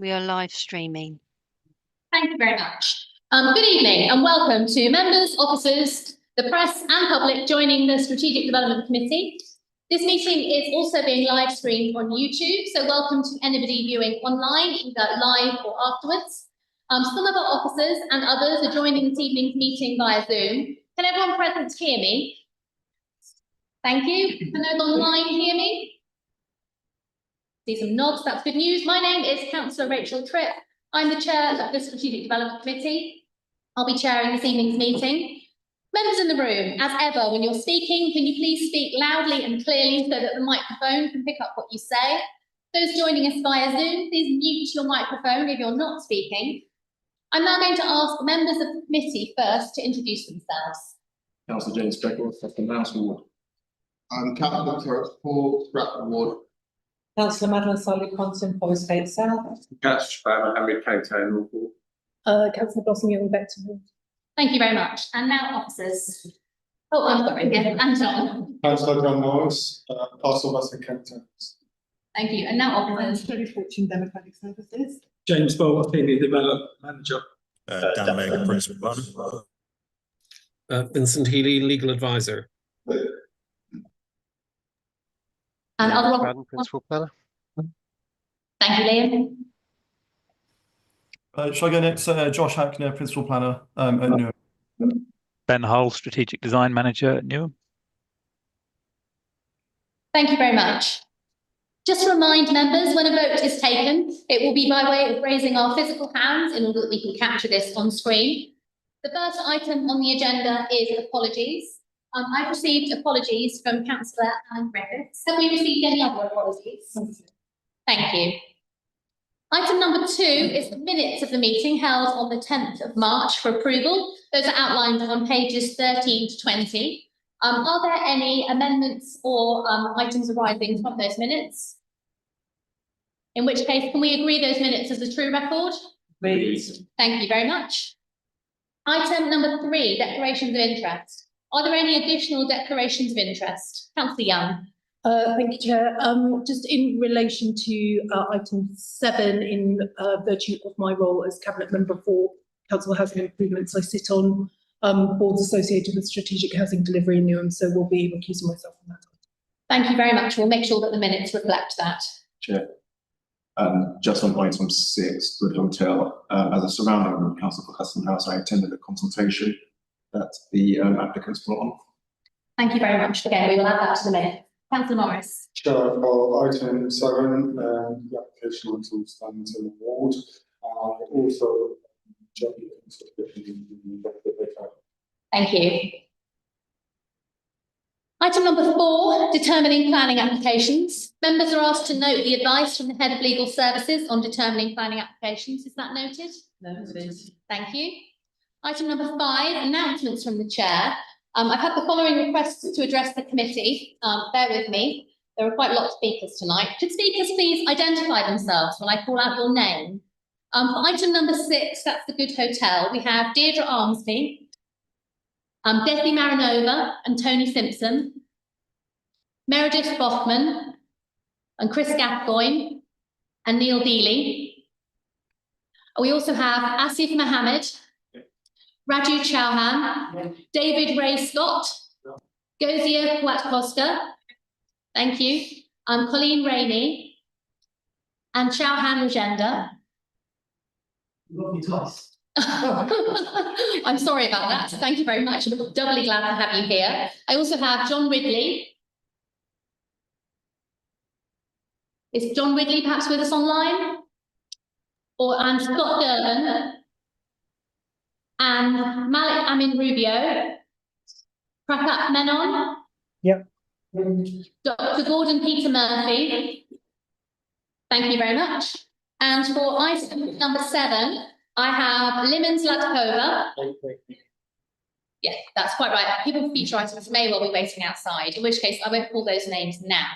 We are live streaming. Thank you very much. Good evening and welcome to members, officers, the press and public joining the Strategic Development Committee. This meeting is also being live streamed on YouTube, so welcome to anybody viewing online, either live or afterwards. Some of our officers and others are joining this evening's meeting via Zoom. Can everyone present hear me? Thank you. Can those online hear me? See some nods, that's good news. My name is Councillor Rachel Tripp. I'm the chair of the Strategic Development Committee. I'll be chairing this evening's meeting. Members in the room, as ever, when you're speaking, can you please speak loudly and clearly so that the microphone can pick up what you say? Those joining us via Zoom, please mute your microphone if you're not speaking. I'm now going to ask members of the committee first to introduce themselves. Councillor James Beckworth, Sefton Mouse Ward. I'm Councillor Paul Stratford Ward. Councillor Madeline Solly-Constant, Forest Gate South. Councillor Mohammed Kane, North Ward. Councillor Blossom Young, Beckton Ward. Thank you very much. And now officers. Oh, I'm sorry, yeah, and John. Councillor John Norris, Castle Western Kent. Thank you. And now officers. Shirley Fortune, Democratic Services. James Bowler, Senior Development Manager. Dan Mager, Principal Planner. Vincent Healy, Legal Advisor. And other Principal Planner. Thank you, Liam. Shall I go next? Josh Hackner, Principal Planner at Newham. Ben Hull, Strategic Design Manager at Newham. Thank you very much. Just to remind members, when a vote is taken, it will be by way of raising our physical hands in order that we can capture this on screen. The first item on the agenda is apologies. I've received apologies from Councillor Alan Griffiths. Have we received any other apologies? Thank you. Item number 2 is the minutes of the meeting held on the 10th of March for approval. Those are outlined on pages 13 to 20. Are there any amendments or items arising from those minutes? In which case, can we agree those minutes as a true record? Please. Thank you very much. Item number 3, declarations of interest. Are there any additional declarations of interest? Councillor Young. Thank you, Chair. Just in relation to item 7, in virtue of my role as Cabinet Member for Council Housing Improvements, I sit on boards associated with strategic housing delivery in Newham, so we'll be recusing myself from that. Thank you very much. We'll make sure that the minutes reflect that. Chair. Just on item 6, Good Hotel, as a surrounding member of Council for Custom House, I attended a consultation that the applicants put on. Thank you very much. Again, we will add that to the minute. Councillor Morris. Chair, for item 7, the application until stands in the ward. Also, thank you. Item number 4, determining planning applications. Members are asked to note the advice from the Head of Legal Services on determining planning applications. Is that noted? Noted. Thank you. Item number 5, announcements from the Chair. I've had the following requests to address the committee. Bear with me. There are quite a lot of speakers tonight. Could speakers please identify themselves when I call out your name? For item number 6, that's the Good Hotel, we have Deirdre Armsby, Desi Maranova and Tony Simpson, Meredith Boffman and Chris Gascoigne and Neil Dealey. We also have Asif Mohammed, Raju Chauhan, David Ray Scott, Gozia Kwiatkowska, thank you, Colleen Rainey, and Chauhan Rajenda. I'm sorry about that. Thank you very much. I'm doubly glad to have you here. I also have John Ridley. Is John Ridley perhaps with us online? And Scott Durban. And Malik Amin Rubio. Prakat Menon. Yep. Dr. Gordon Peter Murphy. Thank you very much. And for item number 7, I have Liman Zlatkova. Yes, that's quite right. People for future items may well be waiting outside, in which case I won't call those names now.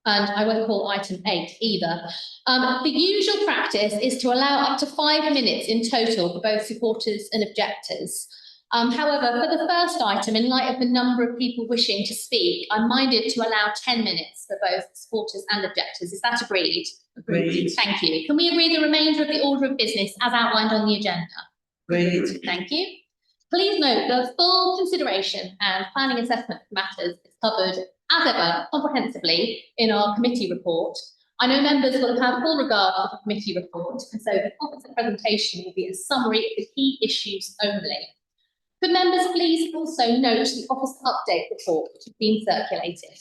And I won't call item 8 either. The usual practice is to allow up to 5 minutes in total for both supporters and objectors. However, for the first item, in light of the number of people wishing to speak, I'm minded to allow 10 minutes for both supporters and objectors. Is that agreed? Agreed. Thank you. Can we agree the remainder of the order of business as outlined on the agenda? Agreed. Thank you. Please note the full consideration and planning assessment of matters is covered, as ever, comprehensively in our committee report. I know members will have full regard for the committee report, and so the officer presentation will be a summary of the key issues only. Could members please also note the office update report which has been circulated?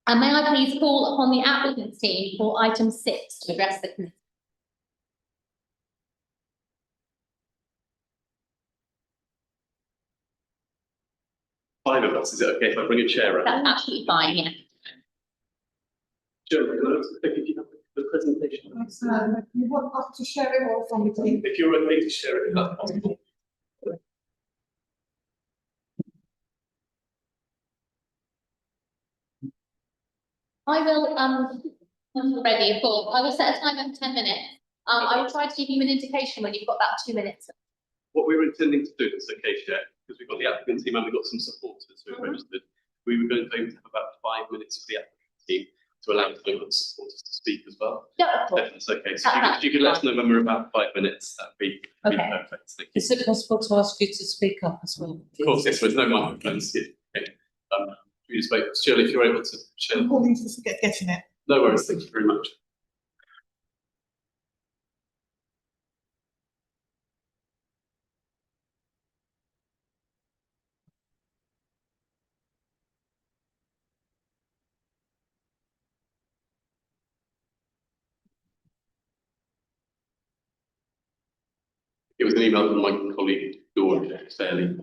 And may I please call upon the applicants team for item 6 to address the committee? Five of us, is it okay if I bring a chair up? That's absolutely fine, yeah. Joe, can I ask if you have the presentation? You want us to share it or from the team? If you're okay to share it, if that's possible. I will, ready, of course. I will set a timer for 10 minutes. I will try to give you an indication when you've got about 2 minutes. What we were intending to do, if it's okay, Chair, because we've got the applicant team and we've got some supporters who have registered, we were going to aim to have about 5 minutes for the applicant team to allow the supporters to speak as well. Yeah, of course. If that's okay. So if you could let us know when we're about 5 minutes, that'd be Okay. perfect. Thank you. Is it possible to ask you to speak up as well? Of course, yes, there's no microphones here. Okay. We just wait, Shirley, if you're able to share. Getting it. No worries, thank you very much. It was an email from my colleague, George, fairly.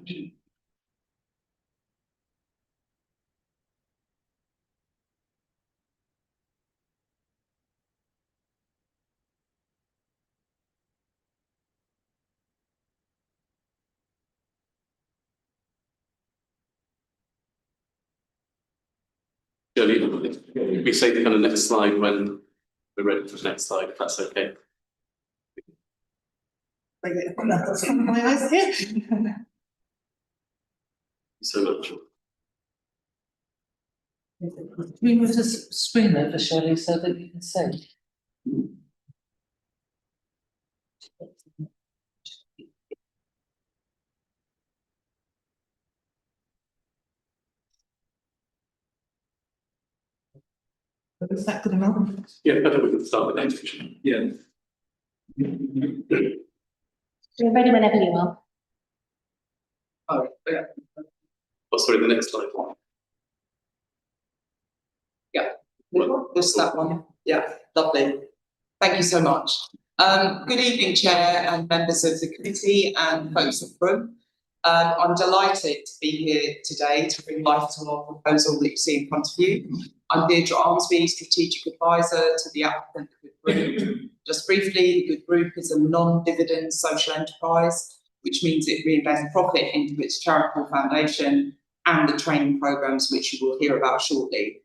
Shirley, we say the kind of next slide when we're ready for the next slide, if that's okay. My eyes here. Thank you so much. We move the screen over, Shirley, so that you can see. Is that good enough? Yeah, I think we can start with that. Yeah. You're ready whenever you are. Oh, yeah. Oh, sorry, the next slide. Just that one. Yeah, lovely. Thank you so much. Good evening, Chair and members of the committee and folks in the room. I'm delighted to be here today to bring life to our proposal that you see in front of you. I'm Deirdre Armsby, Strategic Advisor to the applicant Good Group. Just briefly, the Good Group is a non-dividend social enterprise, which means it reinvests profit into its charitable foundation and the training programs which you will hear about shortly.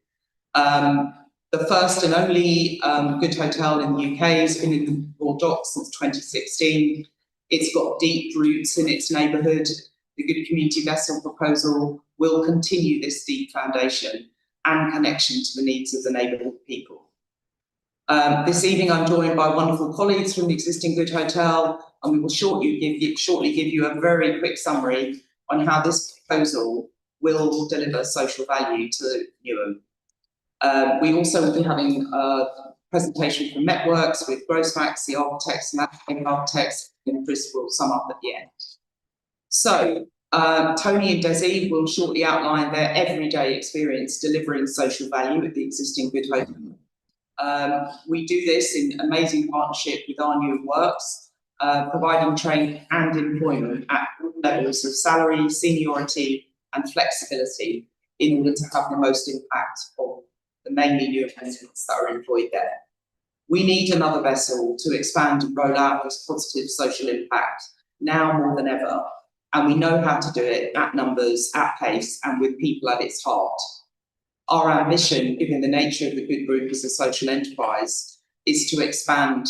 The first and only Good Hotel in the UK has been in the Royal Docks since 2016. It's got deep roots in its neighbourhood. The Good Community Vessel proposal will continue this deep foundation and connection to the needs of the neighbourhood people. This evening I'm joined by wonderful colleagues from the existing Good Hotel, and we will shortly give you a very quick summary on how this proposal will deliver social value to Newham. We also will be having a presentation from Networks with Grossmax, the architects, and landscape architects, and Chris will sum up at the end. So, Tony and Desi will shortly outline their everyday experience delivering social value at the existing Good Hotel. We do this in amazing partnership with our Newham Works, providing training and employment at all levels of salary, seniority, and flexibility in order to have the most impact on the mainly new residents that are employed there. We need another vessel to expand and roll out this positive social impact now more than ever. And we know how to do it at numbers, at pace, and with people at its heart. Our ambition, given the nature of the Good Group as a social enterprise, is to expand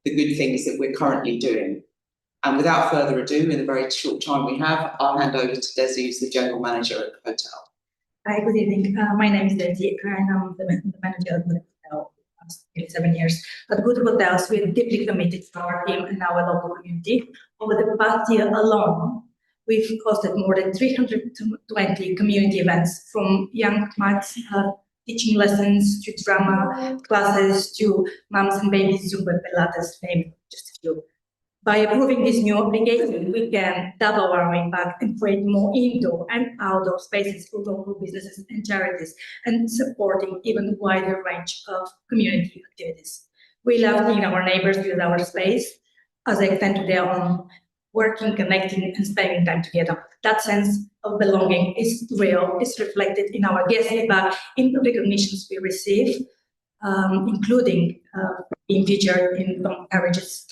the good things that we're currently doing. And without further ado, in the very short time we have, I'll hand over to Desi, who's the general manager at the hotel. Hi, good evening. My name is Desi, and I'm the manager at Good Hotel for the past 7 years. At Good Hotels, we are deeply committed to our team and our local community. Over the past year alone, we've hosted more than 320 community events, from young maths teaching lessons to drama classes to mums and babies Zumba Pilates, name just a few. By approving this new obligation, we can double our impact and create more indoor and outdoor spaces for local businesses and charities, and supporting even wider range of community activities. We love seeing our neighbors use our space as they tend to their own, working, connecting, and spending time together. That sense of belonging is real, is reflected in our guest feedback, in the recognitions we receive, including being featured in Tom Carriage's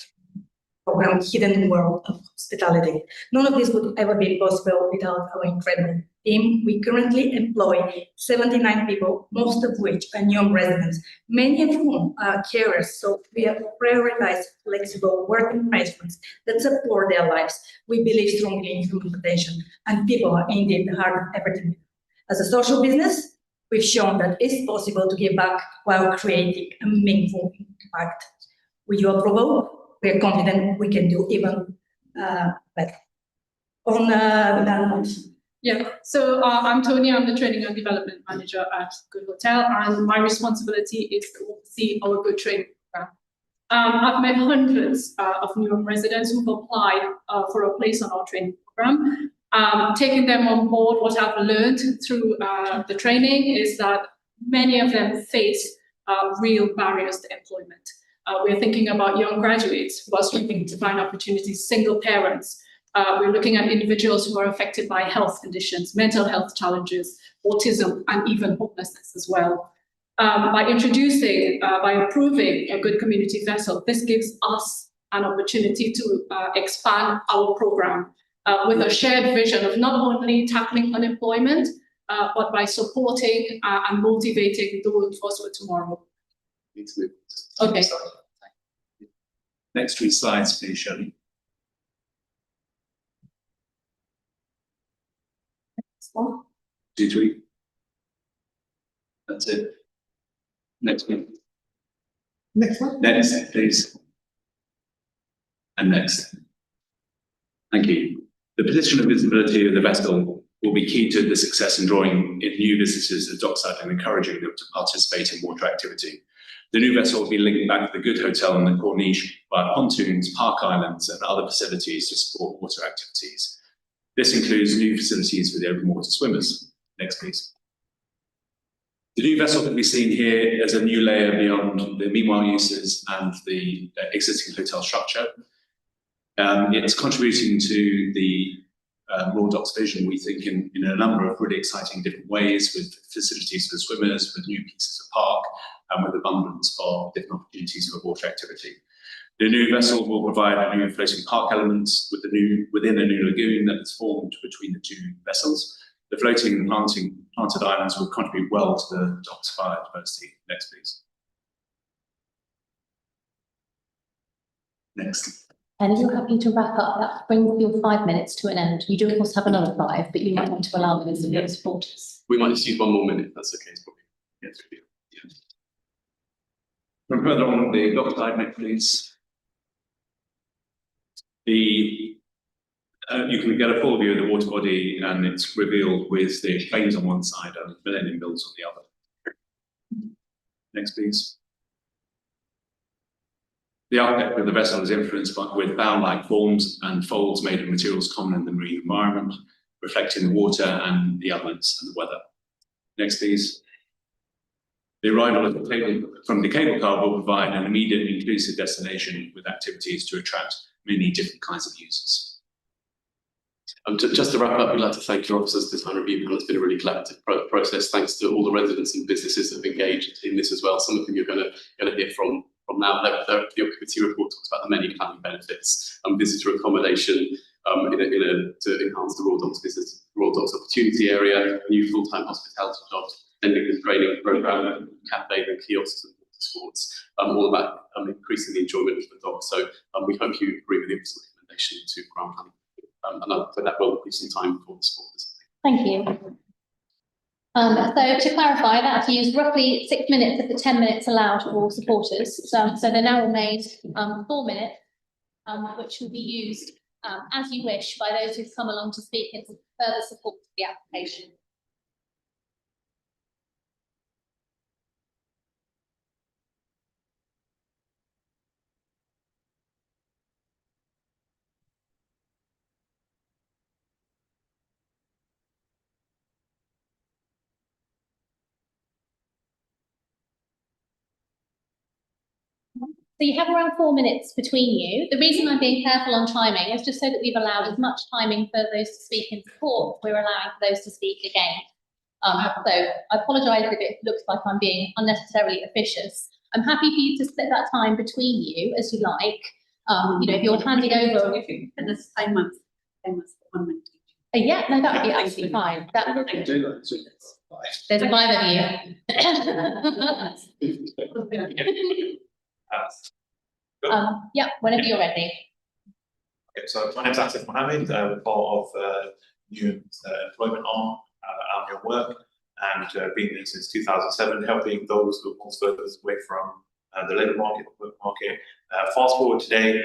program, Hidden World of Hospitality. None of this would ever be possible without our incredible team. We currently employ 79 people, most of which are new residents, many of whom are carers. So we have prioritized flexible working arrangements that support their lives. We believe strongly in human potential, and people are indeed the heart of everything. As a social business, we've shown that it's possible to give back while creating a meaningful impact. With your approval, we are confident we can do even better. On that. Yeah, so I'm Tony, I'm the Training and Development Manager at Good Hotel, and my responsibility is to oversee our Good Training program. I've met hundreds of new residents who've applied for a place on our training program. Taking them on board, what I've learned through the training is that many of them face real barriers to employment. We're thinking about young graduates who are struggling to find opportunities, single parents. We're looking at individuals who are affected by health conditions, mental health challenges, autism, and even hopelessness as well. By approving a good community vessel, this gives us an opportunity to expand our program with a shared vision of not only tackling unemployment, but by supporting and motivating the workforce for tomorrow. Okay. Next 3 slides, please, Shirley. One. 2, 3. That's it. Next one. Next one. Next, please. And next. Thank you. The position and visibility of the vessel will be key to the success in drawing in new businesses to dockside and encouraging them to participate in water activity. The new vessel will be linked back to the Good Hotel and the Corniche via pontoons, park islands, and other facilities to support water activities. This includes new facilities for the open water swimmers. Next, please. The new vessel can be seen here as a new layer beyond the meanwhile uses and the existing hotel structure. It's contributing to the Royal Docks vision, we think, in a number of really exciting different ways, with facilities for swimmers, with new pieces of park, and with abundance of different opportunities for water activity. The new vessel will provide new floating park elements within a new lagoon that is formed between the 2 vessels. The floating and planted islands will contribute well to the docks biodiversity. Next, please. Next. And if you're happy to wrap up, that brings your 5 minutes to an end. You do, of course, have another 5, but you might want to allow them to support us. We might just use 1 more minute, if that's okay. It's probably, yeah, it's really, yeah. From further on the dock side, next, please. You can get a full view of the water body, and it's revealed with the planes on one side and Millennium Builds on the other. Next, please. The architecture of the vessel is influenced with bow-like forms and folds made of materials common in the marine environment, reflecting the water and the elements and the weather. Next, please. The arrival from the cable car will provide an immediate and inclusive destination with activities to attract many different kinds of users. Just to wrap up, we'd like to thank your officers. Design review panel has been a really collaborative process. Thanks to all the residents and businesses that have engaged in this as well. Some of them you're going to hear from now. The committee report talks about the many planning benefits, visitor accommodation to enhance the Royal Docks business, Royal Docks opportunity area, new full-time hospitality jobs, ending the training program, cafe and kiosks and sports, all about increasing the enjoyment of the dock. So we hope you agree with the recommendation. relation to ground planning. But that will be some time for the supporters. Thank you. So to clarify, that's used roughly 6 minutes of the 10 minutes allowed for supporters. So there now remains 4 minutes, which will be used as you wish by those who've come along to speak in further support of the application. So you have around 4 minutes between you. The reason I'm being careful on timing is just so that we've allowed as much timing for those to speak in support, we're allowing for those to speak again. So I apologise if it looks like I'm being unnecessarily officious. I'm happy for you to split that time between you as you like. You know, if you're handing over. And this 10 months, 1 minute. Yeah, no, that would be absolutely fine. That would be. There's 5 of you. Yeah, whenever you're ready. Okay, so my name is Atif Mohammed, part of new employment arm out here work, and been there since 2007, helping those who are most furthest away from the labour market, work market. Fast forward today,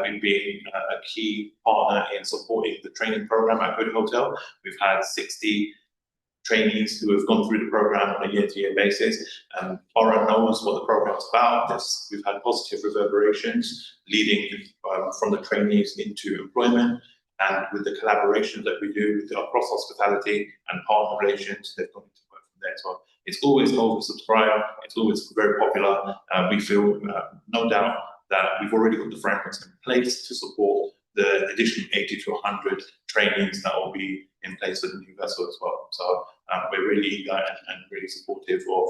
we've been a key partner in supporting the training program at Good Hotel. We've had 60 trainees who have gone through the program on a year-to-year basis. Borough knows what the program is about. We've had positive reverberations leading from the trainees into employment, and with the collaboration that we do across hospitality and partner relations, they've gone into work from there as well. It's always oversubscribed. It's always very popular. We feel no doubt that we've already got the frameworks in place to support the additional 80 to 100 trainees that will be in place for the new vessel as well. So we're really eager and really supportive of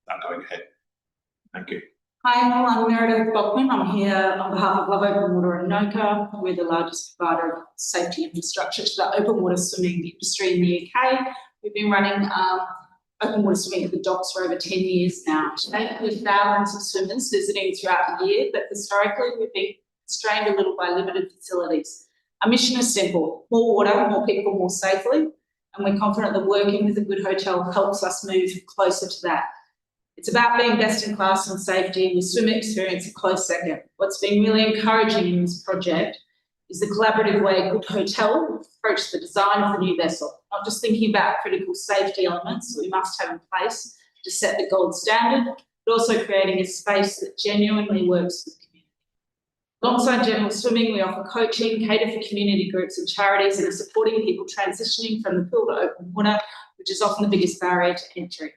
that going ahead. Thank you. Hi, I'm Meredith Bachman. I'm here on behalf of Love Open Water and NOCA. We're the largest provider of safety infrastructure to the open water swimming industry in the UK. We've been running open water swimming at the docks for over 10 years now. Today, with thousands of swimmers visiting throughout the year, but historically we've been constrained a little by limited facilities. Our mission is simple: more water, more people, more safely, and we're confident that working with a Good Hotel helps us move closer to that. It's about being best in class on safety, with swim experience a close second. What's been really encouraging in this project is the collaborative way Good Hotel approached the design of the new vessel, not just thinking about critical safety elements that we must have in place to set the gold standard, but also creating a space that genuinely works with the community. Alongside general swimming, we offer coaching, cater for community groups and charities, and are supporting people transitioning from the pool to open water, which is often the biggest barrier to entry.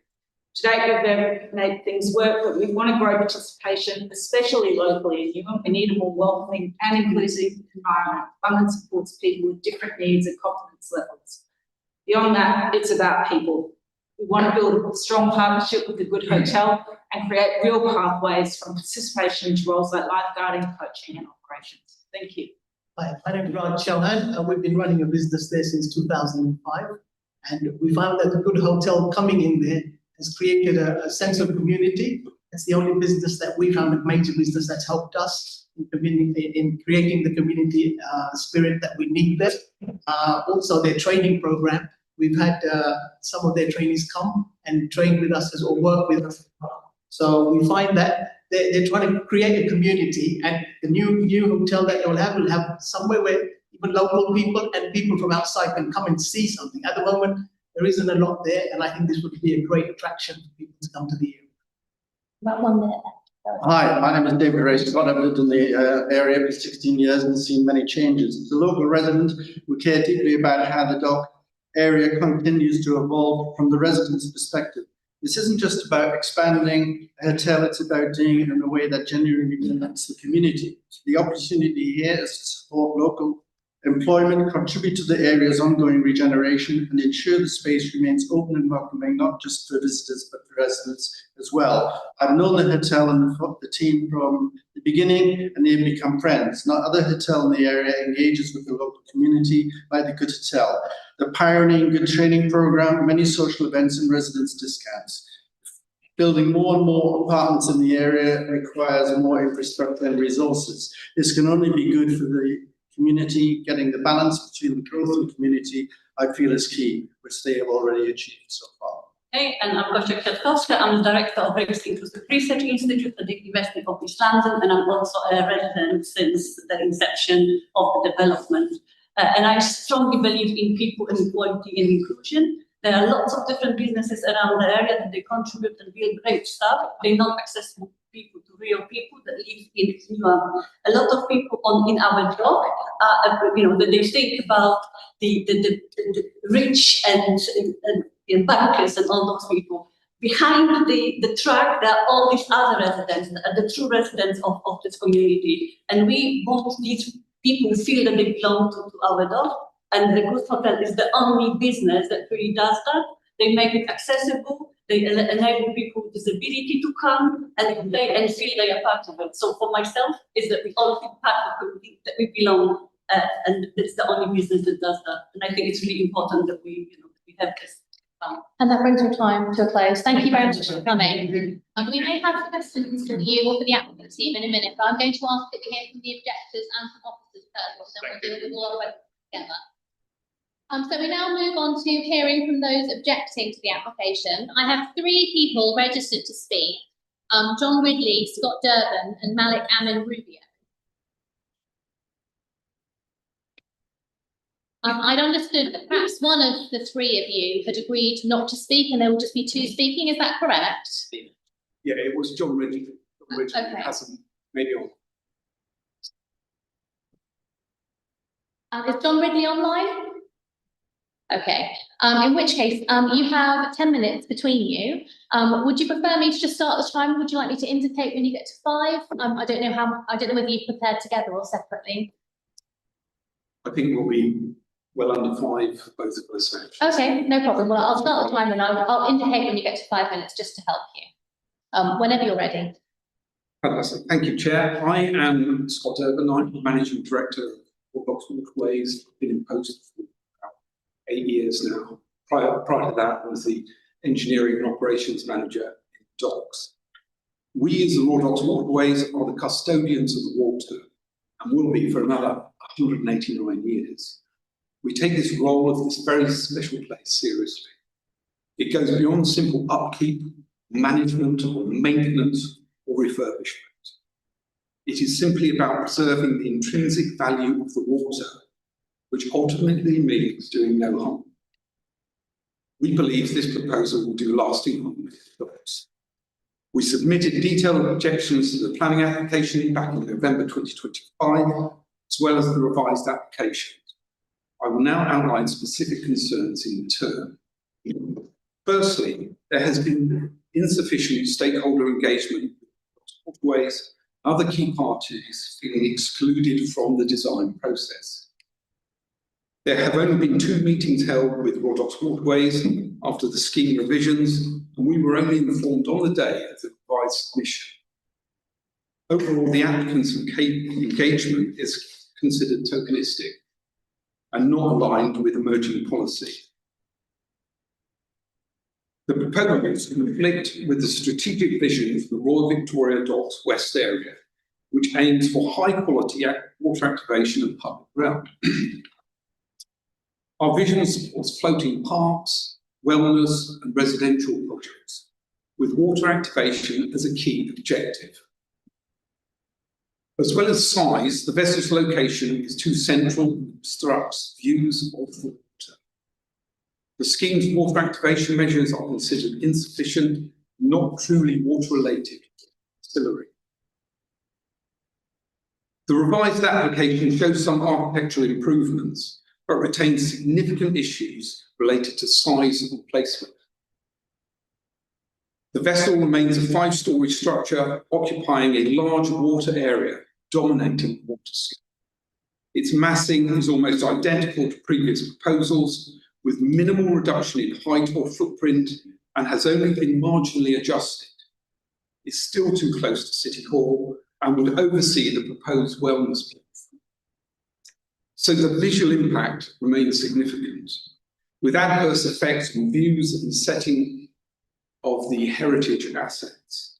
To date, we've made things work, but we want to grow participation, especially locally in Newham. We need a more welcoming and inclusive environment, one that supports people with different needs and competence levels. Beyond that, it's about people. We want to build a strong partnership with the Good Hotel and create real pathways from participation into roles like lifeguarding, coaching and operations. Thank you. Hi, my name is Raj Chauhan. We've been running a business there since 2005, and we found that the Good Hotel coming in there has created a sense of community. It's the only business that we found, a major business that's helped us in creating the community spirit that we need there. Also, their training program. We've had some of their trainees come and train with us or work with us. So we find that they're trying to create a community, and the new hotel that will have somewhere where even local people and people from outside can come and see something. At the moment, there isn't a lot there, and I think this would be a great attraction for people to come to the area. About 1 minute. Hi, my name is David Ray-Scott. I've lived in the area for 16 years and seen many changes. As a local resident, we care deeply about how the dock area continues to evolve from the residents' perspective. This isn't just about expanding a hotel, it's about doing it in a way that genuinely connects the community. So the opportunity here is to support local employment, contribute to the area's ongoing regeneration, and ensure the space remains open and welcoming, not just for visitors, but for residents as well. I've known the hotel and the team from the beginning, and they've become friends. No other hotel in the area engages with the local community like the Good Hotel. The pioneering Good Training program, many social events and residents discounts. Building more and more apartments in the area requires more infrastructure and resources. This can only be good for the community. Getting the balance between the growth and the community, I feel, is key, which they have already achieved so far. Okay, and I'm Gosia Kwiatkowska. I'm the Director of Race Inclusive Research Institute at the University of East London, and I'm also a resident since the inception of the development. And I strongly believe in people and equality and inclusion. There are lots of different businesses around the area that they contribute and build great stuff. They're not accessible people to real people that live in Newham. A lot of people in our job, they think about the rich and bankers and all those people. Behind the track, there are all these other residents, the true residents of this community. And we want these people to feel that they belong to our dog. And the Good Hotel is the only business that really does that. They make it accessible. They enable people with disability to come and feel they are part of it. So for myself, is that we all feel part of it, that we belong, and it's the only business that does that. And I think it's really important that we have this. And that brings our time to a close. Thank you very much for coming. We may have questions for you or for the applicants in a minute, but I'm going to ask that we hear from the objectors and from officers first, then we'll deal with all of it together. So we now move on to hearing from those objecting to the application. I have 3 people registered to speak. John Ridley, Scott Durbin and Malik Amin Rubio. I'd understood that perhaps one of the 3 of you had agreed not to speak and there will just be 2 speaking, is that correct? Yeah, it was John Ridley. Okay. Hasn't maybe on. Is John Ridley online? Okay, in which case, you have 10 minutes between you. Would you prefer me to just start the time? Would you like me to indicate when you get to 5? I don't know whether you've prepared together or separately. I think we'll be well under 5 for both of us. Actually. Okay, no problem. Well, I'll start the time and I'll indicate when you get to 5 minutes just to help you. Whenever you're ready. Fantastic. Thank you, Chair. I am Scott Durbin. I'm the Managing Director of Oxford Ways. I've been in post for about 8 years now. Prior to that, I was the Engineering and Operations Manager in Docks. We, as the Royal Docks Waterways, are the custodians of the water and will be for another 189 years. We take this role of this very special place seriously. It goes beyond simple upkeep, management, or maintenance, or refurbishment. It is simply about preserving the intrinsic value of the water, which ultimately means doing no harm. We believe this proposal will do lasting harm to us. We submitted detailed objections to the planning application back in November 2025, as well as the revised application. I will now outline specific concerns in turn. Firstly, there has been insufficient stakeholder engagement with waterways, other key parties feeling excluded from the design process. There have only been 2 meetings held with Royal Docks Waterways after the scheme revisions, and we were only informed on the day of the revised submission. Overall, the applicant's engagement is considered tokenistic and not aligned with emerging policy. The proposals conflict with the strategic vision for the Royal Victoria Docks West area, which aims for high quality water activation and public realm. Our vision supports floating parks, wellness and residential projects, with water activation as a key objective. As well as size, the vessel's location is too central and obstructs views of the water. The scheme's water activation measures are considered insufficient, not truly water-related distillery. The revised application shows some architectural improvements, but retains significant issues related to size and placement. The vessel remains a 5-storey structure occupying a large water area dominating the water scheme. Its massing is almost identical to previous proposals, with minimal reduction in height or footprint, and has only been marginally adjusted. It's still too close to City Hall and would oversee the proposed wellness platform. So the visual impact remains significant, with adverse effects on views and setting of the heritage assets.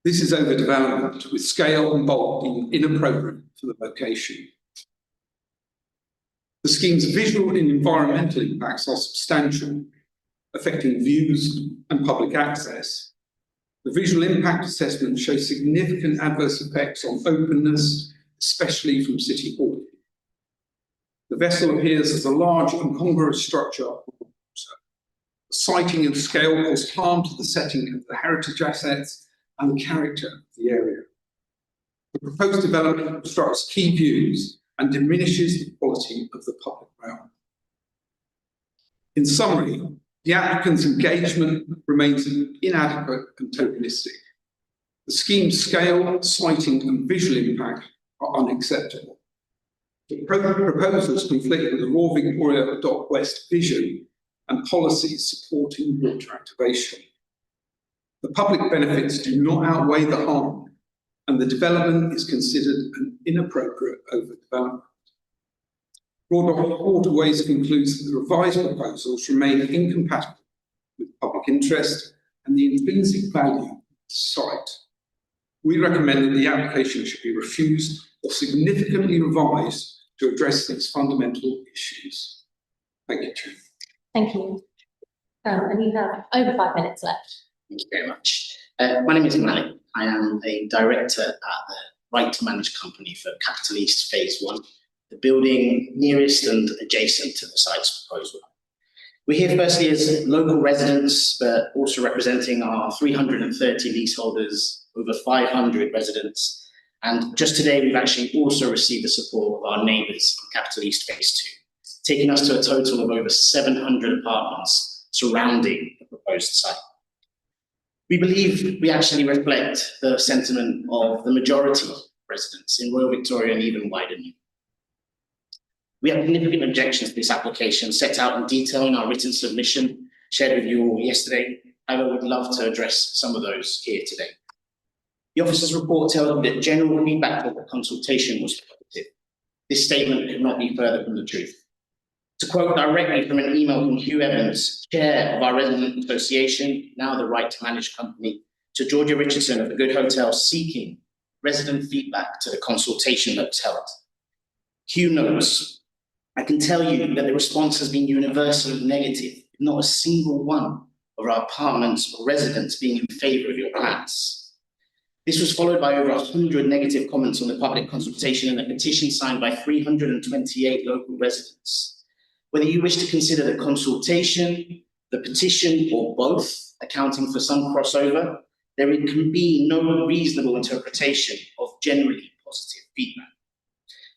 This is overdevelopment with scale and bulk being inappropriate for the location. The scheme's visual and environmental impacts are substantial, affecting views and public access. The visual impact assessment shows significant adverse effects on openness, especially from City Hall. The vessel appears as a large incongruous structure. The siting and scale cause harm to the setting of the heritage assets and the character of the area. The proposed development obstructs key views and diminishes the quality of the public realm. In summary, the applicant's engagement remains inadequate and tokenistic. The scheme's scale, siting and visual impact are unacceptable. The proposals conflict with the Royal Victoria Dock West vision and policies supporting water activation. The public benefits do not outweigh the harm, and the development is considered an inappropriate overdevelopment. Royal Dock Waterways concludes that the revised proposals remain incompatible with public interest and the intrinsic value of the site. We recommend that the application should be refused or significantly revised to address these fundamental issues. Thank you, Chair. Thank you. And you have over 5 minutes left. Thank you very much. My name is Malik. I am a director at the Right to Manage company for Capital East Phase 1, the building nearest and adjacent to the site's proposal. We're here firstly as local residents, but also representing our 330 leaseholders, over 500 residents. And just today, we've actually also received the support of our neighbours on Capital East Phase 2, taking us to a total of over 700 apartments surrounding the proposed site. We believe we actually reflect the sentiment of the majority of residents in Royal Victoria and even wider. We have significant objections to this application set out in detail in our written submission shared with you all yesterday. I would love to address some of those here today. The officer's report tells me that general feedback of the consultation was positive. This statement could not be further from the truth. To quote directly from an email from Hugh Evans, chair of our resident association, now the Right to Manage company, to Georgia Richardson of the Good Hotel seeking resident feedback to the consultation that was held. Hugh notes, I can tell you that the response has been universally negative, not a single one of our apartments or residents being in favour of your plans. This was followed by over 100 negative comments on the public consultation and a petition signed by 328 local residents. Whether you wish to consider the consultation, the petition, or both, accounting for some crossover, there can be no reasonable interpretation of generally positive feedback.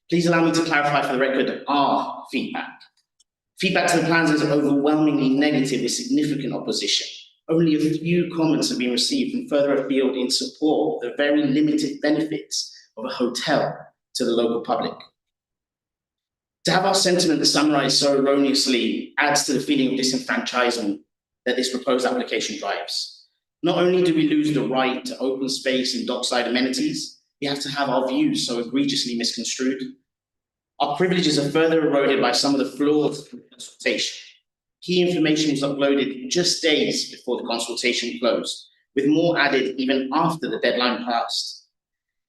Please allow me to clarify for the record our feedback. Feedback to the plans is overwhelmingly negative with significant opposition. Only a few comments have been received from further afield in support of the very limited benefits of a hotel to the local public. To have our sentiment summarised so erroneously adds to the feeling of disenfranchisement that this proposed application drives. Not only do we lose the right to open space and dockside amenities, we have to have our views so egregiously misconstrued. Our privileges are further eroded by some of the flaws of the consultation. Key information was uploaded just days before the consultation closed, with more added even after the deadline passed.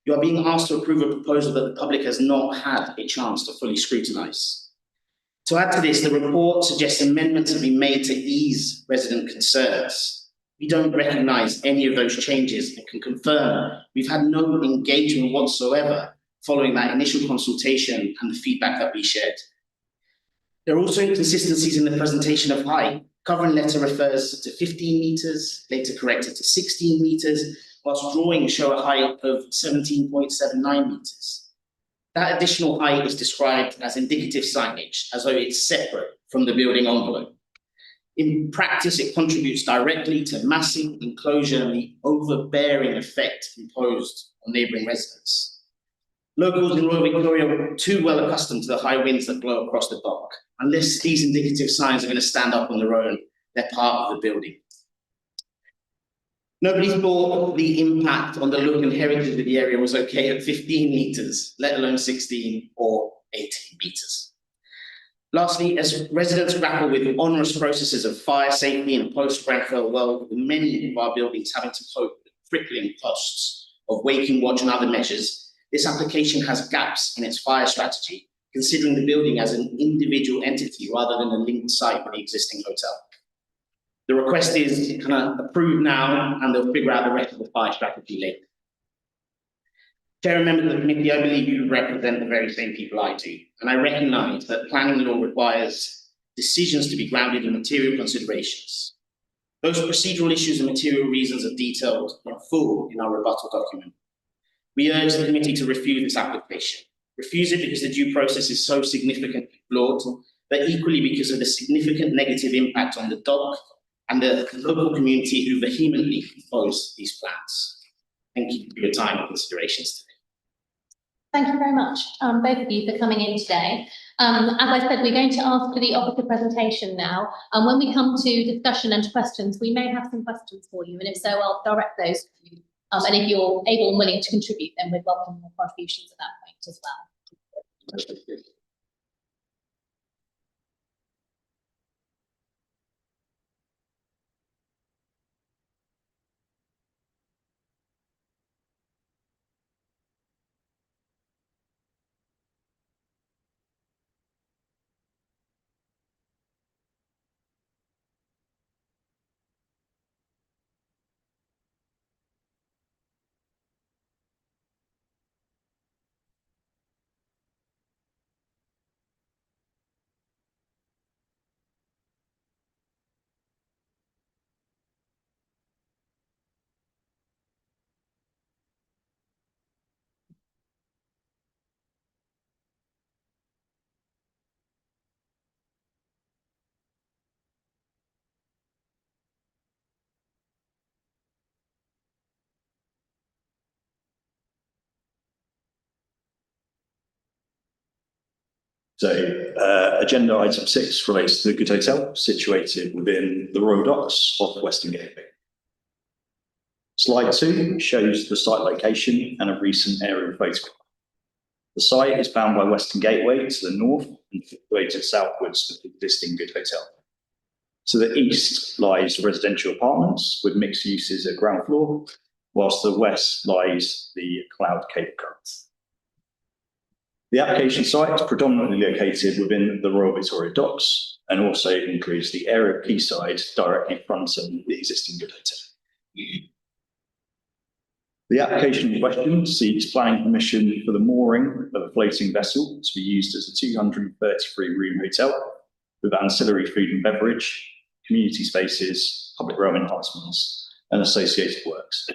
You are being asked to approve a proposal that the public has not had a chance to fully scrutinise. To add to this, the report suggests amendments have been made to ease resident concerns. We don't recognise any of those changes and can confirm we've had no engagement whatsoever following that initial consultation and the feedback that we shared. There are also inconsistencies in the presentation of height. Covering letter refers to 15 metres, later corrected to 16 metres, whilst drawings show a height of 17.79 metres. That additional height is described as indicative signage, as though it's separate from the building envelope. In practice, it contributes directly to massing, enclosure, and the overbearing effect imposed on neighbouring residents. Locals in Royal Victoria are too well accustomed to the high winds that blow across the dock. Unless these indicative signs are going to stand up on their own, they're part of the building. Nobody thought the impact on the look and heritage of the area was okay at 15 metres, let alone 16 or 18 metres. Lastly, as residents grapple with onerous processes of fire safety in a post-Grenfell world, with many of our buildings having to cope with crippling costs of waking watch and other measures, this application has gaps in its fire strategy, considering the building as an individual entity rather than a linked site with the existing hotel. The request is kind of approved now, and they'll figure out the rest of the fire strategy later. Chair and members of the committee, I believe you represent the very same people I do, and I recognise that planning law requires decisions to be grounded in material considerations. Those procedural issues and material reasons are detailed in full in our rebuttal document. We urge the committee to refuse this application. Refuse it because the due process is so significantly flawed, but equally because of the significant negative impact on the dock and the local community who vehemently oppose these plans. Thank you for your time and considerations today. Thank you very much, both of you, for coming in today. As I said, we're going to ask for the officer presentation now. And when we come to discussion and questions, we may have some questions for you. And if so, I'll direct those to you. And if you're able and willing to contribute, then we'd welcome your contributions at that point as well. So agenda item 6 relates to the Good Hotel situated within the Royal Docks off Western Gateway. Slide 2 shows the site location and a recent aerial photograph. The site is bound by Western Gateway to the north and situated southwards of the existing Good Hotel. To the east lies residential apartments with mixed uses at ground floor, whilst to the west lies the Cloud Cable Car. The application site is predominantly located within the Royal Victoria Docks and also includes the area of quayside directly in front of the existing Good Hotel. The application in question seeks planning permission for the mooring of a floating vessel to be used as a 233-room hotel with ancillary food and beverage, community spaces, public realm enhancements, and associated works.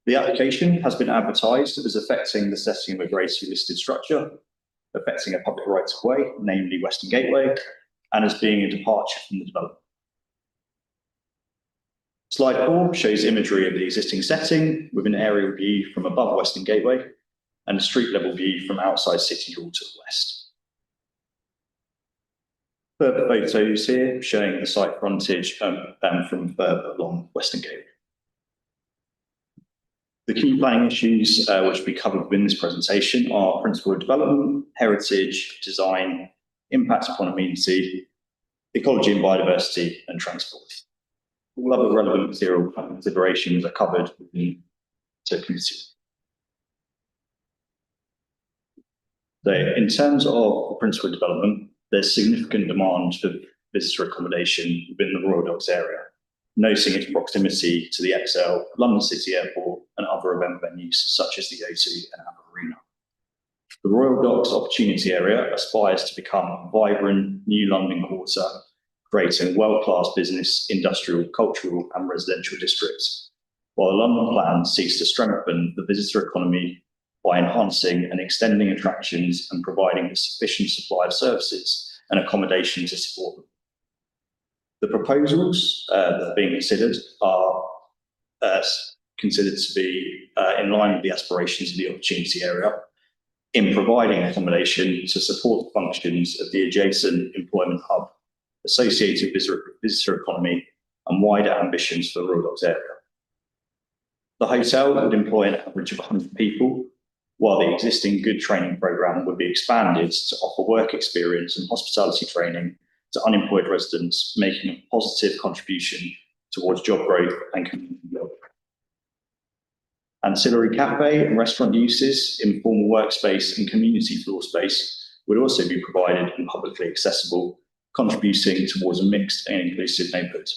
The application has been advertised as affecting the setting of a Grade 2 listed structure, affecting a public right of way, namely Western Gateway, and as being a departure from the development. Slide 4 shows imagery of the existing setting with an aerial view from above Western Gateway and a street level view from outside City Hall to the west. Further photos here showing the site frontage and from further along Western Gateway. The key planning issues which will be covered within this presentation are principle of development, heritage, design, impact upon amenity, ecology and biodiversity, and transport. All other relevant material considerations are covered within the committee. So in terms of principle of development, there's significant demand for visitor accommodation within the Royal Docks area, noting its proximity to the XL, London City Airport, and other event venues such as the O2 and Abbott Arena. The Royal Docks Opportunity Area aspires to become a vibrant new London quarter, creating world-class business, industrial, cultural, and residential districts, while the London Plan seeks to strengthen the visitor economy by enhancing and extending attractions and providing a sufficient supply of services and accommodation to support them. The proposals that are being considered are considered to be in line with the aspirations of the opportunity area in providing accommodation to support the functions of the adjacent employment hub, associated visitor economy, and wider ambitions for the Royal Docks area. The hotel would employ an average of 100 people, while the existing good training programme would be expanded to offer work experience and hospitality training to unemployed residents, making a positive contribution towards job growth and community building. Ancillary cafe and restaurant uses, informal workspace and community floor space would also be provided and publicly accessible, contributing towards a mixed and inclusive neighbourhood.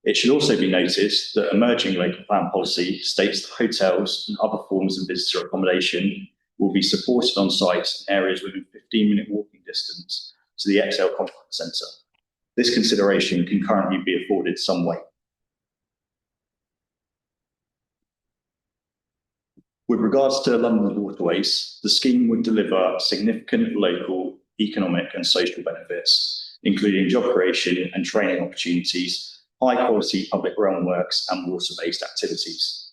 It should also be noted that emerging local plan policy states that hotels and other forms of visitor accommodation will be supported on sites in areas within 15-minute walking distance to the ExCeL Conference Centre. This consideration can currently be afforded some weight. With regards to London waterways, the scheme would deliver significant local economic and social benefits, including job creation and training opportunities, high-quality public realm works and water-based activities.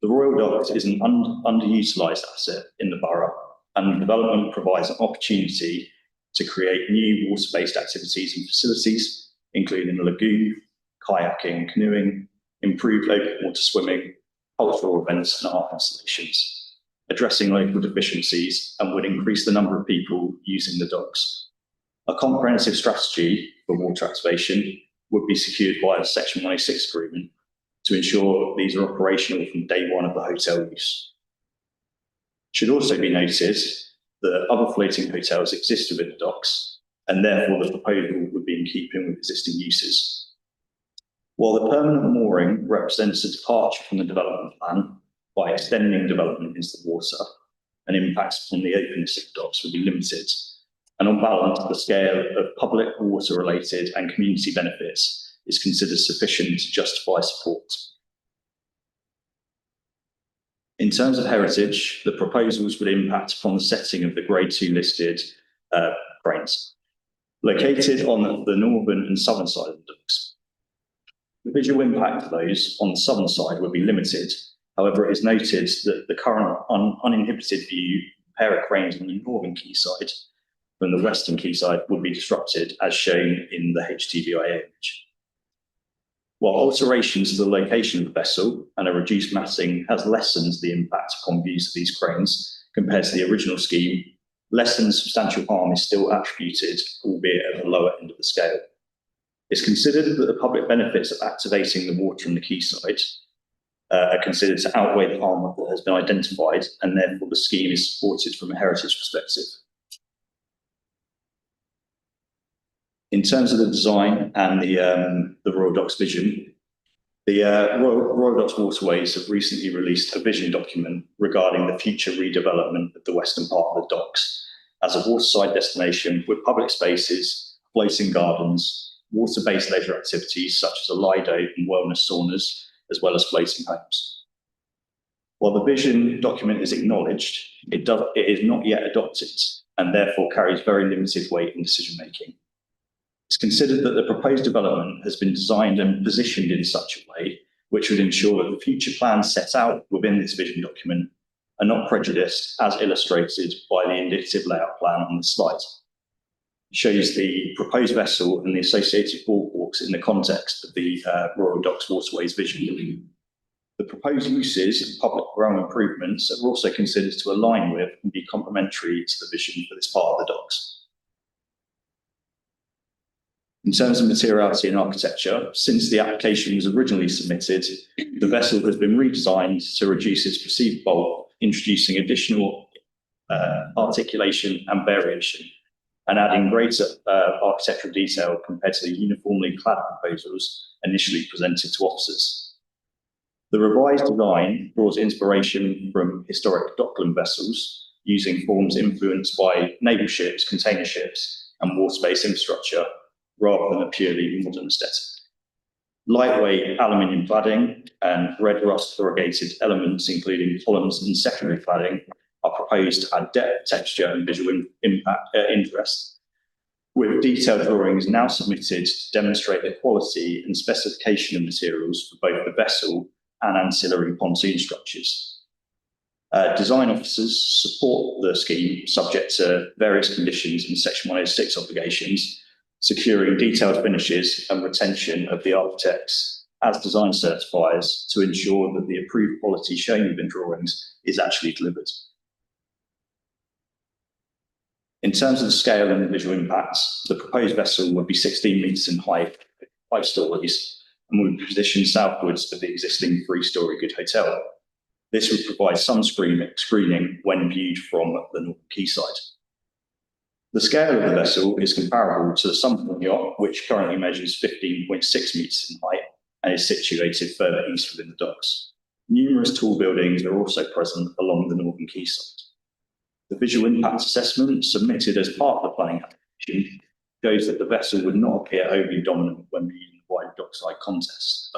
The Royal Docks is an underutilised asset in the borough, and the development provides an opportunity to create new water-based activities and facilities, including a lagoon, kayaking, canoeing, improved open water swimming, cultural events and art installations, addressing local deficiencies and would increase the number of people using the docks. A comprehensive strategy for water activation would be secured by a Section 106 agreement to ensure these are operational from day one of the hotel use. It should also be noted that other floating hotels exist within the docks, and therefore the proposal would be in keeping with existing uses. While the permanent mooring represents a departure from the development plan by extending development into the water, and impacts on the openness of the docks would be limited, and on balance, the scale of public water-related and community benefits is considered sufficient to justify support. In terms of heritage, the proposals would impact upon the setting of the Grade 2 listed cranes, located on the northern and southern side of the docks. The visual impact of those on the southern side would be limited. However, it is noted that the current uninhibited view pair of cranes on the northern quayside from the western quayside would be disrupted, as shown in the HTVIA image. While alterations to the location of the vessel and a reduced massing has lessened the impact upon views of these cranes compared to the original scheme, less than substantial harm is still attributed, albeit at the lower end of the scale. It's considered that the public benefits of activating the water on the quayside are considered to outweigh the harm that has been identified, and therefore the scheme is supported from a heritage perspective. In terms of the design and the Royal Docks vision, the Royal Docks Waterways have recently released a vision document regarding the future redevelopment of the western part of the docks as a waterside destination with public spaces, floating gardens, water-based leisure activities such as a Lido and wellness saunas, as well as floating homes. While the vision document is acknowledged, it is not yet adopted and therefore carries very limited weight in decision-making. It's considered that the proposed development has been designed and positioned in such a way which would ensure that the future plans set out within this vision document are not prejudiced, as illustrated by the indicative layout plan on this slide. It shows the proposed vessel and the associated boardwalks in the context of the Royal Docks Waterways vision. The proposed uses and public realm improvements are also considered to align with and be complementary to the vision for this part of the docks. In terms of materiality and architecture, since the application was originally submitted, the vessel has been redesigned to reduce its perceived bulk, introducing additional articulation and variation, and adding greater architectural detail compared to the uniformly clad proposals initially presented to officers. The revised design draws inspiration from historic dockland vessels, using forms influenced by naval ships, container ships, and water-based infrastructure, rather than a purely modern aesthetic. Lightweight aluminium cladding and red rust corrugated elements, including columns and secondary cladding, are proposed to add depth, texture, and visual interest, with detailed drawings now submitted to demonstrate the quality and specification of materials for both the vessel and ancillary pontoon structures. Design officers support the scheme subject to various conditions and Section 106 obligations, securing detailed finishes and retention of the architect's as design certifiers to ensure that the approved quality shown within drawings is actually delivered. In terms of the scale and the visual impacts, the proposed vessel would be 16 metres in height, 5 stories, and would be positioned southwards of the existing 3-storey Good Hotel. This would provide some screening when viewed from the northern quayside. The scale of the vessel is comparable to the Sunderland yacht, which currently measures 15.6 metres in height and is situated further east within the docks. Numerous tall buildings are also present along the northern quayside. The visual impact assessment submitted as part of the planning application shows that the vessel would not appear overly dominant when viewed in the wide dockside context.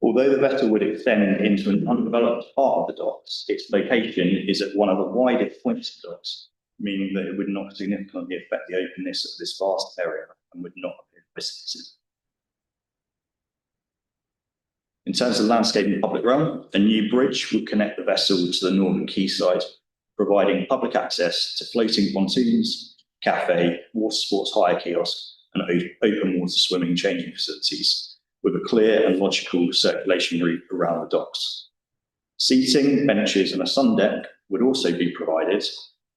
Although the vessel would extend into an undeveloped part of the docks, its location is at one of the widest points of the docks, meaning that it would not significantly affect the openness of this vast area and would not appear restricted. In terms of landscape and public realm, a new bridge would connect the vessel to the northern quayside, providing public access to floating pontoons, cafe, water sports hire kiosk, and open water swimming changing facilities, with a clear and logical circulation route around the docks. Seating, benches, and a sun deck would also be provided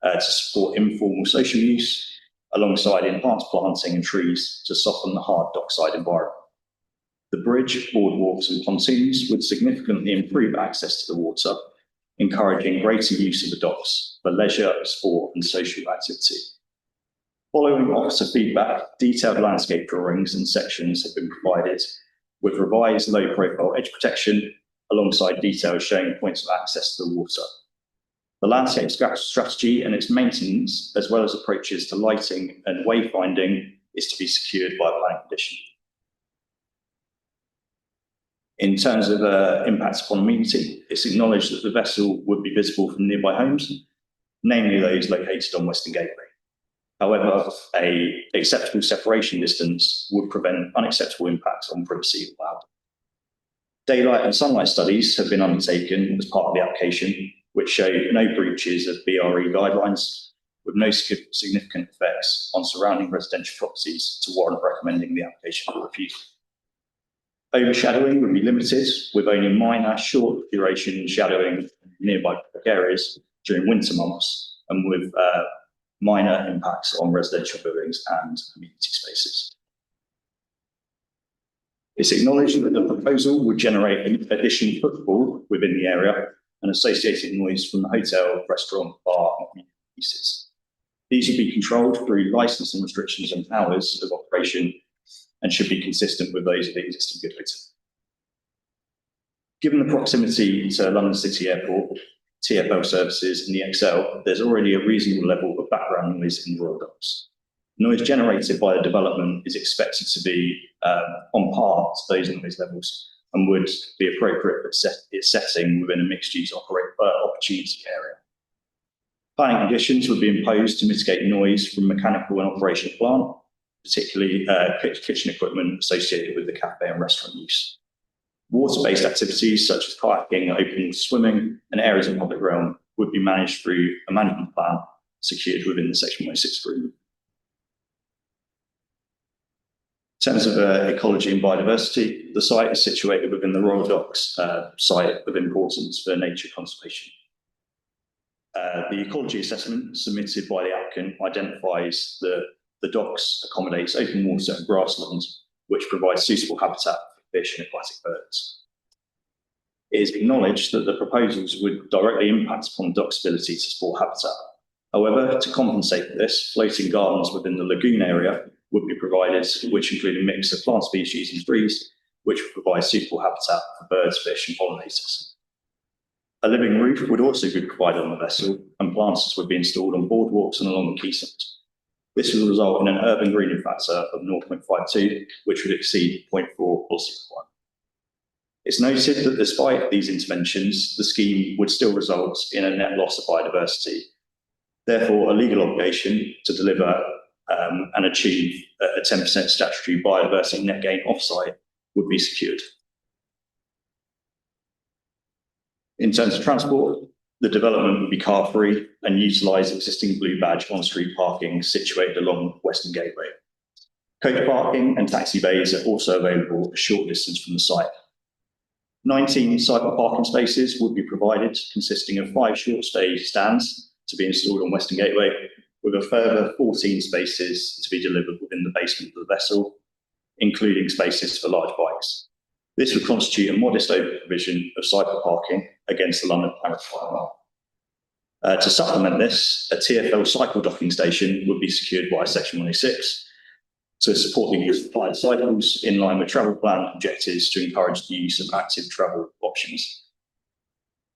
to support informal social use, alongside enhanced planting and trees to soften the hard dockside environment. The bridge, boardwalks, and pontoons would significantly improve access to the water, encouraging greater use of the docks for leisure, sport, and social activity. Following officer feedback, detailed landscape drawings and sections have been provided with revised low-profile edge protection alongside details showing points of access to the water. The landscape strategy and its maintenance, as well as approaches to lighting and wayfinding, is to be secured by planning condition. In terms of impacts upon amenity, it's acknowledged that the vessel would be visible from nearby homes, namely those located on Western Gateway. However, an acceptable separation distance would prevent unacceptable impacts on privacy allowed. Daylight and sunlight studies have been undertaken as part of the application, which show no breaches of BRE guidelines, with no significant effects on surrounding residential properties to warrant recommending the application for refusal. Overshadowing would be limited, with only minor short duration shadowing in nearby public areas during winter months, and with minor impacts on residential buildings and amenity spaces. It's acknowledged that the proposal would generate an additional footfall within the area and associated noise from the hotel, restaurant, bar, and community uses. These would be controlled through licensing restrictions and hours of operation and should be consistent with those of the existing Good Hotel. Given the proximity to London City Airport, TfL services and the ExCeL, there's already a reasonable level of background noise in the Royal Docks. Noise generated by the development is expected to be on par to those noise levels and would be appropriate for its setting within a mixed-use opportunity area. Planning conditions would be imposed to mitigate noise from mechanical and operational plant, particularly kitchen equipment associated with the cafe and restaurant use. Water-based activities such as kayaking, open water swimming, and areas in public realm would be managed through a management plan secured within the Section 106 agreement. In terms of ecology and biodiversity, the site is situated within the Royal Docks site of importance for nature conservation. The ecology assessment submitted by the applicant identifies that the docks accommodates open water and grassland, which provides suitable habitat for fish and aquatic birds. It is acknowledged that the proposals would directly impact upon the dock's ability to support habitat. However, to compensate for this, floating gardens within the lagoon area would be provided, which include a mix of plant species and trees, which would provide suitable habitat for birds, fish, and pollinators. A living roof would also be provided on the vessel, and planters would be installed on boardwalks and along the quayside. This will result in an urban greening factor of 0.52, which would exceed 0.4 policy requirement. It's noted that despite these interventions, the scheme would still result in a net loss of biodiversity. Therefore, a legal obligation to deliver and achieve a 10% statutory biodiversity net gain offsite would be secured. In terms of transport, the development would be car-free and utilise existing blue badge on-street parking situated along Western Gateway. Coach parking and taxi bays are also available a short distance from the site. 19 cycle parking spaces would be provided, consisting of 5 short stay stands to be installed on Western Gateway, with a further 14 spaces to be delivered within the basement of the vessel, including spaces for large bikes. This would constitute a modest over-provision of cycle parking against the London Plan requirement. To supplement this, a TfL cycle docking station would be secured by Section 106 to support the use of applied cycles in line with travel plan objectives to encourage the use of active travel options.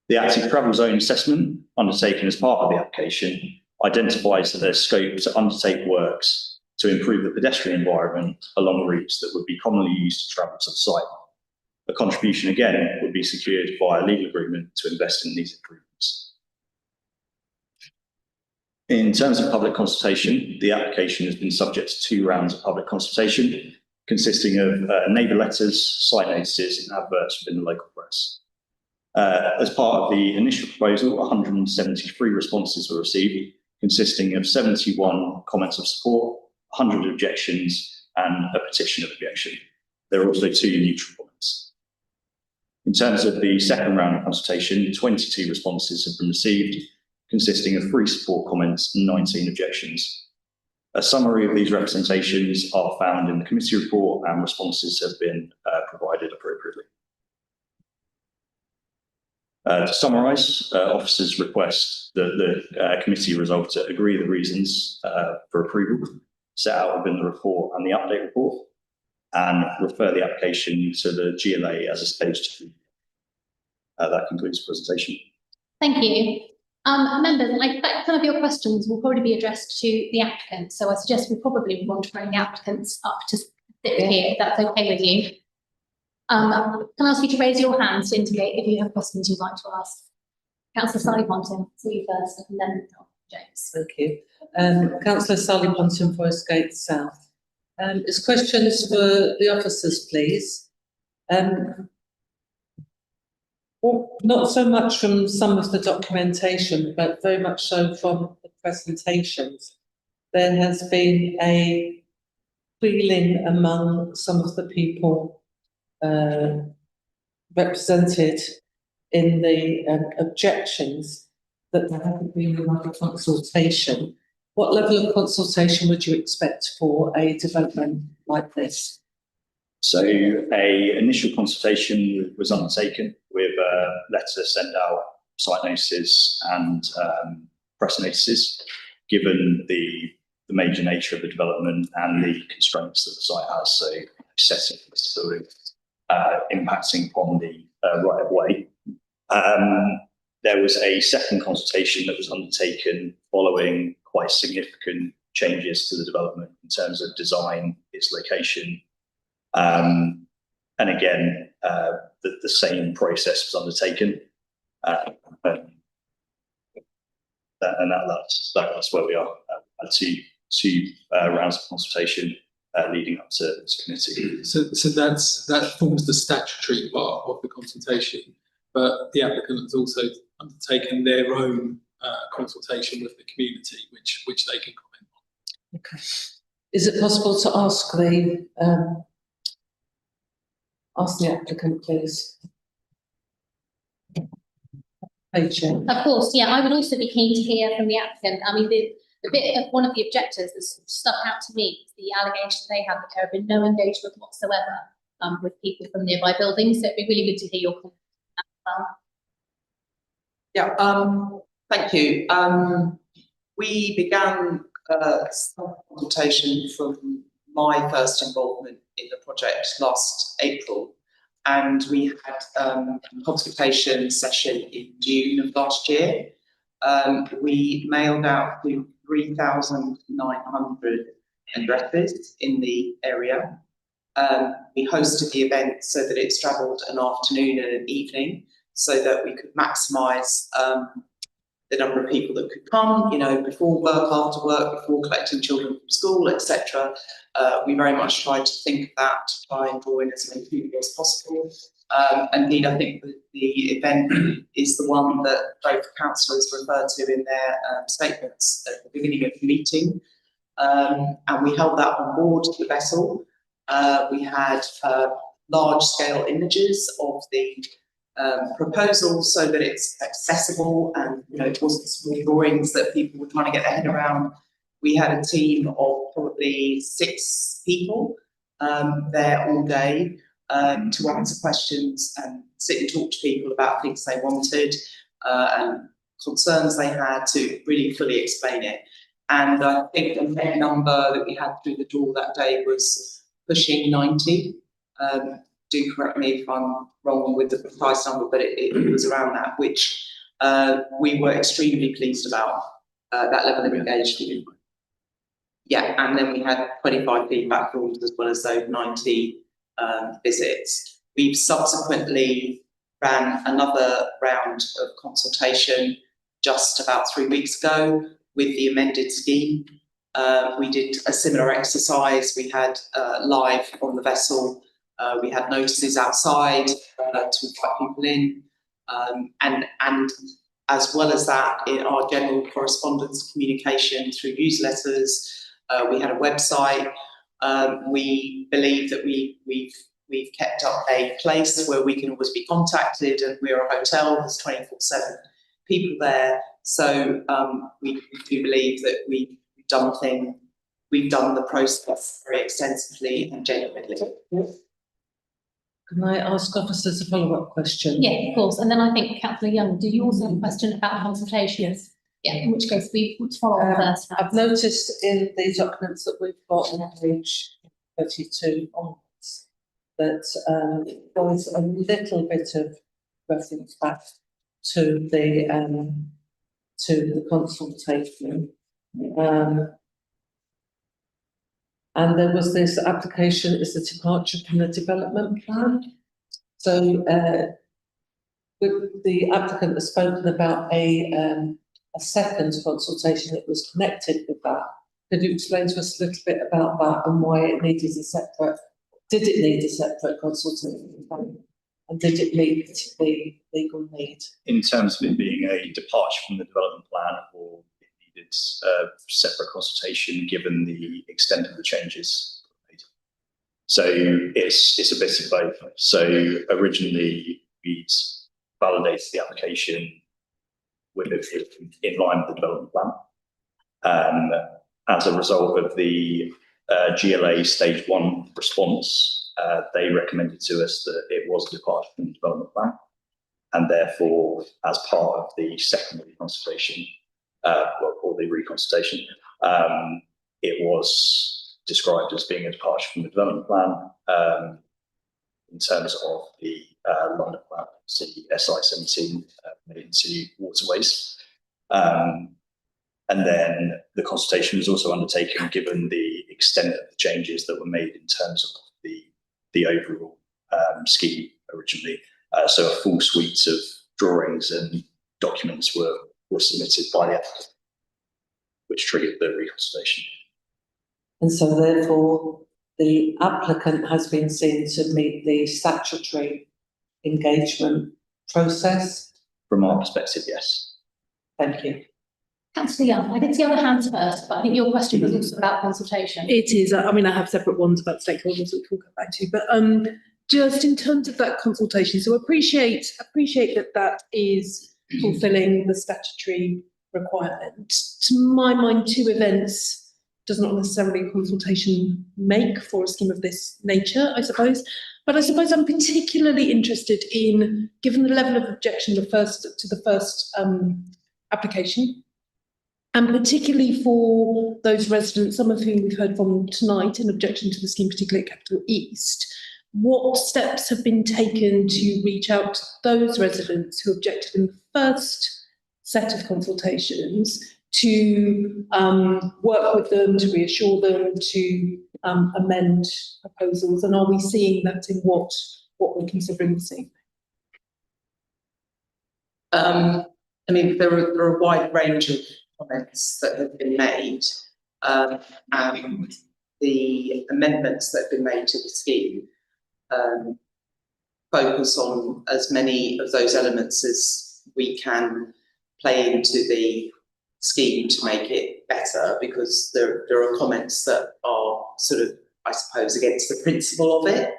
The active travel zone assessment undertaken as part of the application identifies that there's scope to undertake works to improve the pedestrian environment along routes that would be commonly used to travel to the site. A contribution again would be secured via a legal agreement to invest in these improvements. In terms of public consultation, the application has been subject to 2 rounds of public consultation, consisting of neighbour letters, site notices and adverts within the local press. As part of the initial proposal, 173 responses were received, consisting of 71 comments of support, 100 objections and a petition of objection. There are also 2 neutral comments. In terms of the second round of consultation, 22 responses have been received, consisting of 3 support comments and 19 objections. A summary of these representations are found in the committee report and responses have been provided appropriately. To summarise, officers request that the committee resolve to agree the reasons for approval set out within the report and the update report, and refer the application to the GLA as a stage 2. That concludes the presentation. Thank you. Members, I expect some of your questions will probably be addressed to the applicant, so I suggest we probably want to bring the applicants up to sit here, if that's okay with you. Can I ask you to raise your hands to indicate if you have questions you'd like to ask? Councillor Sally Ponton, see you first, and then James. Thank you. Councillor Sally Ponton, Forest Gate South. It's questions for the officers, please. Well, not so much from some of the documentation, but very much so from the presentations. There has been a feeling among some of the people represented in the objections that there hasn't been enough consultation. What level of consultation would you expect for a development like this? So a initial consultation was undertaken with a letter sent out, site notices and press notices, given the major nature of the development and the constraints that the site has. So setting this building, impacting upon the right of way. There was a second consultation that was undertaken following quite significant changes to the development in terms of design, its location. And again, the same process was undertaken. And that's where we are. Two rounds of consultation leading up to this committee. So that forms the statutory part of the consultation, but the applicant has also undertaken their own consultation with the community, which they can comment on. Okay. Is it possible to ask the applicant, please? Hey, Chair. Of course, yeah, I would also be keen to hear from the applicant. I mean, the bit of one of the objectors that stuck out to me is the allegation they have that there have been no engagement whatsoever with people from nearby buildings. So it'd be really good to hear your comments as well. Yeah, thank you. We began some consultation from my first involvement in the project last April, and we had a consultation session in June of last year. We mailed out to 3,900 addresses in the area. We hosted the event so that it straddled an afternoon and an evening, so that we could maximise the number of people that could come, you know, before work, after work, before collecting children from school, etc. We very much tried to think of that, to try and draw in as many people as possible. Indeed, I think that the event is the one that both councillors referred to in their statements at the beginning of the meeting. and we held that on board the vessel. We had large scale images of the proposal so that it's accessible and it wasn't small drawings that people were trying to get their head around. We had a team of probably 6 people there all day to answer questions and sit and talk to people about things they wanted and concerns they had, to really fully explain it. And I think the main number that we had through the door that day was pushing 90. Do correct me if I'm wrong with the precise number, but it was around that, which we were extremely pleased about, that level of engagement. Yeah, and then we had 25 feedback forms as well as those 90 visits. We've subsequently ran another round of consultation just about 3 weeks ago with the amended scheme. We did a similar exercise. We had live on the vessel. We had notices outside to invite people in. And as well as that, in our general correspondence communication through newsletters, we had a website. We believe that we've kept up a place where we can always be contacted, and we're a hotel, there's 24/7 people there. So we do believe that we've done the process very extensively and genuinely. Can I ask officers a follow-up question? Yeah, of course. And then I think Councillor Young, do you also have a question about consultations? Yeah, in which case we would follow on first. I've noticed in the documents that we've got on page 32 onwards that there is a little bit of reference back to the consultation. And there was this application as a departure from the development plan. So the applicant has spoken about a second consultation that was connected with that. Could you explain to us a little bit about that and why it needed did it need a separate consultation plan? And did it meet the legal need? In terms of it being a departure from the development plan, or it needed a separate consultation given the extent of the changes made. So it's a bit of both. So originally we'd validated the application with it in line with the development plan. As a result of the GLA stage 1 response, they recommended to us that it was a departure from the development plan, and therefore, as part of the secondary consultation, or the reconsultation, it was described as being a departure from the development plan in terms of the London plan, City SI17, Maiden City Waterways. And then the consultation was also undertaken given the extent of the changes that were made in terms of the overall scheme originally. So a full suite of drawings and documents were submitted by the applicant, which triggered the reconsultation. And so therefore, the applicant has been seen to meet the statutory engagement process? From our perspective, yes. Thank you. Councillor Young, I did see other hands first, but I think your question was also about consultation. It is. I mean, I have separate ones about stakeholders we'll talk about too, but just in terms of that consultation, so appreciate that is fulfilling the statutory requirement. To my mind, 2 events does not necessarily a consultation make for a scheme of this nature, I suppose. But I suppose I'm particularly interested in, given the level of objection to the first application, and particularly for those residents, some of whom we've heard from tonight in objection to the scheme, particularly at Capital East, what steps have been taken to reach out to those residents who objected in the first set of consultations to work with them, to reassure them, to amend proposals? And are we seeing that in what we're considering the same? I mean, there are a wide range of comments that have been made, and the amendments that have been made to the scheme focus on as many of those elements as we can play into the scheme to make it it better because there are comments that are sort of, I suppose, against the principle of it,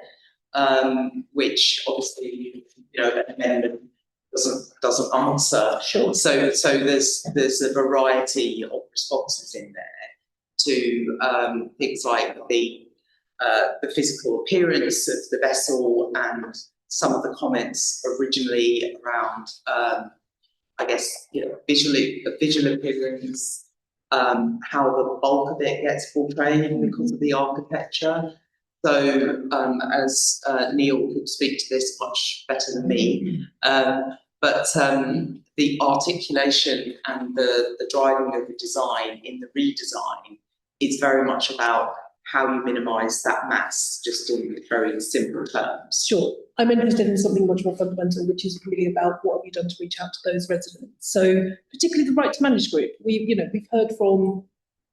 which obviously, you know, an amendment doesn't answer. Sure. So there's a variety of responses in there to things like the physical appearance of the vessel and some of the comments originally around, I guess, you know, visual appearance, how the bulk of it gets portrayed because of the architecture. So, as Neil could speak to this much better than me, but the articulation and the driving of the design in the redesign is very much about how you minimise that mass, just in very simple terms. Sure. I'm interested in something much more fundamental, which is really about what have you done to reach out to those residents. So particularly the Right to Manage group. We've heard from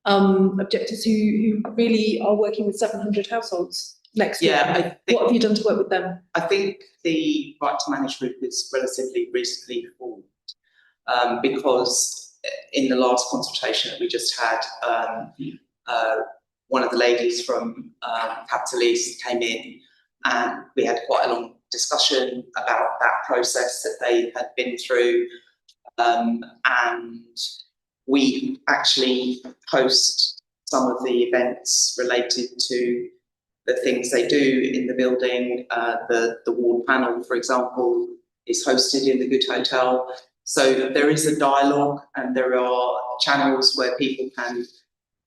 objectors who really are working with 700 households next year. What have you done to work with them? I think the Right to Manage group is relatively recently formed, because in the last consultation that we just had, one of the ladies from Capital East came in and we had quite a long discussion about that process that they had been through, and we actually host some of the events related to the things they do in the building. The ward panel, for example, is hosted in the Good Hotel. So there is a dialogue and there are channels where people can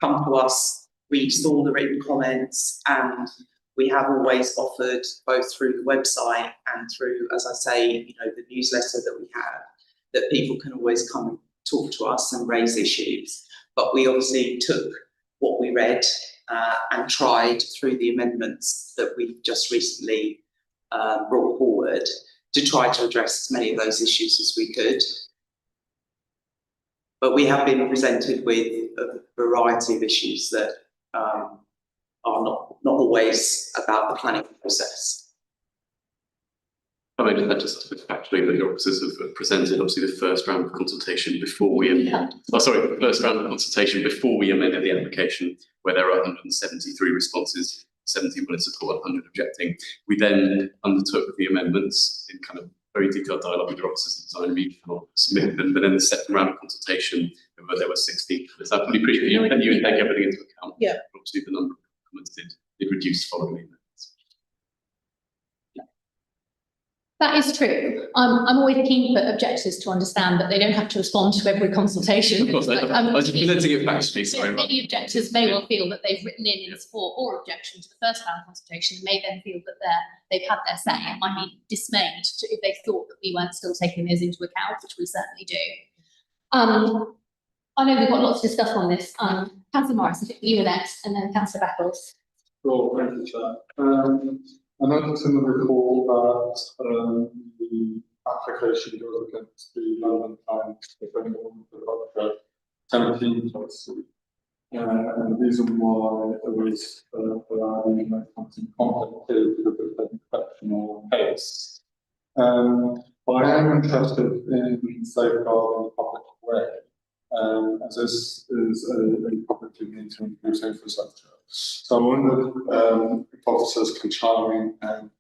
come to us, read all the written comments, and we have always offered, both through the website and through, as I say, you know, the newsletter that we have, that people can always come and talk to us and raise issues. But we obviously took what we read and tried through the amendments that we've just recently brought forward to try to address as many of those issues as we could. But we have been presented with a variety of issues that are not always about the planning process. I mean, that just factually that your officers have presented obviously the first round of consultation before we the first round of consultation before we amended the application, where there are 173 responses, 70 willing support, 100 objecting. We then undertook the amendments in kind of very detailed dialogue with your officers and design review panel, submitted them, but then the second round of consultation, there were 16. So I fully appreciate you would take everything into account. Yeah. Obviously the number of comments did reduce following the amendments. That is true. I'm always keen for objectors to understand that they don't have to respond to every consultation. Of course, I was presenting it factually, sorry. Many objectors may well feel that they've written in support or objection to the first round consultation and may then feel that they've had their say and might be dismayed if they thought that we weren't still taking those into account, which we certainly do. I know we've got lots to discuss on this. Councillor Morris, I think you were next, and then Councillor Beckles. Sure, thank you, Chair. I noticed in the report that the application goes against the London Plan defending the 17 policy. And the reason why it was allowing something complicated with the exceptional case. But I am interested in safeguarding the public way, as this is a publicly maintained infrastructure. So I wondered if officers can chime in and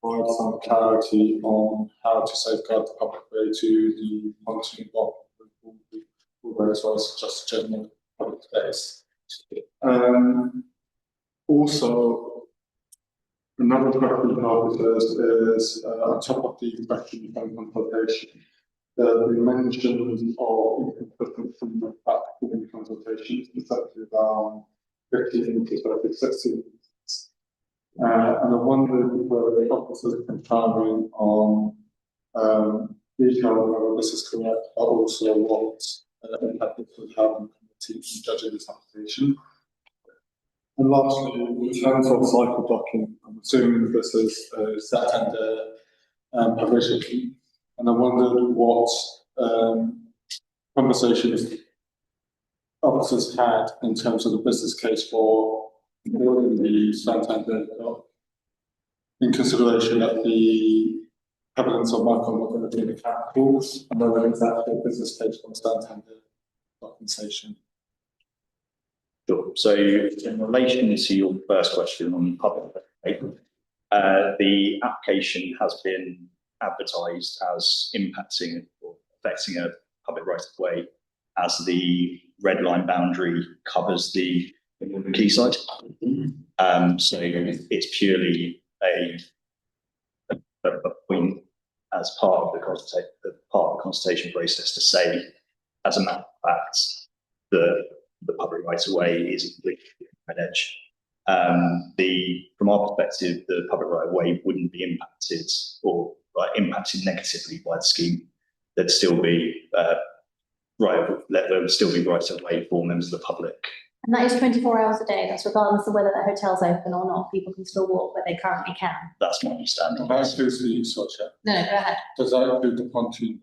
provide some clarity on how to safeguard the public way to the functioning of the as well as just general public space. Also, another question for officers is on top of the question of consultation. The mention of inconsistency of fact-giving consultations, especially around 15 to 36 minutes. And I wondered whether the officers can chime in on detail whether this is correct, but also what impact it would have on the committee in judging this application. And lastly, in terms of cycle docking, I'm assuming this is Santander provision, and I wondered what conversations officers had in terms of the business case for building the Santander dock, in consideration that the evidence of Michael were going to be in the capital, and whether it's actually a business case for Santander compensation. Sure. So in relation to your first question on public, the application has been advertised as impacting or affecting a public right of way, as the red line boundary covers the quayside. So it's purely a point as part of the consultation process to say, as a matter of fact, the public right of way is completely red edge. From our perspective, the public right of way wouldn't be impacted or impacted negatively by the scheme. There'd still be there would still be right of way for members of the public. And that is 24 hours a day. That's regardless of whether the hotel's open or not. People can still walk where they currently can. That's my understanding. That includes the structure. No, go ahead. Does that include the pontoon?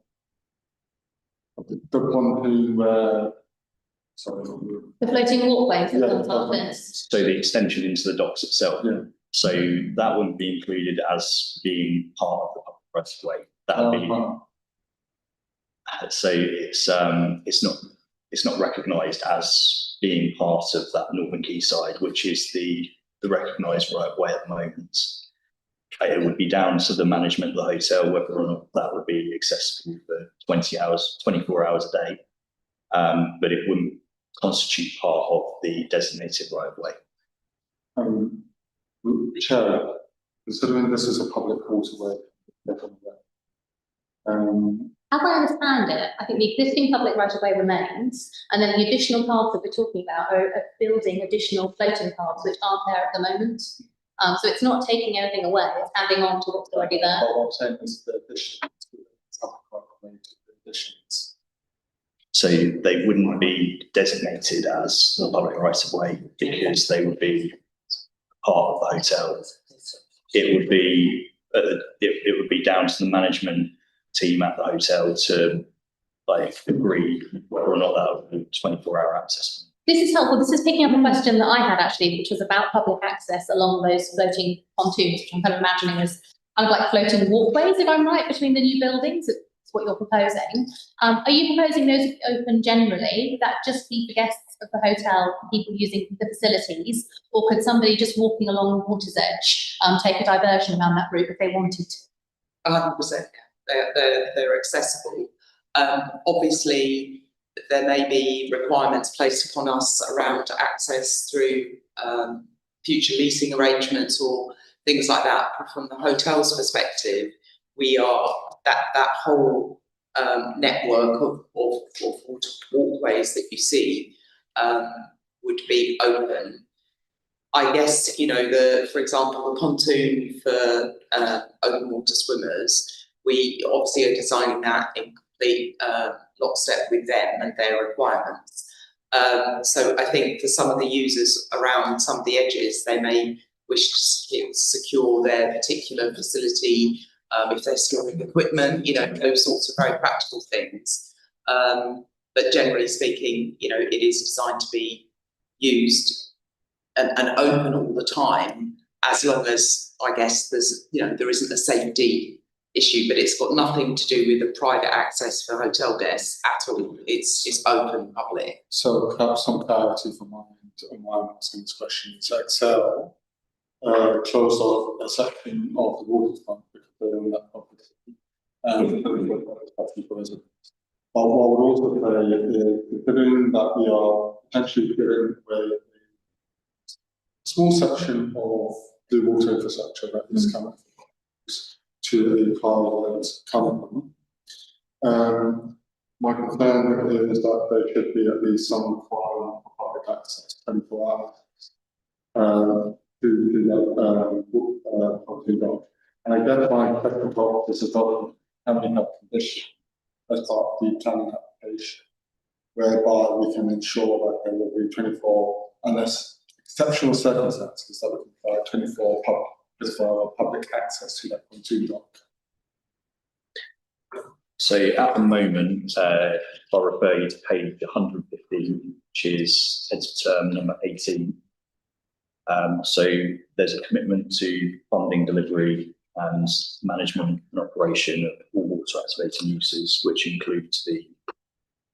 The pontoon where, sorry. The floating walkways that Yeah, comes off this. So the extension into the docks itself. Yeah. So that wouldn't be included as being part of the public right of way. That would be. So it's not recognised as being part of that Northern Quayside, which is the recognised right of way at the moment. It would be down to the management of the hotel whether or not that would be accessible for 24 hours a day. But it wouldn't constitute part of the designated right of way. Chair, considering this is a public waterway, As I understand it, I think the existing public right of way remains, and then the additional paths that we're talking about are building additional floating paths which aren't there at the moment. So it's not taking anything away, it's adding on to what's already there. What I'm saying is the additions. So they wouldn't be designated as a public right of way because they would be part of the hotel. It would be down to the management team at the hotel to agree whether or not that would be 24-hour access. This is helpful. This is picking up a question that I had actually, which was about public access along those floating pontoons, which I'm kind of imagining as kind of like floating walkways, if I'm right, between the new buildings. It's what you're proposing. Are you proposing those to be open generally? Would that just be for guests of the hotel, people using the facilities, or could somebody just walking along the water's edge take a diversion around that route if they wanted to? 100%. They're accessible. Obviously, there may be requirements placed upon us around access through future leasing arrangements or things like that. From the hotel's perspective, we are that whole network of walkways that you see would be open. I guess, for example, the pontoon for open water swimmers, we obviously are designing that in complete lockstep with them and their requirements. So I think for some of the users around some of the edges, they may wish to secure their particular facility if they're storing equipment, those sorts of very practical things. But generally speaking, it is designed to be used and open all the time, as long as, I guess, there isn't a safety issue, but it's got nothing to do with the private access for hotel guests at all. It's open public. So perhaps some clarity from my end on why I'm asking this question. So Excel closed off a section of the waterfront because they're on that property. But what I would also say is, considering that we are potentially giving away a small section of the water infrastructure that is coming to a private that's coming. My concern is that there should be at least some requirement for public access 24 hours to that property dock. And I guess my question about this is about how many have conditions as part of the planning application, whereby we can ensure that there will be 24, unless exceptional circumstances, that we can provide 24 public access to that pontoon dock. So at the moment, I refer you to page 115, which is heads of term number 18. So there's a commitment to funding, delivery and management and operation of all water activating uses, which includes the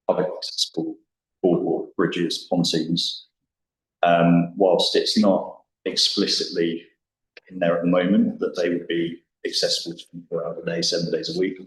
public accessible boardwalk, bridges, pontoons. whilst it's not explicitly in there at the moment that they would be accessible 24 hours a day, 7 days a week,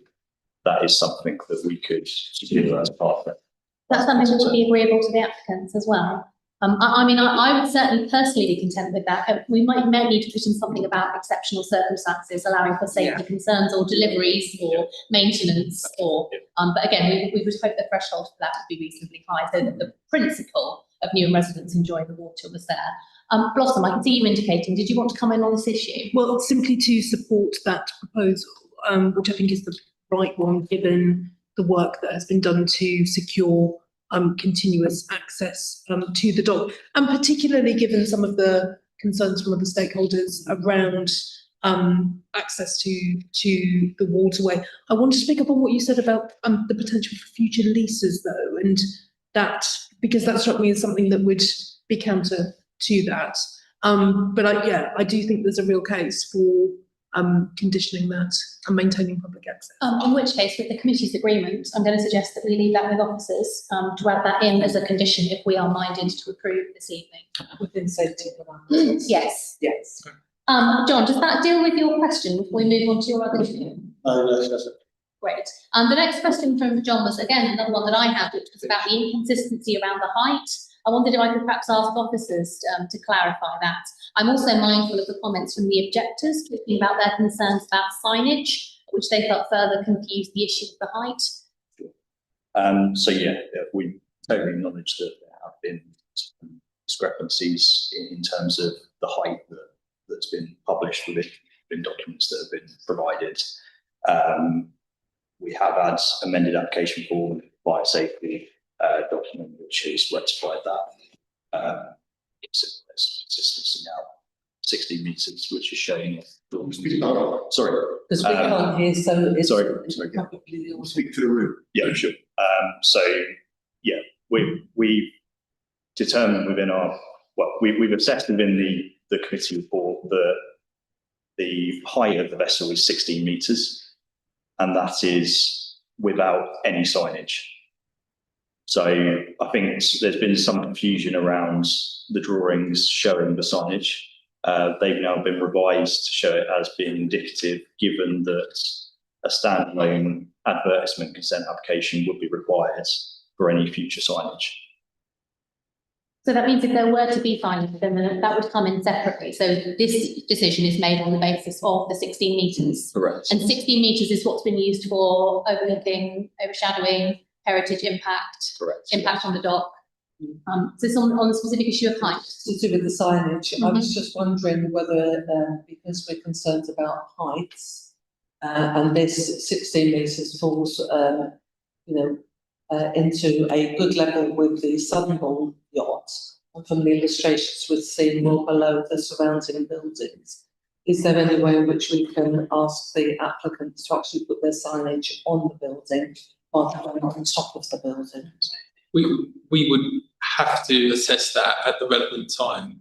that is something that we could do as part of it. That's something that would be agreeable to the applicants as well. I mean, I would certainly personally be content with that. We might need to put in something about exceptional circumstances, allowing for safety concerns or deliveries or maintenance but again, we would hope the threshold for that would be reasonably high so that the principle of Newham residents enjoying the water was there. Blossom, I can see you indicating, did you want to come in on this issue? Well, simply to support that proposal, which I think is the right one, given the work that has been done to secure continuous access to the dock, and particularly given some of the concerns from other stakeholders around access to the waterway. I wanted to pick up on what you said about the potential for future leases, though, and that, because that struck me as something that would be counter to that. But I do think there's a real case for conditioning that and maintaining public access. In which case, with the committee's agreement, I'm going to suggest that we leave that with officers to add that in as a condition if we are minded to approve this evening. Within safety parameters. Yes. Yes. John, does that deal with your question before we move on to your other issue? Yes. Great. The next question from John was, again, another one that I had, which was about the inconsistency around the height. I wondered if I could perhaps ask officers to clarify that. I'm also mindful of the comments from the objectors, talking about their concerns about signage, which they felt further confused the issue of the height. We totally acknowledge that there have been discrepancies in terms of the height that's been published within documents that have been provided. We have had amended application form fire safety document which has rectified that. There's consistency now, 16 metres, which is showing. Sorry. Because we can't hear, so it's sorry. probably the Speak to the room. Yeah, sure. We determined within we've assessed within the committee report that the height of the vessel is 16 metres, and that is without any signage. So I think there's been some confusion around the drawings showing the signage. They've now been revised to show it as being indicative, given that a standalone advertisement consent application would be required for any future signage. So that means if there were to be findings, then that would come in separately. So this decision is made on the basis of the 16 metres. Correct. And 16 metres is what's been used for overlooking, overshadowing, heritage impact, impact on the dock. So it's on the specific issue of height. to do with the signage. I was just wondering whether, because we're concerned about heights, and this 16 metres falls, into a good level with the Southernbourne yacht, and from the illustrations we're seeing more below the surrounding buildings. Is there any way in which we can ask the applicants to actually put their signage on the building rather than on top of the building? We would have to assess that at the relevant time.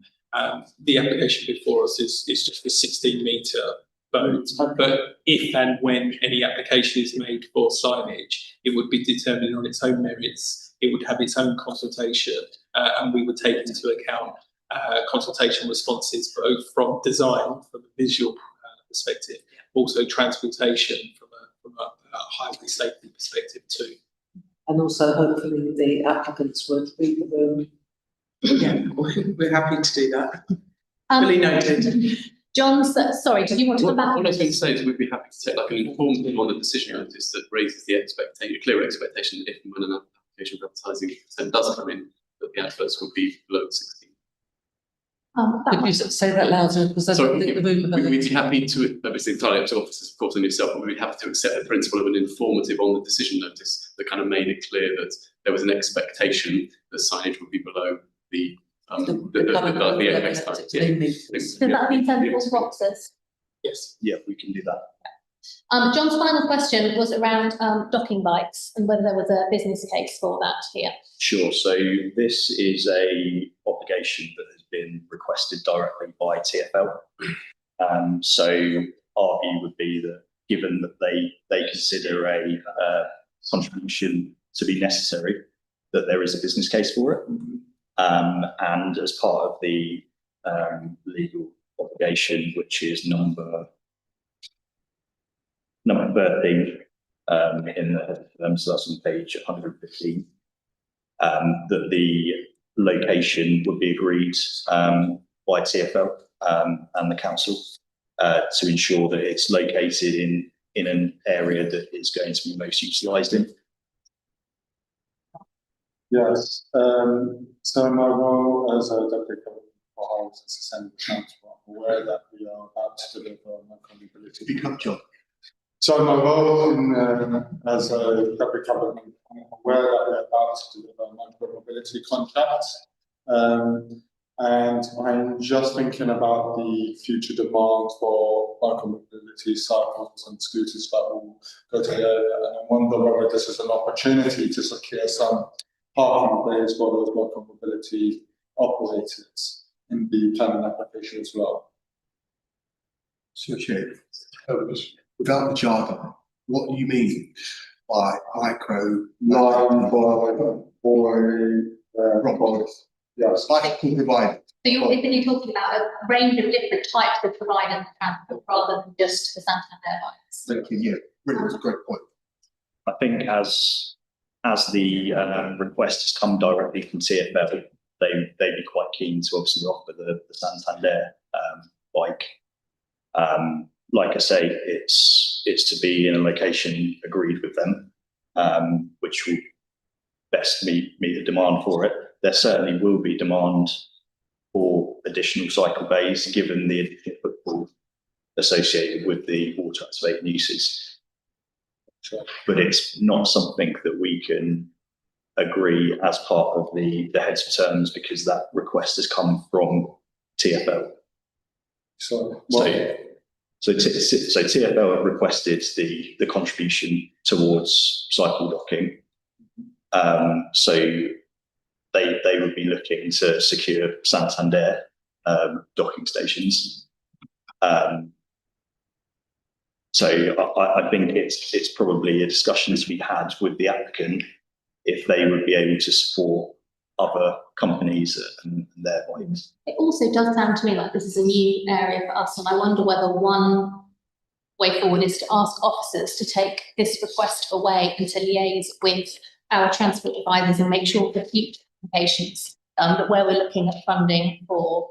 The application before us is just a 16-metre boat, but if and when any application is made for signage, it would be determined on its own merits. It would have its own consultation, and we would take into account consultation responses both from design, from a visual perspective, also transportation from a highway safety perspective too. And also hopefully the applicants would read the room. Yeah, we're happy to do that. Fully noted. John, sorry, did you want to come back? What I was going to say is we'd be happy to take like an informed view on the decision notice that raises the expectation, a clear expectation that if and when an application for advertising consent does come in, that the adverts would be below 16. Could you say that louder? Because I don't think the room. We'd be happy to, obviously entirely up to officers, of course, and yourself, but we'd be happy to accept the principle of an informative on the decision notice that kind of made it clear that there was an expectation that signage would be below the apex height. Does that be sensible to officers? Yes. Yeah, we can do that. John's final question was around docking bikes and whether there was a business case for that here. Sure. So this is a obligation that has been requested directly by TfL. So our view would be that given that they consider a contribution to be necessary, that there is a business case for it. And as part of the legal obligation, which is number 13 in the so that's on page 115, that the location would be agreed by TfL and the council to ensure that it's located in an area that is going to be most utilised in. Yes, so my role as a Deputy Governor for Assembly Council, I'm aware that we are about to deliver micromobility. Become John. So my role as a Deputy Governor, I'm aware that we're about to deliver micromobility contracts. And I'm just thinking about the future demand for micromobility cycles and scooters that will go to the area. And I wonder whether this is an opportunity to secure some parking bays for those micromobility operators in the planning application as well. So, Chair, without the jargon, what do you mean by micro? Yes. Bicycle provider. So you're talking about a range of different types of providers of transport rather than just the Santander bikes. Thank you, yeah, brilliant, that's a great point. I think as the request has come directly from TfL, they'd be quite keen to obviously offer the Santander bike. Like I say, it's to be in a location agreed with them, which will best meet the demand for it. There certainly will be demand for additional cycle bays, given the additional footfall associated with the water activated uses. Sure. But it's not something that we can agree as part of the heads of terms, because that request has come from TfL. So TfL have requested the contribution towards cycle docking. So they would be looking to secure Santander docking stations. So I think it's probably a discussion to be had with the applicant if they would be able to support other companies and their bikes. It also does sound to me like this is a new area for us, and I wonder whether one way forward is to ask officers to take this request away and to liaise with our transport advisors and make sure for future applications that where we're looking at funding for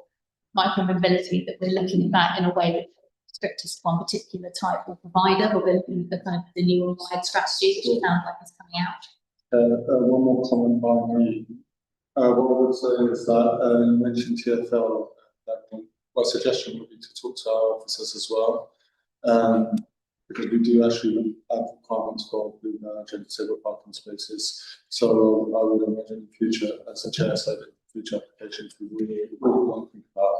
micromobility, that we're looking at that in a way that restricts one particular type of provider, or we're looking at the kind of the new and wide strategy, which it sounds like is coming out. One more comment by me. What I would say is that you mentioned TfL. My suggestion would be to talk to our officers as well, because we do actually have requirements for disabled parking spaces. So I would imagine in the future, as the chair said, in future applications, we really want to think about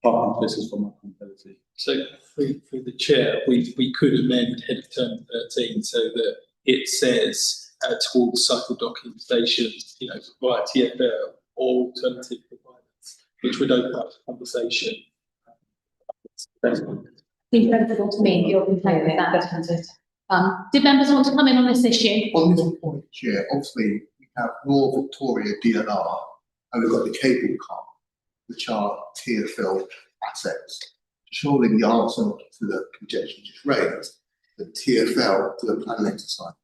parking places for micromobility. So through the chair, we could amend head of term 13 so that it says towards cycle docking stations, via TfL or alternative providers, which would open up the conversation. Seems sensible to me, you're in favour of that. Did members want to come in on this issue? On this point, Chair, obviously we have Royal Victoria DLR and we've got the cable car, which are TfL assets. Surely the answer to the conjecture just raised, the TfL to the planning exercise,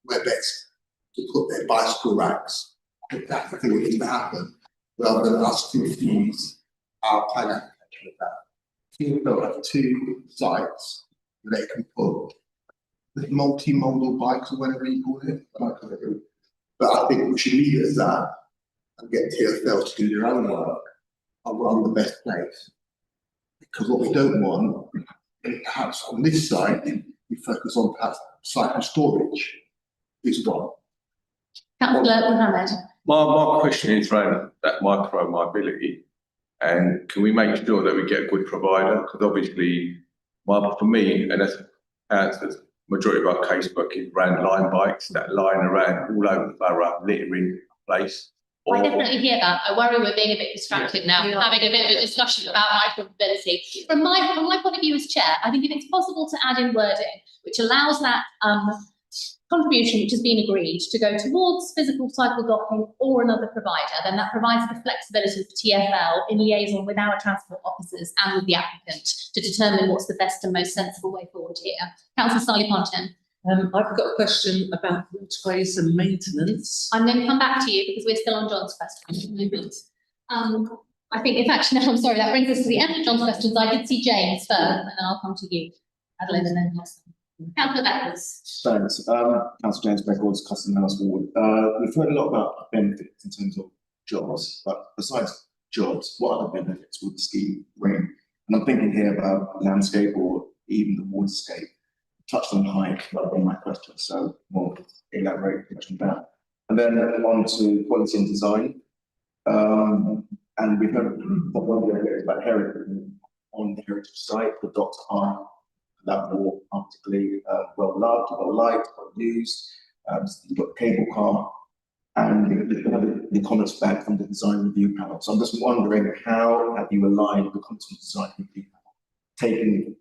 where best to put their bicycle racks. I think that's the thing that needs to happen, rather than us confuse our planning application with that. TfL have 2 sites where they can put the multimodal bikes or whatever you call it. But I think we should leave it as that and get TfL to do their own work and run the best place. Because what we don't want, perhaps on this side, we focus on perhaps cycle storage is one. Councillor Mohammed. My question is around that micro mobility, and can we make sure that we get a good provider? Because obviously, for me, and that's the majority of our casework is around line bikes that line around all over the borough, littering place. I definitely hear that. I worry we're being a bit distracted now, having a bit of a discussion about micromobility. From my point of view as chair, I think if it's possible to add in wording which allows that contribution which has been agreed to go towards physical cycle docking or another provider, then that provides the flexibility for TfL in liaison with our transport officers and with the applicant to determine what's the best and most sensible way forward here. Councillor Sally Parton. I've got a question about waterways and maintenance. I'm going to come back to you because we're still on John's question at the moment. I think, in fact, no, I'm sorry, that brings us to the end of John's questions. I did see James first, and then I'll come to you, Adelaide, and then Councillor Beckles. Thanks. Councillor James Beckles, Custom House Ward. We've heard a lot about benefits in terms of jobs, but besides jobs, what other benefits would the scheme bring? And I'm thinking here about landscape or even the waterscape. Touched on height, that would be my question, so we'll elaborate on that. And then on to quality and design. And we've heard about heritage on the heritage site. The docks are that more particularly well loved, well liked, well used. You've got the cable car and the comments back from the design review panel. So I'm just wondering, how have you aligned the comments from the design review panel, taking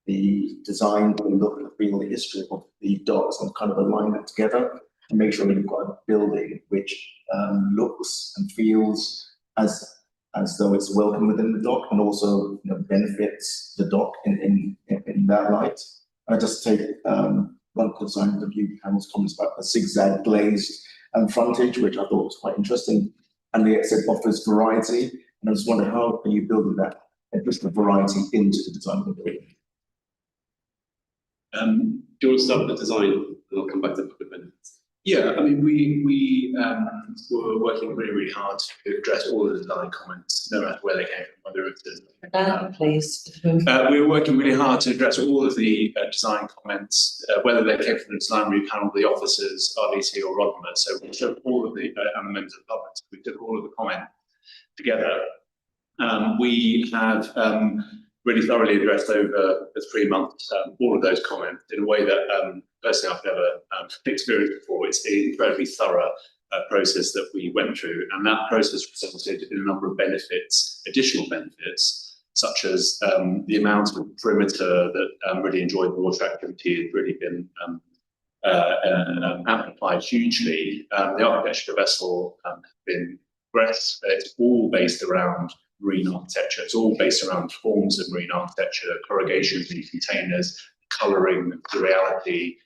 the design, the look, the feel, the history of the docks, and kind of align that together to make sure you've got a building which looks and feels as though it's welcome within the dock, and also benefits the dock in that light. I just take one of the design review panel's comments about the zigzag glazed frontage, which I thought was quite interesting, and they said offers variety. And I just wonder, how are you building that additional variety into the design of the building? Do you want to start with the design, and I'll come back to public benefits? Yeah, I mean, we were working really hard to address all of the design comments, no matter where they came from, whether it's please. we were working really hard to address all of the design comments, whether they came from the design review panel, the officers, RVT or Rodman. So we took all of the and the members of the public. We took all of the comment together. We have really thoroughly addressed over the 3 months all of those comments in a way that personally I've never experienced before. It's an incredibly thorough process that we went through, and that process resulted in a number of benefits, additional benefits, such as the amount of perimeter that really enjoyed water activity has really been amplified hugely. The architecture of the vessel has been progressed. It's all based around marine architecture. It's all based around forms of marine architecture, corrugation of the containers, colouring, the reality,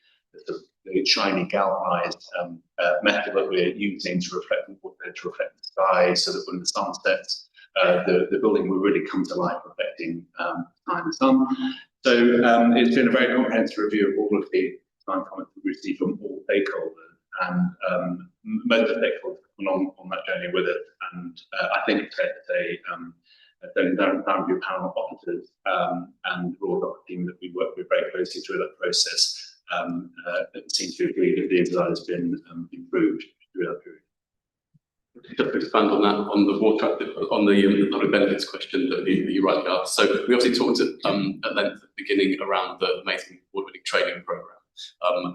the shiny galvanized metal that we're using to reflect the water, to reflect the sky, so that when the sun sets, the building will really come to life, reflecting time and sun. So it's been a very comprehensive review of all of the design comments we received from all stakeholders, and most of the stakeholders on that journey with it. And I think it's fair to say the design review panel officers and the Royal Dock team that we work with very closely through that process seem to agree that the design has been improved through that period. Just to expand on that, on the water, on the public benefits question that you rightly asked. So we obviously talked at length at the beginning around the amazing award-winning training programme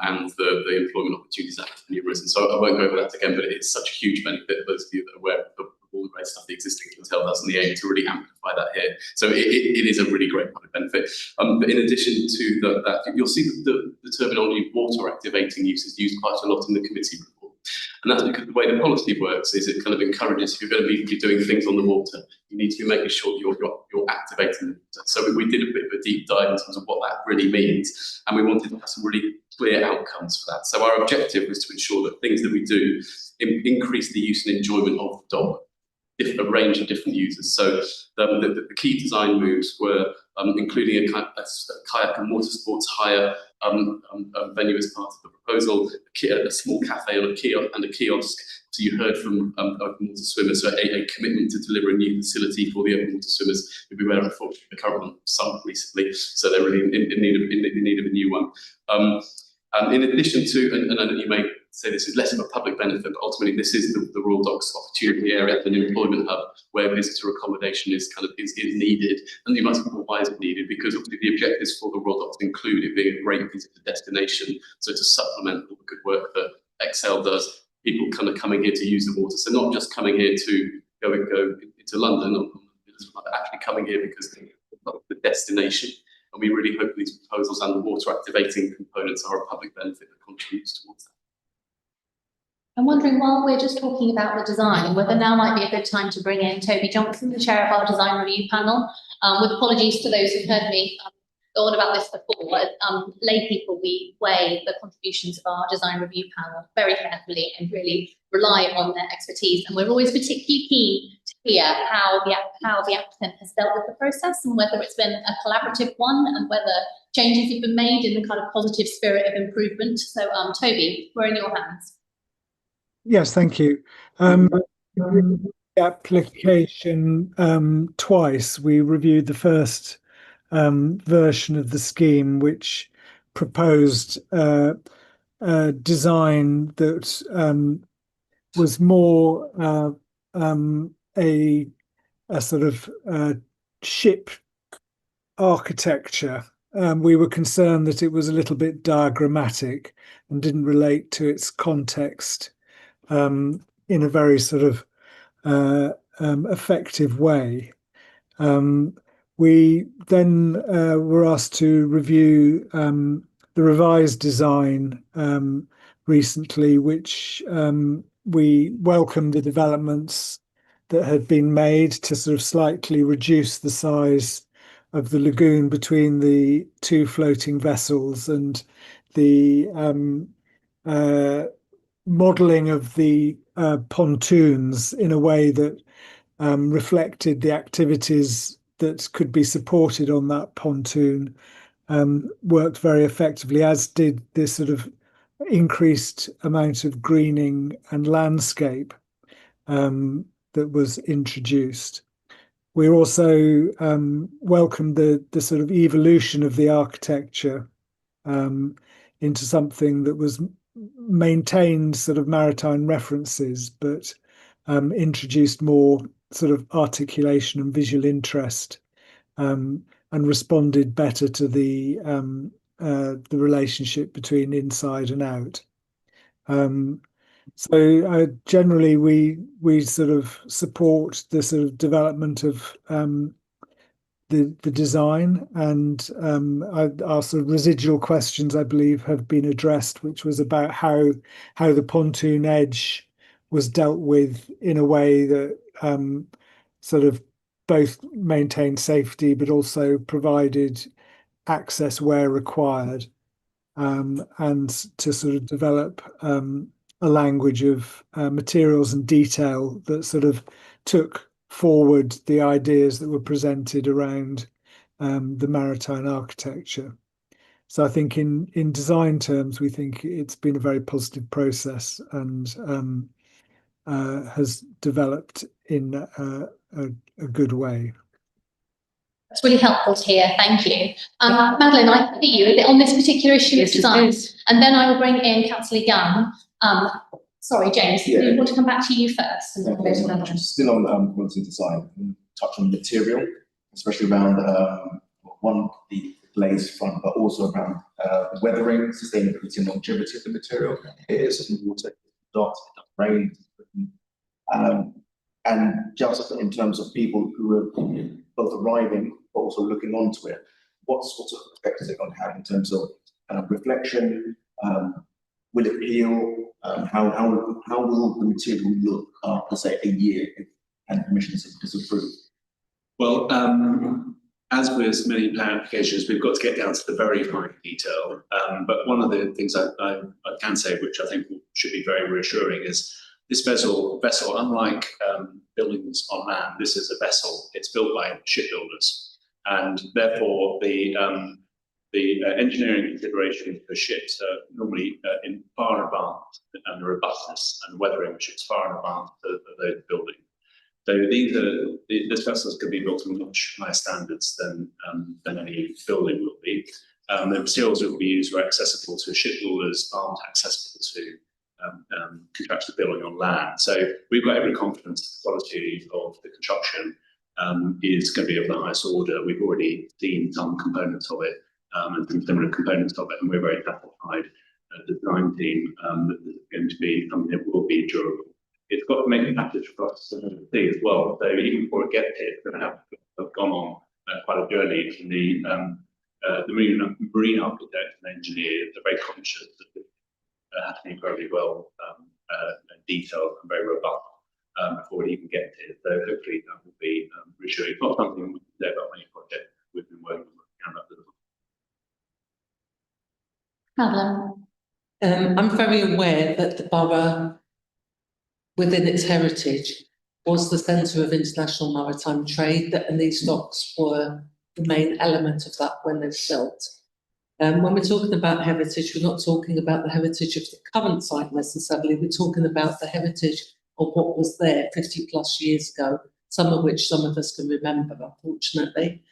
and the employment opportunities that have arisen. So I won't go over that again, but it's such a huge benefit for those of you that are aware of all the great stuff the existing hotel does, and the aim to really amplify that here. So it is a really great public benefit. But in addition to that, you'll see the terminology water activating use is used quite a lot in the committee report. And that's because the way the policy works is it kind of encourages, if you're going to be doing things on the water, you need to be making sure you're activating the water. So we did a bit of a deep dive in terms of what that really means, and we wanted to have some really clear outcomes for that. So our objective was to ensure that things that we do increase the use and enjoyment of the dock, a range of different users. So the key design moves were including a kayak and water sports hire venue as part of the proposal, a small cafe and a kiosk. So you heard from open water swimmers, so a commitment to deliver a new facility for the open water swimmers who've been aware, unfortunately, the current one sunk recently, so they're really in need of a new one. In addition to, and I know you may say this is less of a public benefit, but ultimately this is the Royal Docks opportunity area, an employment hub where visitor accommodation is needed, and you must be why is it needed, because obviously the objectives for the Royal Docks include it being a great visitor destination, so to supplement all the good work that Excel does, people kind of coming here to use the water, so not just coming here to go into London, but actually coming here because of the destination. And we really hope these proposals and the water activating components are a public benefit that contributes towards that. I'm wondering, while we're just talking about the design, whether now might be a good time to bring in Toby Johnson, the chair of our design review panel. With apologies to those who've heard me go on about this before, lay people, we weigh the contributions of our design review panel very carefully and really rely on their expertise. And we're always particularly keen to hear how the applicant has dealt with the process and whether it's been a collaborative one and whether changes have been made in the kind of positive spirit of improvement. So, Toby, we're in your hands. Yes, thank you. The application twice. We reviewed the first version of the scheme, which proposed a design that was more a sort of ship architecture. We were concerned that it was a little bit diagrammatic and didn't relate to its context in a very sort of effective way. We then were asked to review the revised design recently, which we welcomed the developments that had been made to sort of slightly reduce the size of the lagoon between the two floating vessels, and the modelling of the pontoons in a way that reflected the activities that could be supported on that pontoon worked very effectively, as did this sort of increased amount of greening and landscape that was introduced. We also welcomed the sort of evolution of the architecture into something that was maintained sort of maritime references, but introduced more sort of articulation and visual interest, and responded better to the relationship between inside and out. So generally, we sort of support the sort of development of the design, and our sort of residual questions, I believe, have been addressed, which was about how the pontoon edge was dealt with in a way that sort of both maintained safety but also provided access where required, and to sort of develop a language of materials and detail that sort of took forward the ideas that were presented around the maritime architecture. So I think in design terms, we think it's been a very positive process and has developed in a good way. That's really helpful to hear, thank you. Madeline, I see you on this particular issue of design, and then I will bring in Councillor Young. Sorry, James, Yeah. we want to come back to you first. And then we'll go to Madeline. Still on quality design, touch on material, especially around the glazed front, but also around weathering, sustainability and longevity of the material. It is water, dot, rain, and just in terms of people who are both arriving but also looking onto it, what sort of effect is it going to have in terms of reflection? Will it heal? How will the material look after, say, a year if planning permission is approved? Well, as with many plan applications, we've got to get down to the very fine detail. But one of the things I can say, which I think should be very reassuring, is this vessel, unlike buildings on land, this is a vessel. It's built by shipbuilders, and therefore the engineering considerations for ships are normally in far advance, and the robustness and weathering of ships far in advance of those buildings. So these vessels can be built to much higher standards than any building will be. The materials that will be used are accessible to shipbuilders, aren't accessible to contractual building on land. So we've got every confidence the quality of the construction is going to be of the highest order. We've already seen some components of it and some similar components of it, and we're very satisfied as the design team that this is going to be something that will be durable. It's got to make a package for us to see as well. So even before it gets here, it's going to have gone on quite a journey. And the marine architect and engineers are very conscious that has to be very well detailed and very robust before we even get here. So hopefully that will be reassuring. It's not something we can say about many projects we've been working on. Madeline. I'm very aware that the borough, within its heritage, was the centre of international maritime trade, and these docks were the main element of that when they were built. When we're talking about heritage, we're not talking about the heritage of the current site necessarily, we're talking about the heritage of what was there 50 plus years ago, some of which some of us can remember, unfortunately.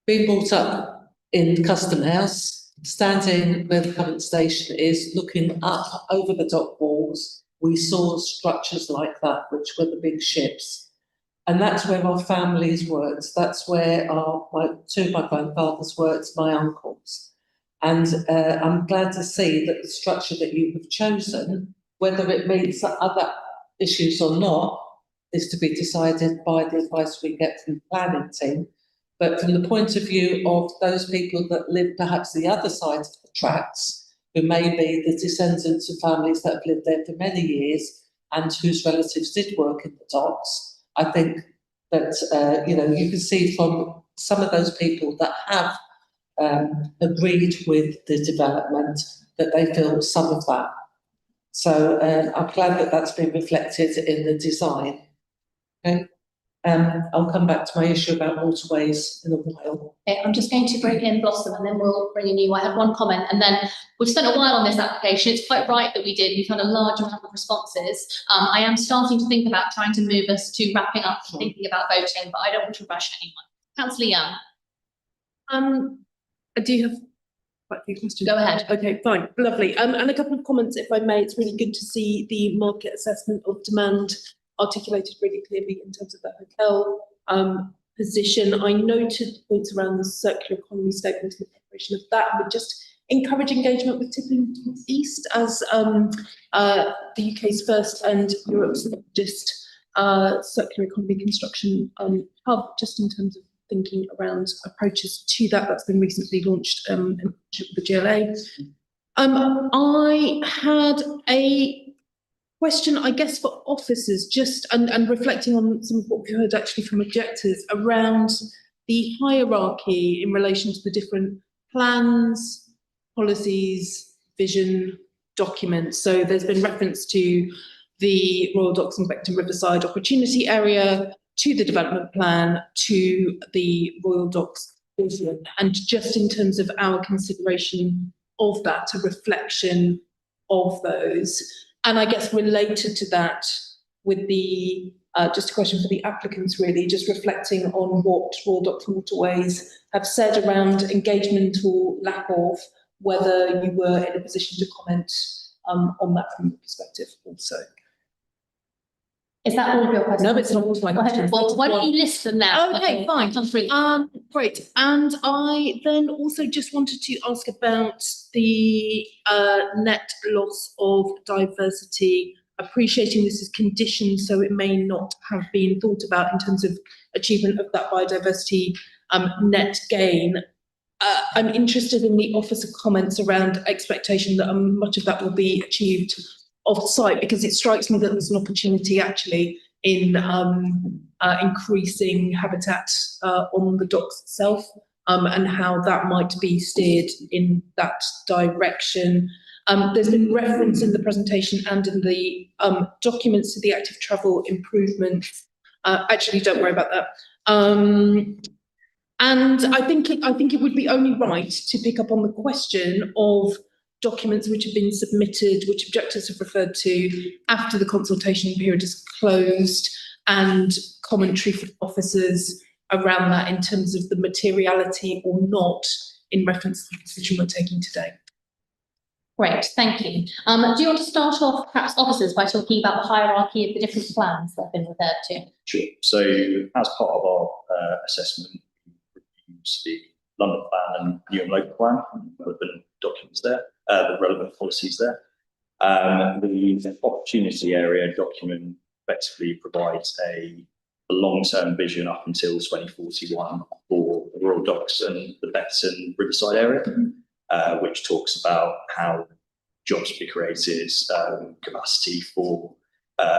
Being brought up in Custom House, standing where the current station is, looking up over the dock walls, we saw structures like that, which were the big ships. And that's where our families worked. That's where two of my grandfathers worked, my uncles. And I'm glad to see that the structure that you have chosen, whether it meets other issues or not, is to be decided by the advice we get from the planning team. But from the point of view of those people that live perhaps the other side of the tracks, who may be the descendants of families that have lived there for many years and whose relatives did work in the docks, I think that, you can see from some of those people that have agreed with the development that they feel some of that. So I'm glad that that's been reflected in the design. Okay. I'll come back to my issue about waterways in a while. Okay, I'm just going to bring in Blossom and then we'll bring in you. I have one comment and then we've spent a while on this application. It's quite right that we've had a large amount of responses. I am starting to think about trying to move us to wrapping up, thinking about voting, but I don't want to rush anyone. Councillor Young. I do have quite a few questions. Go ahead. Okay, fine, lovely. And a couple of comments, if I may. It's really good to see the market assessment of demand articulated really clearly in terms of the hotel position. I noted points around the circular economy statement and the preparation of that, but just encourage engagement with Tipping East as the UK's first and Europe's largest circular economy construction hub, just in terms of thinking around approaches to that. That's been recently launched in partnership with the GLA. I had a question, I guess, for officers, just and reflecting on some of what we heard actually from objectors around the hierarchy in relation to the different plans, policies, vision, documents. So there's been reference to the Royal Docks and Beckton Riverside Opportunity Area, to the development plan, to the Royal Docks vision, and just in terms of our consideration of that, a reflection of those. And I guess related to that, with the just a question for the applicants, really, just reflecting on what Royal Docks Waterways have said around engagement or lack of, whether you were in a position to comment on that from your perspective also. Is that all of your questions? No, it's not all of my questions. Well, why don't you list them now? Okay, fine. Great. And I then also just wanted to ask about the net loss of diversity, appreciating this is conditioned, so it may not have been thought about in terms of achievement of that biodiversity net gain. I'm interested in the officer comments around expectation that much of that will be achieved off-site, because it strikes me that there's an opportunity actually in increasing habitat on the docks itself, and how that might be steered in that direction. There's been reference in the presentation and in the documents to the active travel improvements. Actually, don't worry about that. And I think it would be only right to pick up on the question of documents which have been submitted, which objectors have referred to after the consultation period is closed, and commentary for officers around that in terms of the materiality or not in reference to the decision we're taking today. Great, thank you. Do you want to start off, perhaps officers, by talking about the hierarchy of the different plans that have been referred to? Sure. So as part of our assessment, we use the London Plan and New and Local Plan, relevant documents there, the relevant policies there. The Opportunity Area document effectively provides a long-term vision up until 2041 for the Royal Docks and the Beckton Riverside area, which talks about how jobs to be created, capacity for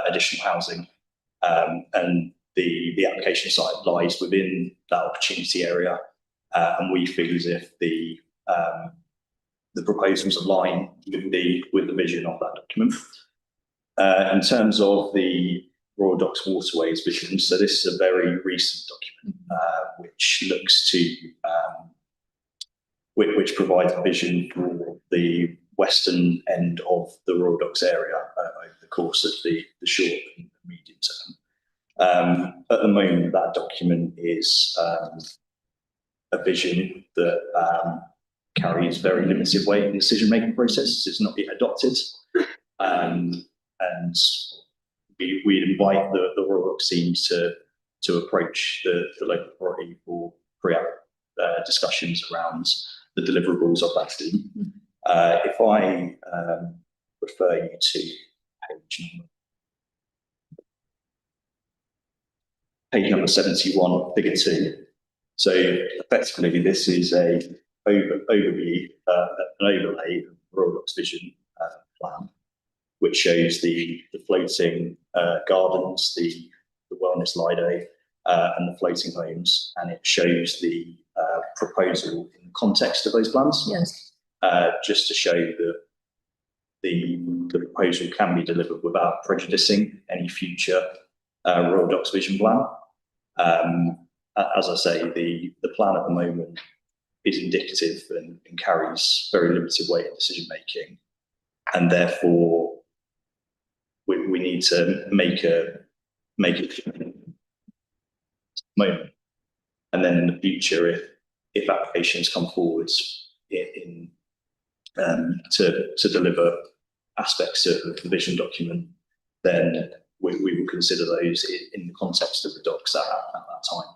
additional housing. And the application site lies within that opportunity area. And we feel as if the proposals align with the vision of that document. In terms of the Royal Docks Waterways vision, so this is a very recent document which looks to which provides a vision for the western end of the Royal Docks area over the course of the short and medium term. At the moment, that document is a vision that carries very limited weight in the decision-making process. It's not yet adopted. And we'd invite the Royal Docks team to approach the local authority for discussions around the deliverables of that scheme. If I refer you to page number 71, figure 2. So effectively, this is a overview, an overlay of Royal Docks vision plan, which shows the floating gardens, the wellness lido, and the floating homes, and it shows the proposal in the context of those plans. Yes. Just to show that the proposal can be delivered without prejudicing any future Royal Docks vision plan. As I say, the plan at the moment is indicative and carries very limited weight in decision making, and therefore we need to make it moment. And then in the future, if applications come forwards to deliver aspects of the vision document, then we will consider those in the context of the docs at that time.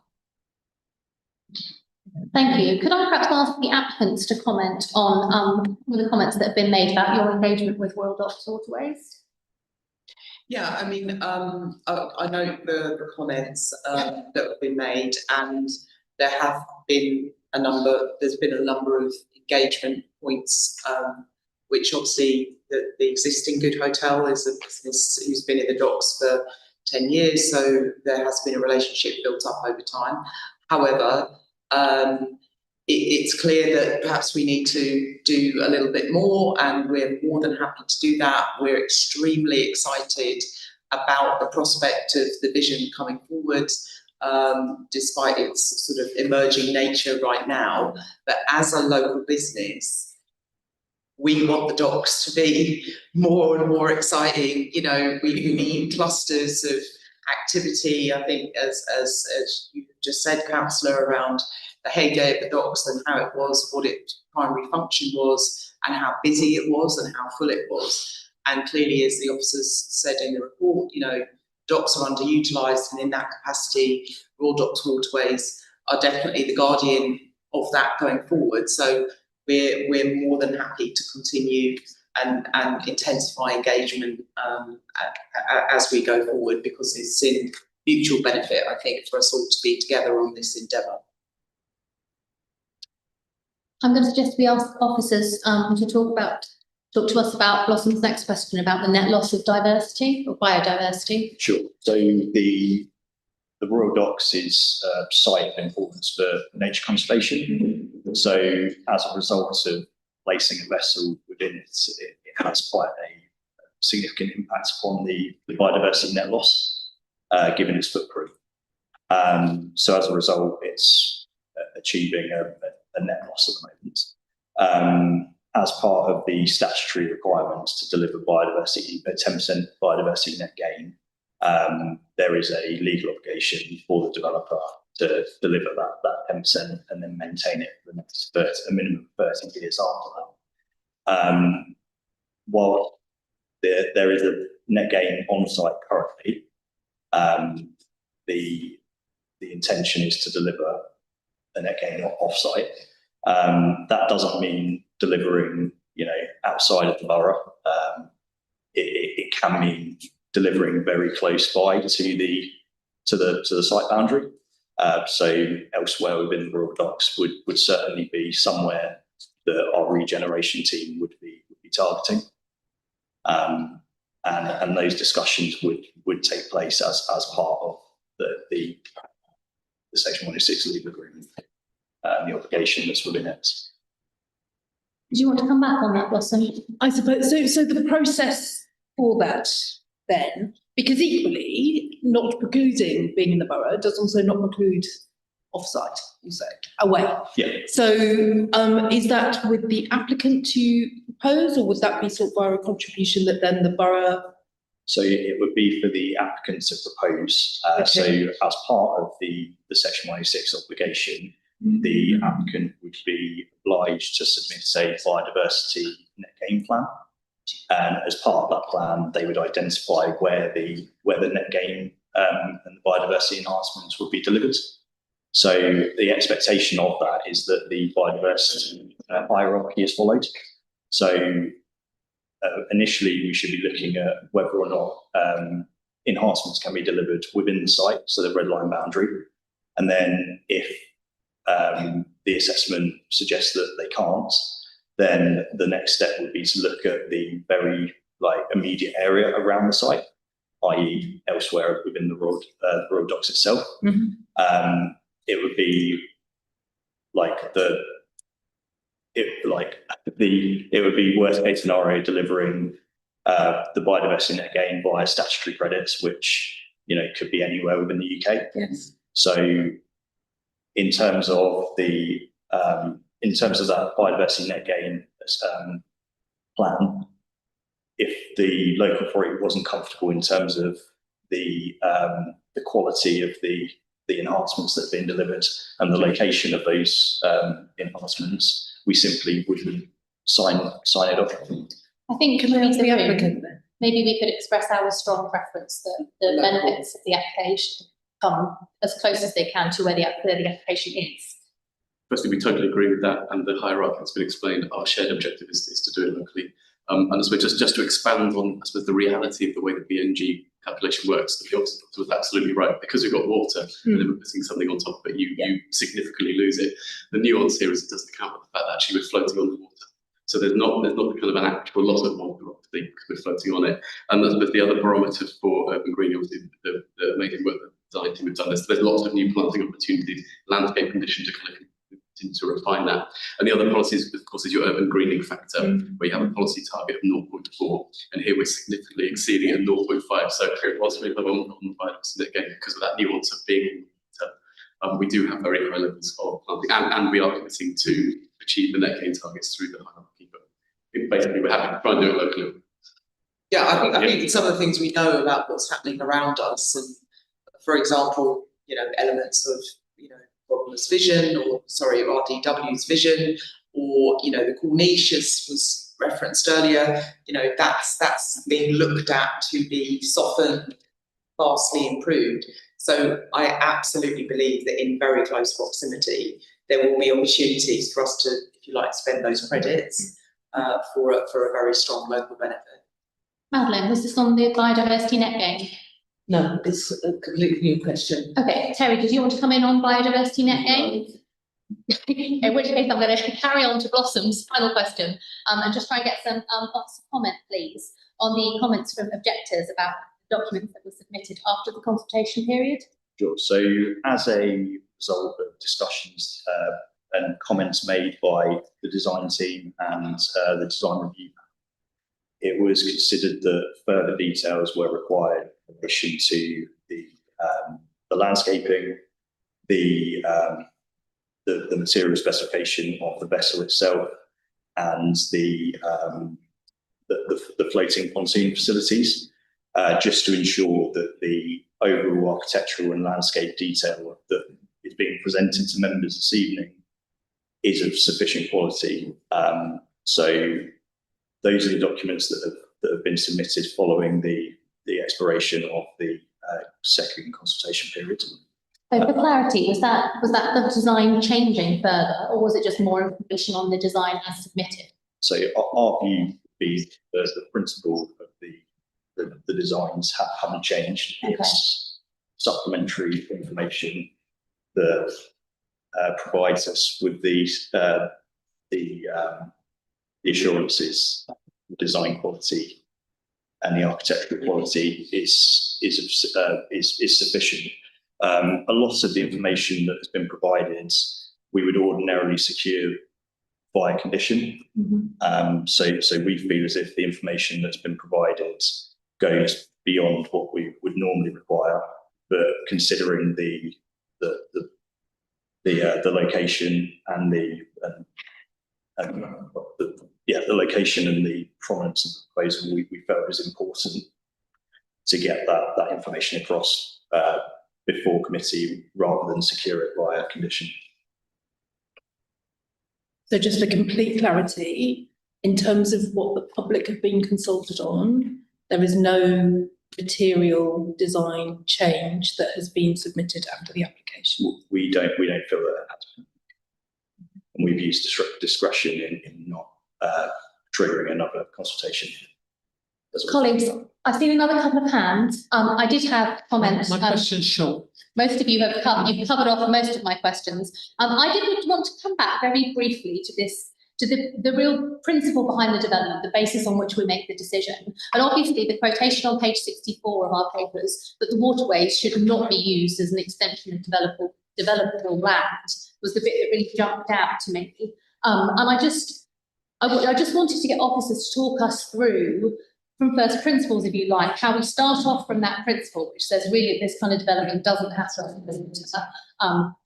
Thank you. Could I perhaps ask the applicants to comment on some of the comments that have been made about your engagement with Royal Docks Waterways? Yeah, I mean, I know the comments that have been made, and there have been there's been a number of engagement points, which obviously the existing Good Hotel is a business who's been in the docks for 10 years, so there has been a relationship built up over time. However, it's clear that perhaps we need to do a little bit more, and we're more than happy to do that. We're extremely excited about the prospect of the vision coming forward, despite its sort of emerging nature right now. But as a local business, we want the docks to be more and more exciting. You know, we need clusters of activity. I think as you just said, Councillor, around the heyday of the docks and how it was, what its primary function was, and how busy it was and how full it was. And clearly, as the officers said in the report, you know, docks are underutilised, and in that capacity, Royal Docks Waterways are definitely the guardian of that going forward. So we're more than happy to continue and intensify engagement as we go forward, because it's in mutual benefit, I think, for us all to be together on this endeavour. I'm going to suggest we ask officers to talk to us about Blossom's next question about the net loss of diversity or biodiversity. Sure. So the Royal Docks is a site of importance for nature conservation. So as a result of placing a vessel within it, it has quite a significant impact upon the biodiversity net loss, given its footprint. So as a result, it's achieving a net loss at the moment. As part of the statutory requirements to deliver biodiversity, 10% biodiversity net gain, there is a legal obligation for the developer to deliver that 10% and then maintain it for the next a minimum of 30 years after that. While there is a net gain on site currently, the intention is to deliver a net gain off site. That doesn't mean delivering, outside of the borough. It can mean delivering very close by to the site boundary. So elsewhere within the Royal Docks would certainly be somewhere that our regeneration team would be targeting. And those discussions would take place as part of the Section 106 legal agreement, the obligation that's within it. Do you want to come back on that, Blossom? I suppose, so the process for that then, because equally, not precluding being in the borough does also not preclude off-site, you say, away. Yeah. So, is that with the applicant to propose, or would that be sort of via a contribution that then the borough? So it would be for the applicant to propose. So as part of the Section 106 obligation, the applicant would be obliged to submit a biodiversity net gain plan. And as part of that plan, they would identify where the net gain and the biodiversity enhancements would be delivered. So the expectation of that is that the biodiversity hierarchy is followed. So initially, we should be looking at whether or not enhancements can be delivered within the site, so the red line boundary. And then if the assessment suggests that they can't, then the next step would be to look at the very immediate area around the site, i.e. elsewhere within the Royal Docks itself. It would be it would be worst case scenario delivering the biodiversity net gain via statutory credits, which could be anywhere within the UK. Yes. So in terms of that biodiversity net gain plan, if the local authority wasn't comfortable in terms of the quality of the enhancements that have been delivered and the location of those enhancements, we simply wouldn't sign it off. I think maybe we could express our strong preference that the benefits of the application come as close as they can to where the application is. Firstly, we totally agree with that, and the hierarchy that's been explained. Our shared objective is to do it locally. And I suppose just to expand on, I suppose, the reality of the way the BNG calculation works, the officer was absolutely right. Because we've got water, and then we're putting something on top of it, you significantly lose it. The nuance here is it doesn't account for the fact that actually we're floating on the water. So there's not kind of an actual lot of monoculture because we're floating on it. And that's the other barometer for urban greening, obviously the amazing work that the design team have done. There's lots of new planting opportunities, landscape condition to kind of continue to refine that. And the other policy is, of course, is your urban greening factor, where you have a policy target of 0.4, and here we're significantly exceeding at 0.5. So whilst we live on the biodiversity net gain, because of that nuance of being in water, we do have very high levels of planting, and we are committing to achieve the net gain targets through the hierarchy. But basically, we're happy to try and do it locally. Yeah, I think some of the things we know about what's happening around us, and for example, elements of Rodman's vision, or RDW's vision, or the Corniche was referenced earlier. That's being looked at to be softened, vastly improved. So I absolutely believe that in very close proximity there will be opportunities for us to, if you like, spend those credits for a very strong local benefit. Madeline, was this on the biodiversity net gain? No, it's a completely new question. Okay, Terry, did you want to come in on biodiversity net gain? In which case I'm going to carry on to Blossom's final question and just try and get some officer comment, please, on the comments from objectors about documents that were submitted after the consultation period. Sure. So as a result of discussions and comments made by the design team and the design review, it was considered that further details were required in relation to the landscaping, the material specification of the vessel itself, and the floating pontoon facilities, just to ensure that the overall architectural and landscape detail that is being presented to members this evening is of sufficient quality. So those are the documents that have been submitted following the expiration of the second consultation period. So for clarity, was that the design changing further, or was it just more information on the design as submitted? So our view would be that the principle of the designs haven't changed. Okay. It's supplementary information that provides us with the assurances, design quality, the architectural quality is sufficient. A lot of the information that has been provided, we would ordinarily secure via condition. So we feel as if the information that's been provided goes beyond what we would normally require, but considering the location and the location and the prominence of the proposal, we felt it was important to get that information across before committee rather than secure it via condition. So just for complete clarity, in terms of what the public have been consulted on, there is no material design change that has been submitted under the application. We don't feel that has been. And we've used discretion in not triggering another consultation. Colleagues, I've seen another couple of hands. I did have comments. My question's short. Most of you have you've covered off most of my questions. I did want to come back very briefly to this, to the real principle behind the development, the basis on which we make the decision. And obviously the quotation on page 64 of our papers that the waterways should not be used as an extension of developable land was the bit that really jumped out to me. And I just wanted to get officers to talk us through, from first principles, if you like, how we start off from that principle, which says really this kind of development doesn't have to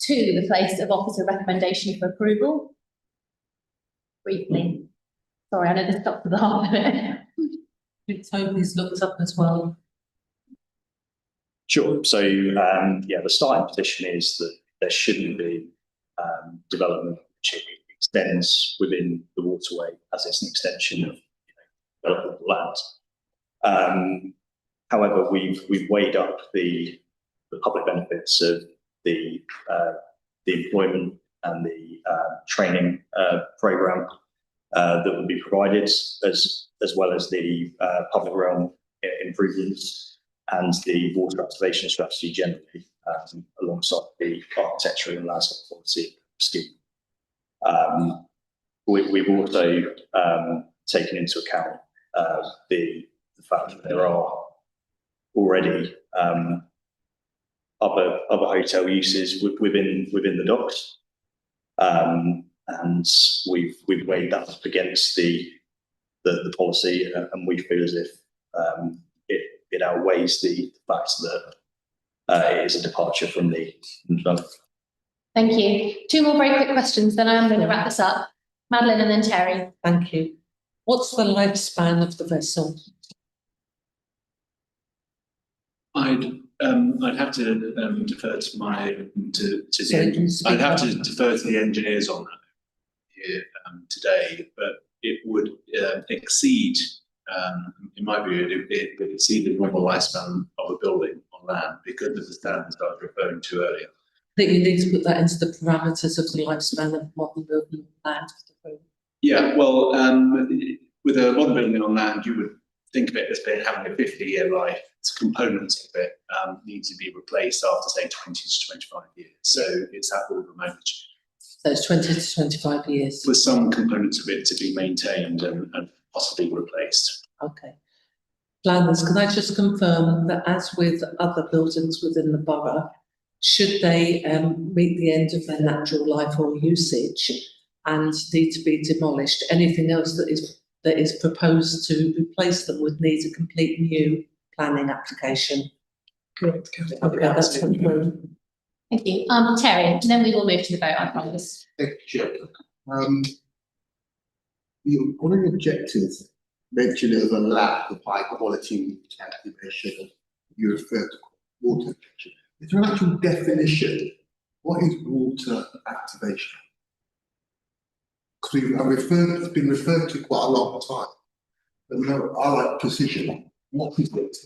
to the place of officer recommendation for approval. Briefly. Sorry, I know this stopped at the heart of it. Toby's looked up as well. Sure. So the starting position is that there shouldn't be development which extends within the waterway as it's an extension of developable land. However, we've weighed up the public benefits of the employment and the training program that would be provided, as well as the public realm improvements and the water activation strategy generally, alongside the architecture and landscape quality scheme. We've also taken into account the fact that there are already other hotel uses within the docks, and we've weighed that up against the policy, and we feel as if it outweighs the fact that it is a departure from the development. Thank you. Two more very quick questions, then I am going to wrap this up. Madeline and then Terry. Thank you. What's the lifespan of the vessel? I'd have to defer to I'd have to defer to the engineers on that here today, but it would exceed, in my view, it would exceed the normal lifespan of a building on land because of the standards I was referring to earlier. I think you need to put that into the parameters of the lifespan of modern building land. Yeah, well, with a modern building on land, you would think of it as having a 50-year life. Components of it need to be replaced after, say, 20 to 25 years. So it's that order of magnitude. So it's 20 to 25 years. With some components of it to be maintained and possibly replaced. Okay. Planners, can I just confirm that as with other buildings within the borough, should they meet the end of their natural life or usage and need to be demolished, anything else that is proposed to replace them would need a complete new planning application? Correct. Okay, that's confirmed. Thank you. Terry, and then we will move to the vote, I promise. Thank you, Chair. One of the objectives mentioned of a lack of high quality activation. You referred to water activation. Is there an actual definition? What is water activation? Because it's been referred to quite a long time. But no, I like precision. What is it?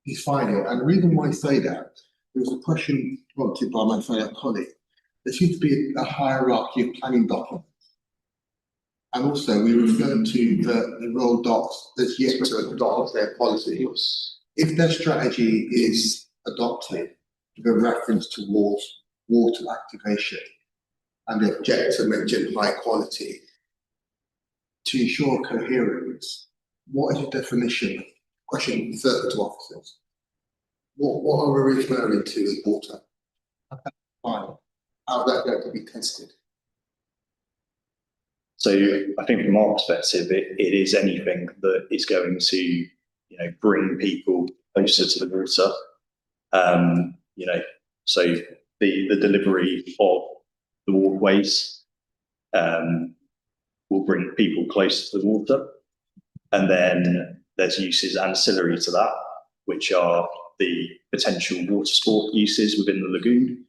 Define it. And the reason why I say that, there was a question prompted by my fellow colleague. There seems to be a hierarchy of planning documents. And also we referred to the Royal Docks as yet to adopt their policy. If their strategy is adopted with a reference towards water activation and the objective mentioned high quality, to ensure coherence, what is the definition Question further to officers. What are we referring to as water? Fine. How is that going to be tested? So I think from our perspective, it is anything that is going to, bring people closer to the water. So the delivery of the walkways will bring people closer to the water. And then there's uses ancillary to that, which are the potential water sport uses within the lagoon,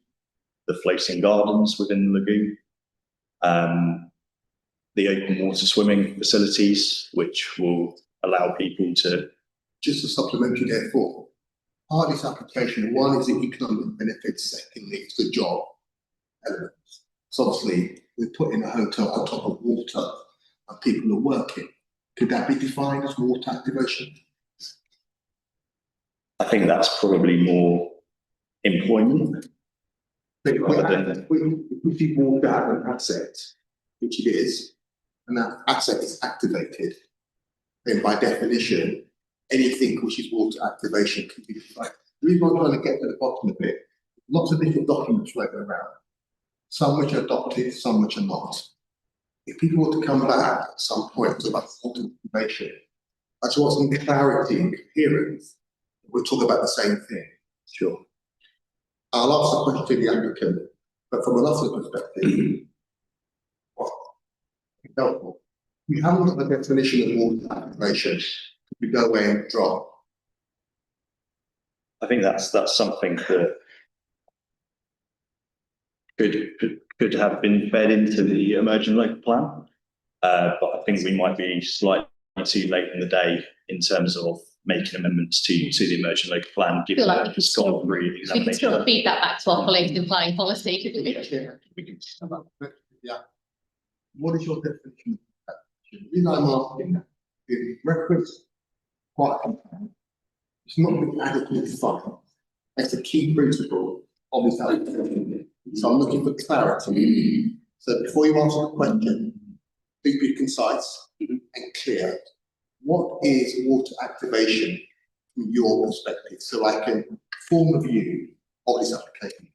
the floating gardens within the lagoon, the open water swimming facilities, which will allow people to. Just a supplementary therefore, part of this application, one is the economic benefits, secondly, it's the job element. So obviously, we're putting a hotel on top of water and people are working. Could that be defined as water activation? I think that's probably more employment. If we see water as an asset, which it is, and that asset is activated, then by definition, anything which is water activation can be defined. The reason I'm trying to get to the bottom of it, lots of different documents floating around, some which are adopted, some which are not. If people want to come back at some point to about water activation, I just want some clarity and coherence. We'll talk about the same thing. Sure. I'll ask the question to the applicant, but from an officer's perspective, helpful. We haven't got the definition of water activation. We go away and drop. I think that's something that could have been fed into the emerging local plan, but I think we might be slightly too late in the day in terms of making amendments to the emerging local plan. I feel like we could still feed that back to our colleagues in planning policy, couldn't we? Yeah. What is your definition of that? The reason I'm asking that is reference quite compound. It's not been adequately defined. That's a key principle of this application. So I'm looking for clarity. So before you answer the question, be concise and clear. What is water activation from your perspective? So I can form a view of this application.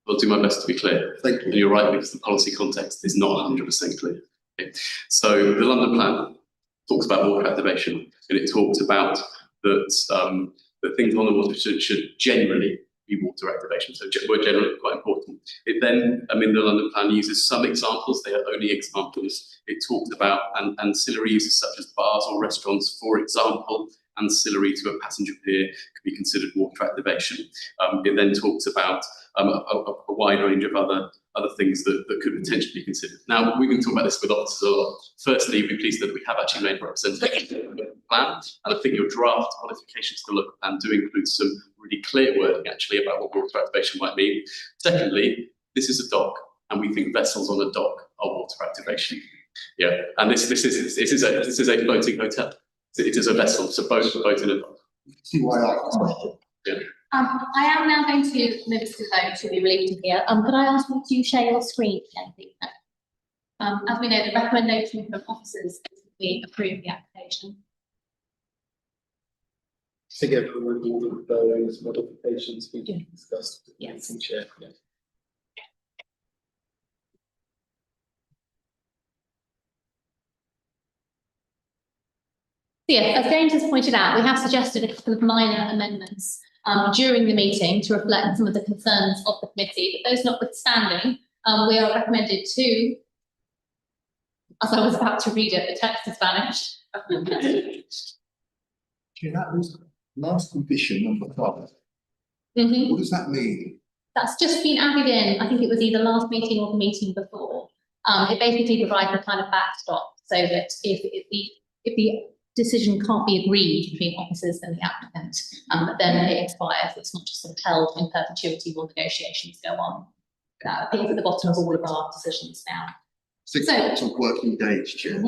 I'll do my best to be clear. Thank you. And you're right, because the policy context is not 100% clear. Okay. So the London plan talks about water activation, and it talks about that things on the water should generally be water activation. So word generally quite important. It then, the London plan uses some examples. They are only examples. It talks about ancillary uses such as bars or restaurants, for example. Ancillary to a passenger pier could be considered water activation. It then talks about a wide range of other things that could potentially be considered. Now, we can talk about this with officers a lot. Firstly, we're pleased that we have actually made representation of the plan, and I think your draft modifications to the local plan do include some really clear wording actually about what water activation might mean. Secondly, this is a dock, and we think vessels on a dock are water activation. Yeah, and this is a floating hotel. It is a vessel, so both in a dock. See why I asked the question. Yeah. I am now going to move to the vote to be relieved of here. Could I ask you to share your screen again, please? As we know, the recommendation from officers is that we approve the application. To get forward all of those modifications we discussed. Yes. Chair. Yeah. Yeah, as James has pointed out, we have suggested a couple of minor amendments during the meeting to reflect some of the concerns of the committee, but those notwithstanding, we are recommended to, as I was about to read it, the text has vanished. Okay, that was last condition number 5. Mhm. What does that mean? That's just been added in, I think it was either last meeting or the meeting before. It basically provides a kind of backstop so that if the decision can't be agreed between officers and the applicant, then it expires. It's not just sort of held in perpetuity while negotiations go on. I think it's at the bottom of all of our decisions now. 6 months of working days, Chair.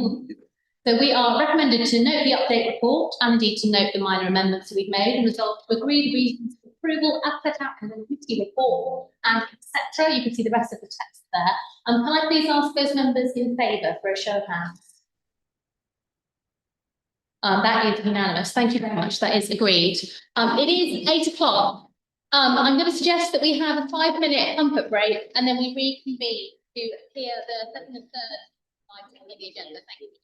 So we are recommended to note the update report and indeed to note the minor amendments that we've made and resolve to agree the reasons for approval as set out in the committee report and etc. You can see the rest of the text there. Can I please ask those members in favour for a show of hands? That is unanimous. Thank you very much. That is agreed. It is 8 o'clock. I'm going to suggest that we have a 5-minute comfort break and then we reconvene to hear the second and third item on the agenda. Thank you.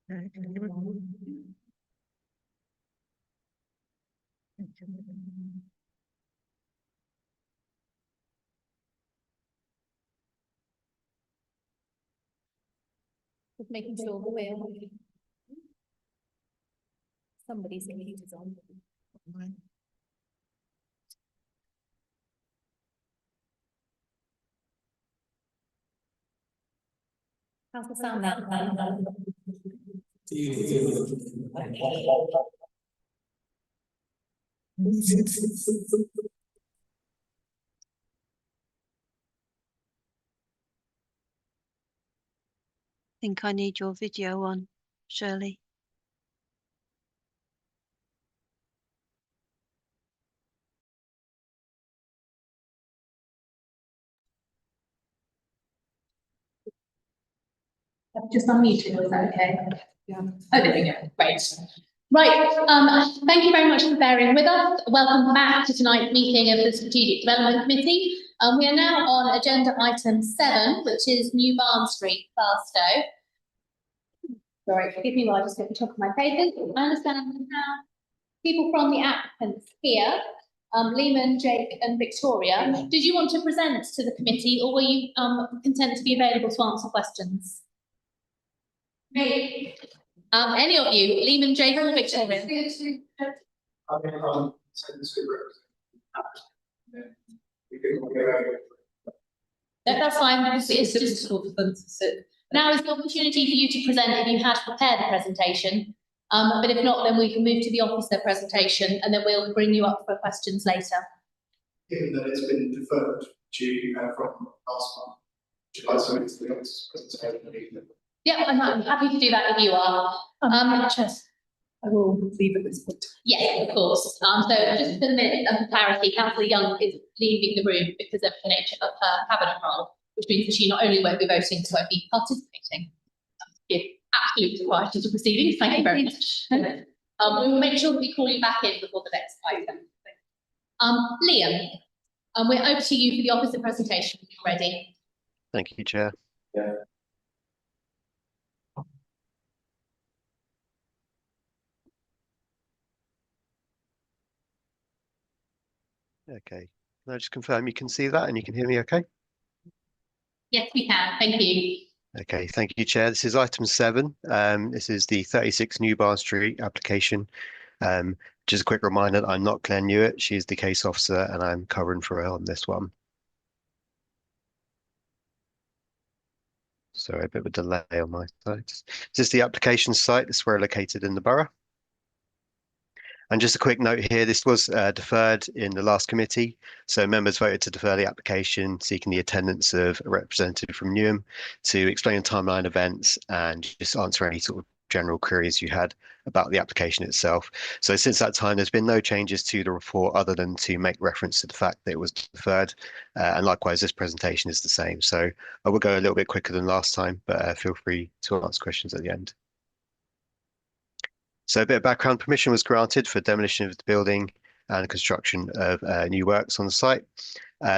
Just making sure that we're. Somebody's heat is on. How's the sound now? Think I need your video on, Shirley. Just unmuted, was that okay? Yeah. Oh, there we go, great. Right, thank you very much for bearing with us. Welcome back to tonight's meeting of the Strategic Development Committee. We are now on agenda item 7, which is New Barn Street, Barstow. Sorry, forgive me while I just get the top of my papers. I understand we have people from the applicants here, Lehman, Jake and Victoria. Did you want to present to the committee or were you content to be available to answer questions? Me. Any of you, Lehman, Jake or Victoria? That's fine. It's just difficult for them to sit. Now is the opportunity for you to present if you had prepared a presentation. But if not, then we can move to the officer presentation and then we'll bring you up for questions later. Given that it's been deferred to from last month, would you like to move to the officer's presentation? Yeah, I'm happy to do that if you are. I will leave at this point. Yes, of course. So just for the minute of clarity, Councillor Young is leaving the room because of the nature of her cabinet role, which means that she not only won't be voting, but won't be participating. Give absolute quiet to the proceedings. Thank you very much. We will make sure that we call you back in before the next item. Liam, we're over to you for the officer presentation when you're ready. Thank you, Chair. Okay, can I just confirm you can see that and you can hear me okay? Yes, we can. Thank you. Okay, thank you, Chair. This is item 7. This is the 36 New Barn Street application. Just a quick reminder that I'm not Claire Newitt. She's the case officer and I'm covering for her on this one. Sorry, a bit of a delay on my side. This is the application site. This is where located in the borough. And just a quick note here, this was deferred in the last committee. So members voted to defer the application, seeking the attendance of a representative from Newham to explain the timeline events and just answer any sort of general queries you had about the application itself. So since that time, there's been no changes to the report other than to make reference to the fact that it was deferred. And likewise, this presentation is the same. So I will go a little bit quicker than last time, but feel free to answer questions at the end. So a bit of background: permission was granted for demolition of the building and construction of new works on the site.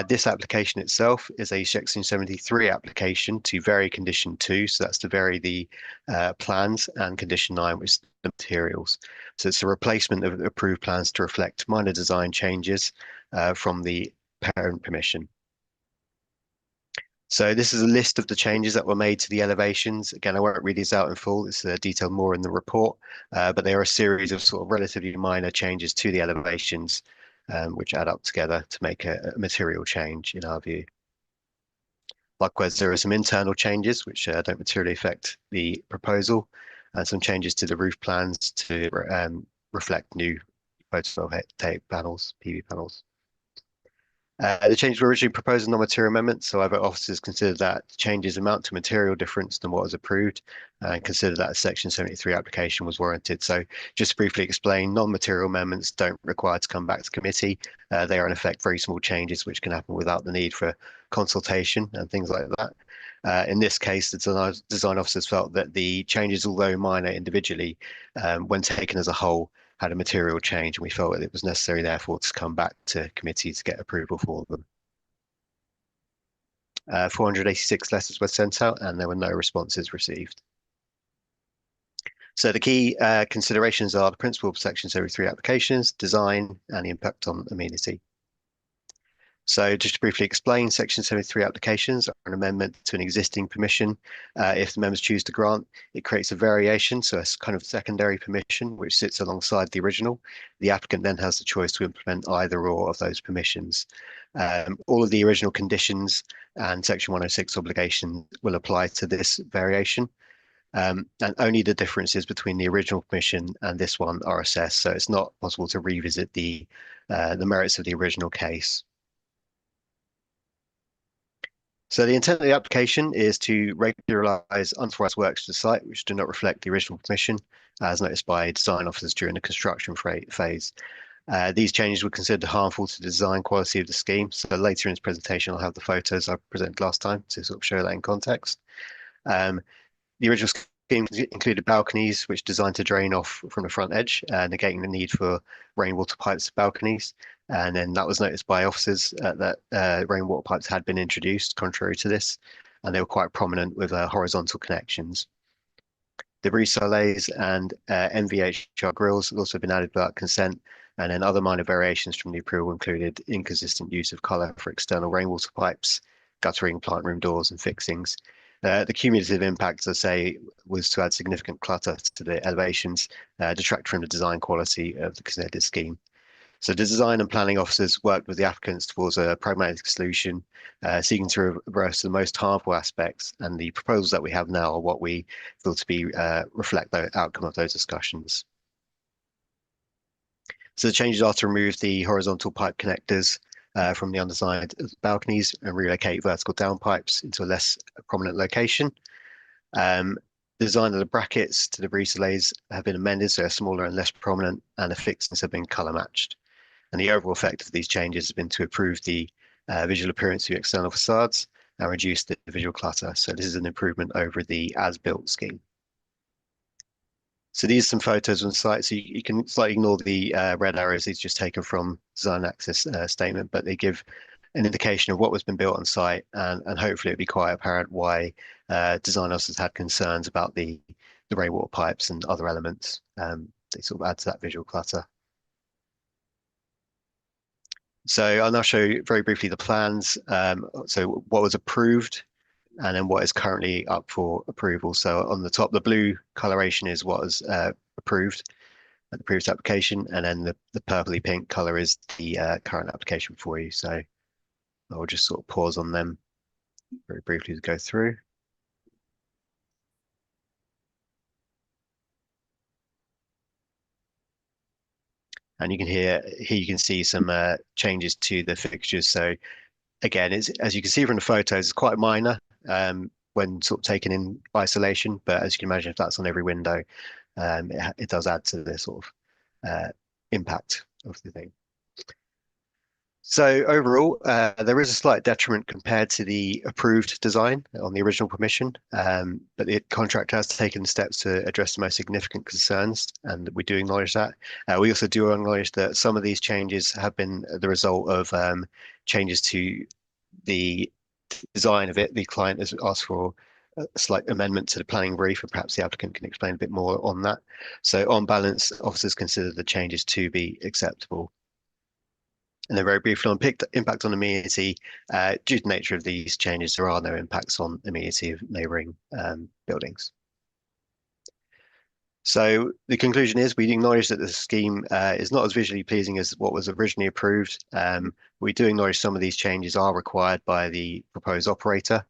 This application itself is a Section 73 application to vary Condition 2, so that's to vary the plans, and Condition 9, which is the materials. So it's a replacement of approved plans to reflect minor design changes from the parent permission. So this is a list of the changes that were made to the elevations. Again, I won't read these out in full. It's detailed more in the report, but there are a series of sort of relatively minor changes to the elevations, which add up together to make a material change in our view. Likewise, there are some internal changes which don't materially affect the proposal, and some changes to the roof plans to reflect new photovoltaic panels, PV panels. The changes were originally proposed as non-material amendments, however, officers considered that changes amount to material difference than what was approved and considered that a Section 73 application was warranted. So just to briefly explain, non-material amendments don't require to come back to committee. They are in effect very small changes which can happen without the need for consultation and things like that. In this case, the design officers felt that the changes, although minor individually, when taken as a whole, had a material change, and we felt that it was necessary therefore to come back to committee to get approval for them. 486 letters were sent out and there were no responses received. So the key considerations are the principle of Section 73 applications, design, and the impact on amenity. So just to briefly explain, Section 73 applications are an amendment to an existing permission. If the members choose to grant, it creates a variation, so it's kind of secondary permission, which sits alongside the original. The applicant then has the choice to implement either or of those permissions. All of the original conditions and Section 106 obligation will apply to this variation. And only the differences between the original permission and this one are assessed, so it's not possible to revisit the merits of the original case. So the intent of the application is to regularize unauthorized works to the site which do not reflect the original permission, as noticed by design officers during the construction phase. These changes were considered harmful to the design quality of the scheme. So later in this presentation, I'll have the photos I presented last time to sort of show that in context. The original scheme included balconies which designed to drain off from the front edge, negating the need for rainwater pipes to balconies. And then that was noticed by officers that rainwater pipes had been introduced contrary to this, and they were quite prominent with horizontal connections. The brise soleils and NVHR grills have also been added without consent, and then other minor variations from the approval included inconsistent use of colour for external rainwater pipes, guttering, plant room doors and fixings. The cumulative impact, as I say, was to add significant clutter to the elevations, detract from the design quality of the considered scheme. So the design and planning officers worked with the applicants towards a pragmatic solution, seeking to reverse the most harmful aspects, and the proposals that we have now are what we feel to be reflect the outcome of those discussions. So the changes are to remove the horizontal pipe connectors from the underside of the balconies and relocate vertical downpipes into a less prominent location. The design of the brackets to the brise soleils have been amended so they're smaller and less prominent, and the fixings have been colour matched. And the overall effect of these changes has been to improve the visual appearance of the external facades and reduce the visual clutter. So this is an improvement over the as-built scheme. So these are some photos on site. So you can slightly ignore the red arrows. These are just taken from design access statement, but they give an indication of what was been built on site, and hopefully it'll be quite apparent why design officers had concerns about the rainwater pipes and other elements. They sort of add to that visual clutter. So I'll now show you very briefly the plans. So what was approved and then what is currently up for approval. So on the top, the blue coloration is what was approved at the previous application, and then the purpley pink color is the current application for you. So I'll just sort of pause on them very briefly to go through. And you can here you can see some changes to the fixtures. So again, it's, as you can see from the photos, it's quite minor when sort of taken in isolation. But as you can imagine, if that's on every window, it does add to the sort of impact of the thing. So overall, there is a slight detriment compared to the approved design on the original permission, but the contractor has taken steps to address the most significant concerns, and we do acknowledge that. We also do acknowledge that some of these changes have been the result of changes to the design of it. The client has asked for a slight amendment to the planning brief, and perhaps the applicant can explain a bit more on that. So on balance, officers consider the changes to be acceptable. And then very briefly on impact on amenity, due to the nature of these changes, there are no impacts on amenity of neighbouring buildings. So the conclusion is we acknowledge that the scheme is not as visually pleasing as what was originally approved. We do acknowledge some of these changes are required by the proposed operator.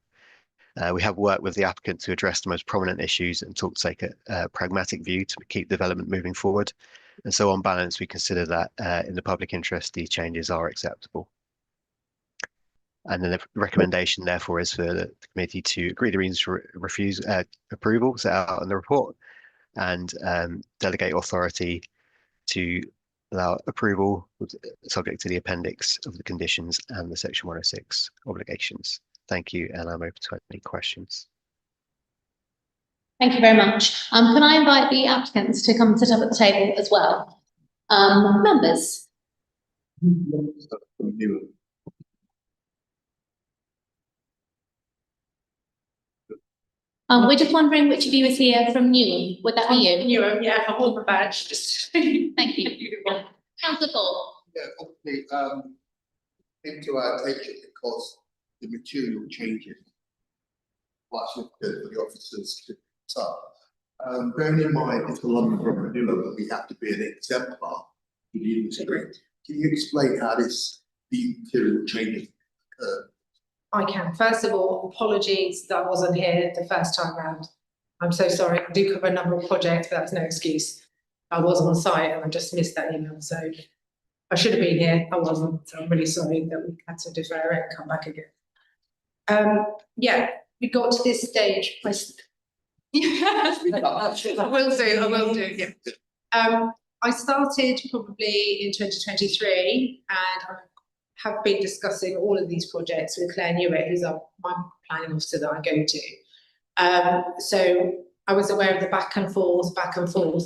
We have worked with the applicant to address the most prominent issues and to take a pragmatic view to keep development moving forward. And so on balance, we consider that in the public interest, these changes are acceptable. And then the recommendation, therefore, is for the committee to agree the reasons for refuse approval set out in the report, and delegate authority to allow approval subject to the appendix of the conditions and the Section 106 obligations. Thank you, and I'm open to any questions. Thank you very much. Can I invite the applicants to come sit up at the table as well? Members? We're just wondering which of you is here from Newham. Would that be you? Newham, yeah, I hold my badge, just. Thank you. Councillor Paul. Yeah, obviously, came to our attention because the material changes. Quite significant for the officers to pick up. Bearing in mind, it's the London Borough of Newham, we have to be an exemplar to the industry. Can you explain how these material changes occur? I can. First of all, apologies that I wasn't here the first time round. I'm so sorry. I do cover a number of projects, but that's no excuse. I was on site and I just missed that email. So I should have been here. I wasn't. So I'm really sorry that we had to defer it and come back again. Yeah, we got to this stage. Yes, I will do, yeah. I started probably in 2023 and I have been discussing all of these projects with Claire Newitt, who's my planning officer that I go to. So I was aware of the back and forth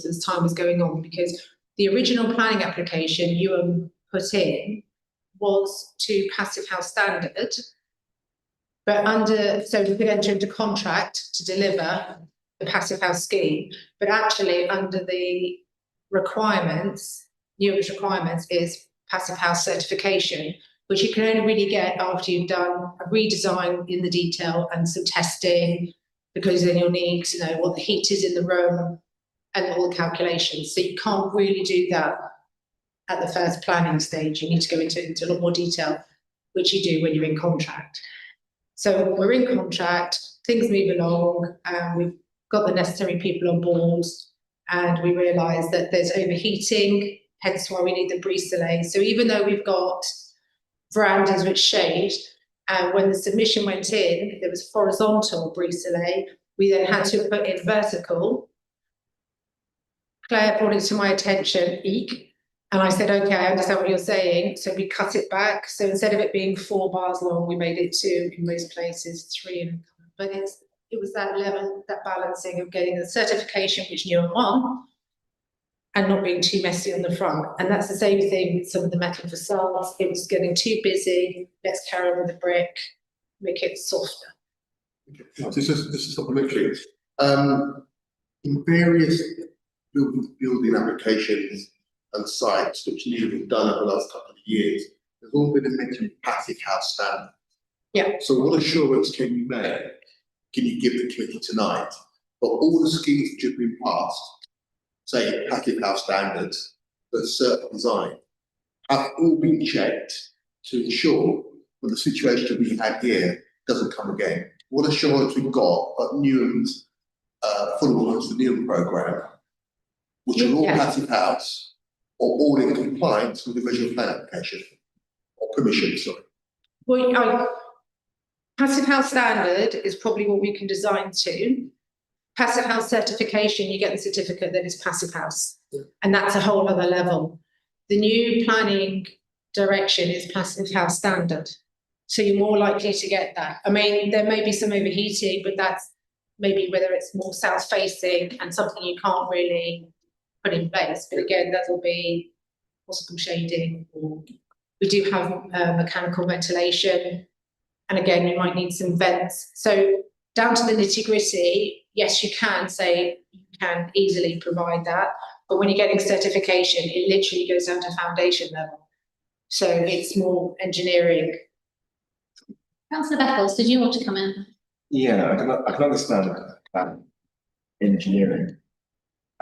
as time was going on, because the original planning application you put in was to Passive House standard, but so we could enter into contract to deliver the Passive House scheme, but actually under the requirements, Newham's requirements is Passive House certification, which you can only really get after you've done a redesign in the detail and some testing, because then you'll need to know what the heat is in the room and all the calculations. So you can't really do that at the first planning stage. You need to go into a lot more detail, which you do when you're in contract. So we're in contract, things move along, and we've got the necessary people on board, and we realise that there's overheating, hence why we need the brise-soleil. So even though we've got verandas which shade, and when the submission went in, there was horizontal brise-soleil, we then had to put in vertical. Claire brought it to my attention, eek, and I said, okay, I understand what you're saying. So we cut it back. So instead of it being 4 bars long, we made it 2, in most places 3. But it was that level, that balancing of getting the certification, which Newham won, and not being too messy on the front. And that's the same thing with some of the metal facades. It was getting too busy. Let's carry on with the brick, make it softer. Okay. This is supplementary. In various building applications and sites which Newham have done over the last couple of years, there's all been a mention of Passive House standard. Yeah. So what assurance can you give the committee tonight? But all the schemes which have been passed, say Passive House standards, for certain design, have all been checked to ensure that the situation we had here doesn't come again. What assurance we've got of Newham's full launch the Newham programme, which are all Passive House, or all in compliance with the visual plan application or permission, sorry. Well, Passive House standard is probably what we can design to. Passive House certification, you get the certificate that is Passive House, and that's a whole other level. The new planning direction is Passive House standard, so you're more likely to get that. I mean, there may be some overheating, but that's maybe whether it's more south facing and something you can't really put in place. But again, that will be possible shading, or we do have mechanical ventilation. And again, you might need some vents. So down to the nitty gritty, yes, you can say you can easily provide that. But when you're getting certification, it literally goes down to foundation level. So it's more engineering. Councillor Beckles, did you want to come in? Yeah, I can understand that engineering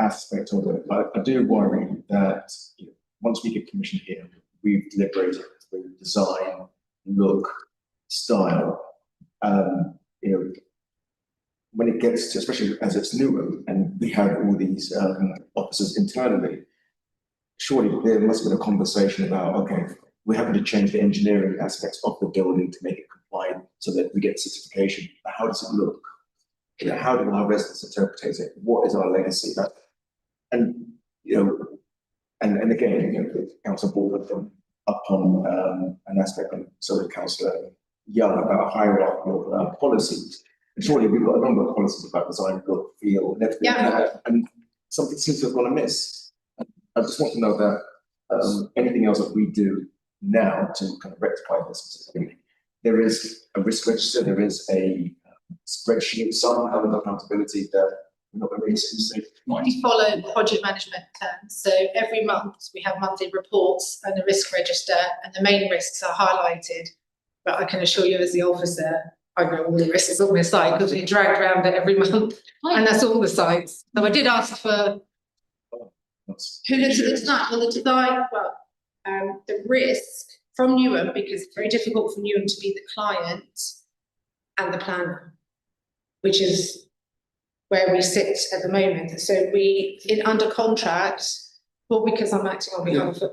aspect of it, but I do worry that once we get commissioned here, we've deliberated through design, look, style. When it gets to, especially as it's newer, and we have all these officers internally, surely there must have been a conversation about, okay, we're having to change the engineering aspects of the building to make it compliant so that we get certification. How does it look? How do our residents interpret it? What is our legacy? And again, Council Board up on an aspect, and so did Councillor Young, about hierarchy of policies. And surely we've got a number of policies about design, look, feel, and everything. Yeah. And something seems to have gone amiss. I just want to know that anything else that we do now to kind of rectify this, there is a risk register, there is a spreadsheet, some element of accountability that we're not going to really see. We follow project management terms. So every month we have monthly reports and a risk register, and the main risks are highlighted. But I can assure you, as the officer, I know all the risks on my site because we dragged around it every month, and that's all the sites. So I did ask for who looks at the design. Well, the design, the risk from Newham, because it's very difficult for Newham to be the client and the planner, which is where we sit at the moment. So we, under contract, well, because I'm acting on behalf of,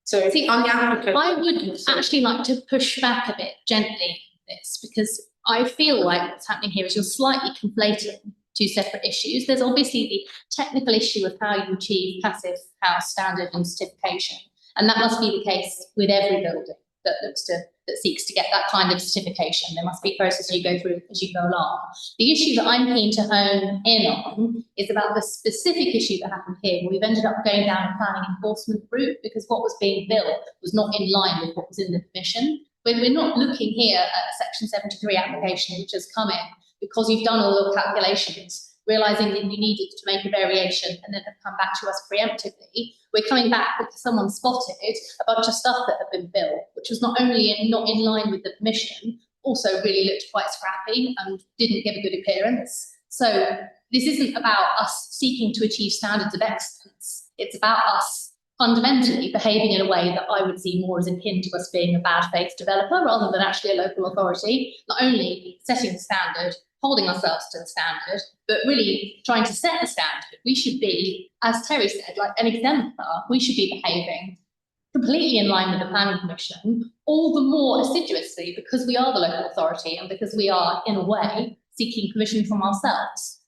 so See, I'm the applicant. I would actually like to push back a bit gently on this, because I feel like what's happening here is you're slightly conflating two separate issues. There's obviously the technical issue of how you achieve passive house standard and certification, and that must be the case with every building that seeks to get that kind of certification. There must be a process you go through as you go along. The issue that I'm keen to hone in on is about the specific issue that happened here. We've ended up going down a planning enforcement route because what was being built was not in line with what was in the permission. We're not looking here at a Section 73 application which has come in because you've done all your calculations, realising that you needed to make a variation and then have come back to us preemptively. We're coming back because someone spotted a bunch of stuff that had been built, which was not only not in line with the permission, also really looked quite scrappy and didn't give a good appearance. So this isn't about us seeking to achieve standards of excellence. It's about us fundamentally behaving in a way that I would see more as akin to us being a bad faith developer rather than actually a local authority, not only setting the standard, holding ourselves to the standard, but really trying to set the standard. We should be, as Terry said, like an exemplar. We should be behaving completely in line with the planning permission, all the more assiduously because we are the local authority and because we are, in a way, seeking permission from ourselves.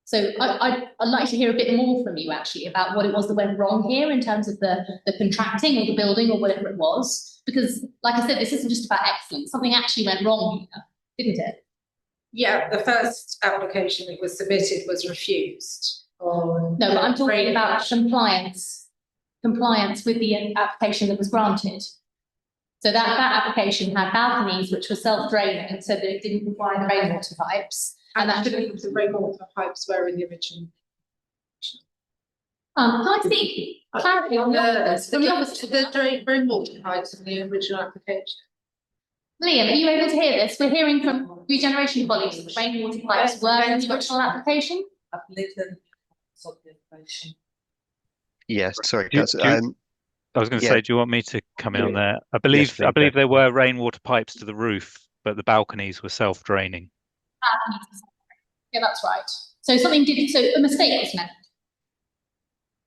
So I'd like to hear a bit more from you actually about what it was that went wrong here in terms of the contracting or the building or whatever it was. Because like I said, this isn't just about excellence. Something actually went wrong here, didn't it? Yeah, the first application that was submitted was refused. No, but I'm talking about compliance with the application that was granted. So that application had balconies which were self-draining, so that it didn't require the rainwater pipes. And actually, the rainwater pipes were in the original. Can I speak clarity on the rainwater pipes in the original application. Liam, are you able to hear this? We're hearing from regeneration colleagues that rainwater pipes were in the original application. I believe them. The information. Yes, sorry, Do you- Councillor. do you- I was going to yeah. say, do you want me to come in on there? I believe please, there were rainwater pipes to the roof, but the balconies were self-draining. Yeah, that's right. So a mistake was made.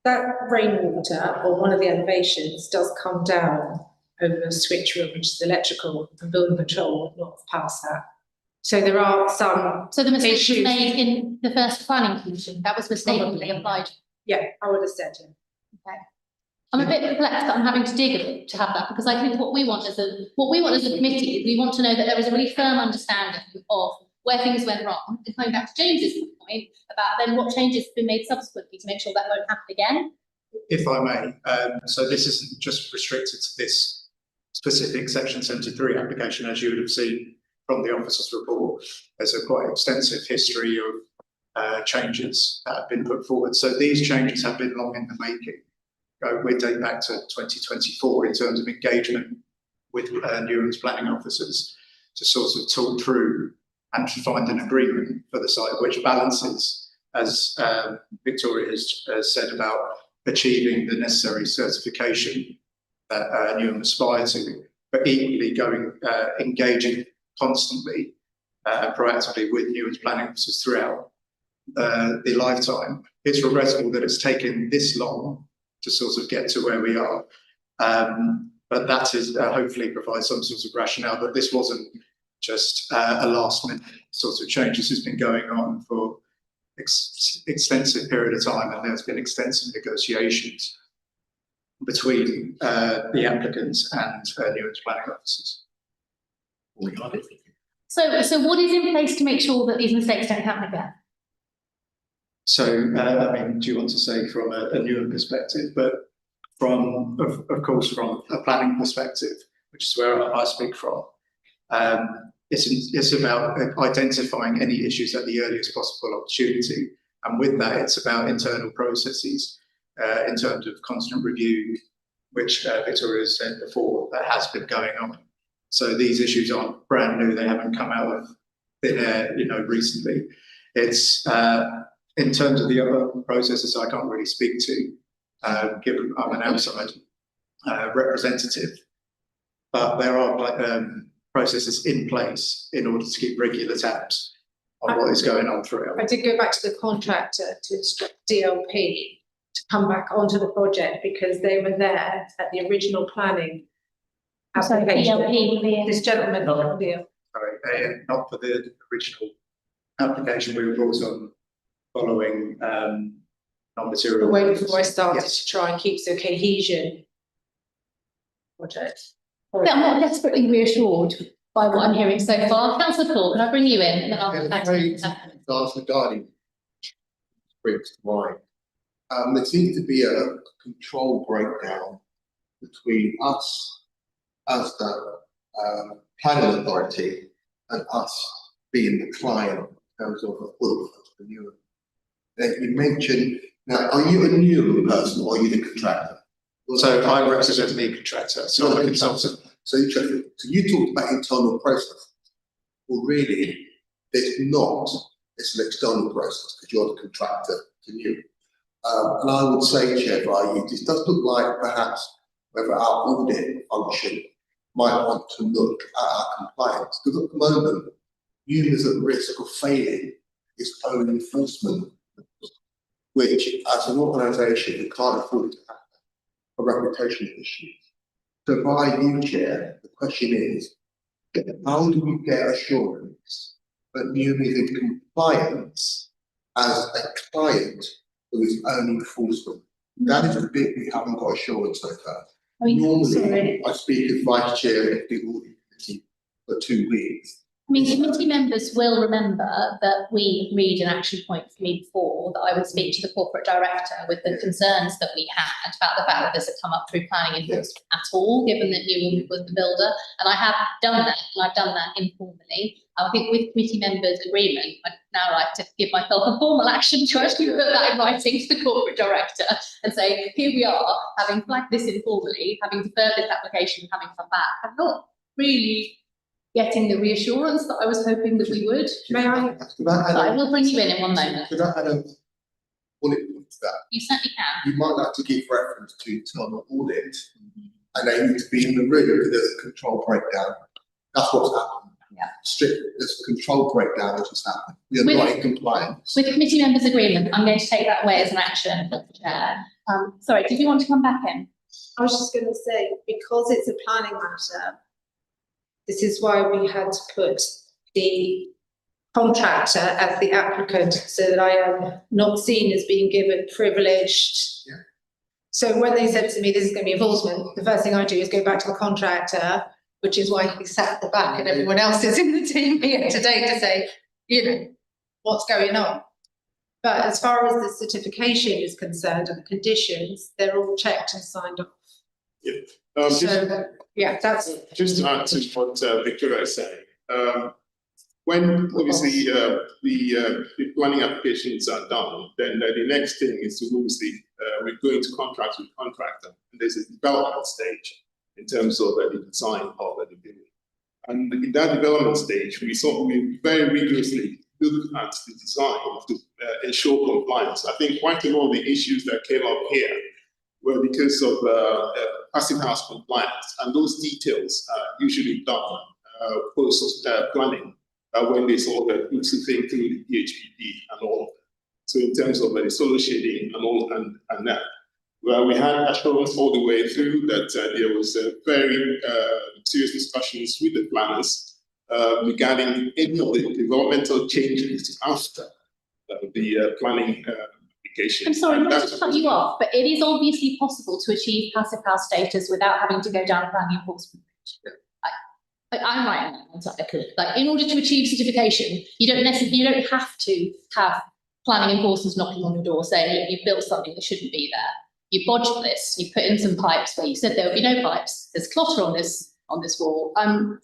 That rainwater or one of the elevations does come down over a switch room, which is electrical, and building control would not have passed that. So there are some. So the mistake was issues. made in the first planning commission. That was mistakenly applied. Yeah, I would have said it. Okay. I'm a bit perplexed that I'm having to dig a bit to have that, because I think what we want as a committee is we want to know that there is a really firm understanding of where things went wrong, and coming back to James's point about then what changes have been made subsequently to make sure that won't happen again. If I may, so this isn't just restricted to this specific Section 73 application, as you would have seen from the officer's report. There's a quite extensive history of changes that have been put forward. So these changes have been long in the making. We date back to 2024 in terms of engagement with Newham's planning officers to sort of talk through and to find an agreement for the site which balances, as Victoria has said, about achieving the necessary certification that Newham aspire to, but equally engaging constantly, proactively with Newham's planning officers throughout the lifetime. It's regrettable that it's taken this long to sort of get to where we are. But that is hopefully provides some sort of rationale that this wasn't just a last minute sort of change. This has been going on for extensive period of time, and there's been extensive negotiations between the applicants and Newham's planning officers. So what is in place to make sure that these mistakes don't happen again? So, I mean, do you want to say from a Newham perspective, but of course, from a planning perspective, which is where I speak from, It's about identifying any issues at the earliest possible opportunity. And with that, it's about internal processes in terms of constant review, which Victoria has said before, that has been going on. So these issues aren't brand new, they haven't come out of thin air, recently. It's in terms of the other processes I can't really speak to, given I'm an outside representative. But there are processes in place in order to keep regular tabs on what is going on throughout. I did go back to the contractor to instruct DLP to come back onto the project because they were there at the original planning application. DLP, This gentleman, not Leo. Sorry, not for the original application, we were brought on following non-material. The way before I started to try and keep the cohesion project. But I'm not desperately reassured by what I'm hearing so far. Councillor Paul, can I bring you in? And then I'll come back to you. Last regarding brings to mind. There seems to be a control breakdown between us as the planning authority and us being the client in terms of a full entrepreneur. Then you mentioned, now, are you a new person or are you the contractor? So I represent the contractor, so I'm a consultant. So you talked about internal process. Well, really, there's not. It's an external process because you're the contractor to you. And I would say, Chair, this does look like perhaps whether our audit function might want to look at our compliance. Because at the moment, you is at risk of failing its own enforcement, which as an organisation, we can't afford to have a reputation issue. So by you, Chair, the question is, how do we get assurance that NUME is in compliance as a client who is owning enforcement? That is the bit we haven't got assurance so far. Normally, I speak as Vice Chair of the Audit Committee for 2 weeks. I mean, committee members will remember that we agreed an action point for me before that I would speak to the corporate director with the concerns that we had about the fact that this had come up through planning enforcement at all, given that you was the builder. And I have done that, and I've done that informally. I think with committee members' agreement, I'd now like to give myself a formal action to actually put that in writing to the corporate director and say, here we are, having flagged this informally, having deferred this application, having come back. I'm not really getting the reassurance that I was hoping that we would. May I? I will bring you in 1 moment. Could I add a bullet point to that? You certainly can. You might like to give reference to internal audit, and they need to be in the room because there's a control breakdown. That's what's happened. Yeah. Strictly, there's a control breakdown which has happened. We are not in compliance. With committee members' agreement, I'm going to take that away as an action, Chair. Sorry, did you want to come back in? I was just going to say, because it's a planning matter, this is why we had to put the contractor as the applicant so that I am not seen as being given privileged. Yeah. So when they said to me, this is going to be enforcement, the first thing I do is go back to the contractor, which is why he sat at the back and everyone else is in the team here today to say, what's going on. But as far as the certification is concerned and the conditions, they're all checked and signed off. Yeah. That's just to add to what Victoria is saying. When obviously the planning applications are done, then the next thing is to obviously we're going to contract with contractor. And there's a development stage in terms of the design of the building. And in that development stage, we very rigorously looked at the design to ensure compliance. I think quite a lot of the issues that came up here were because of passive house compliance, and those details are usually done post planning when they saw the thing through the DHPP and all of that. So in terms of the solo shading and all and that, well, we had assurance all the way through that there was very serious discussions with the planners regarding any of the developmental changes after the planning application. I'm sorry, not to cut you off, but it is obviously possible to achieve passive house status without having to go down planning enforcement. I'm right on that one side. Like, in order to achieve certification, you don't have to have planning enforcers knocking on your door saying, look, you've built something that shouldn't be there. You bodged this, you put in some pipes where you said there would be no pipes. There's clutter on this wall. I'm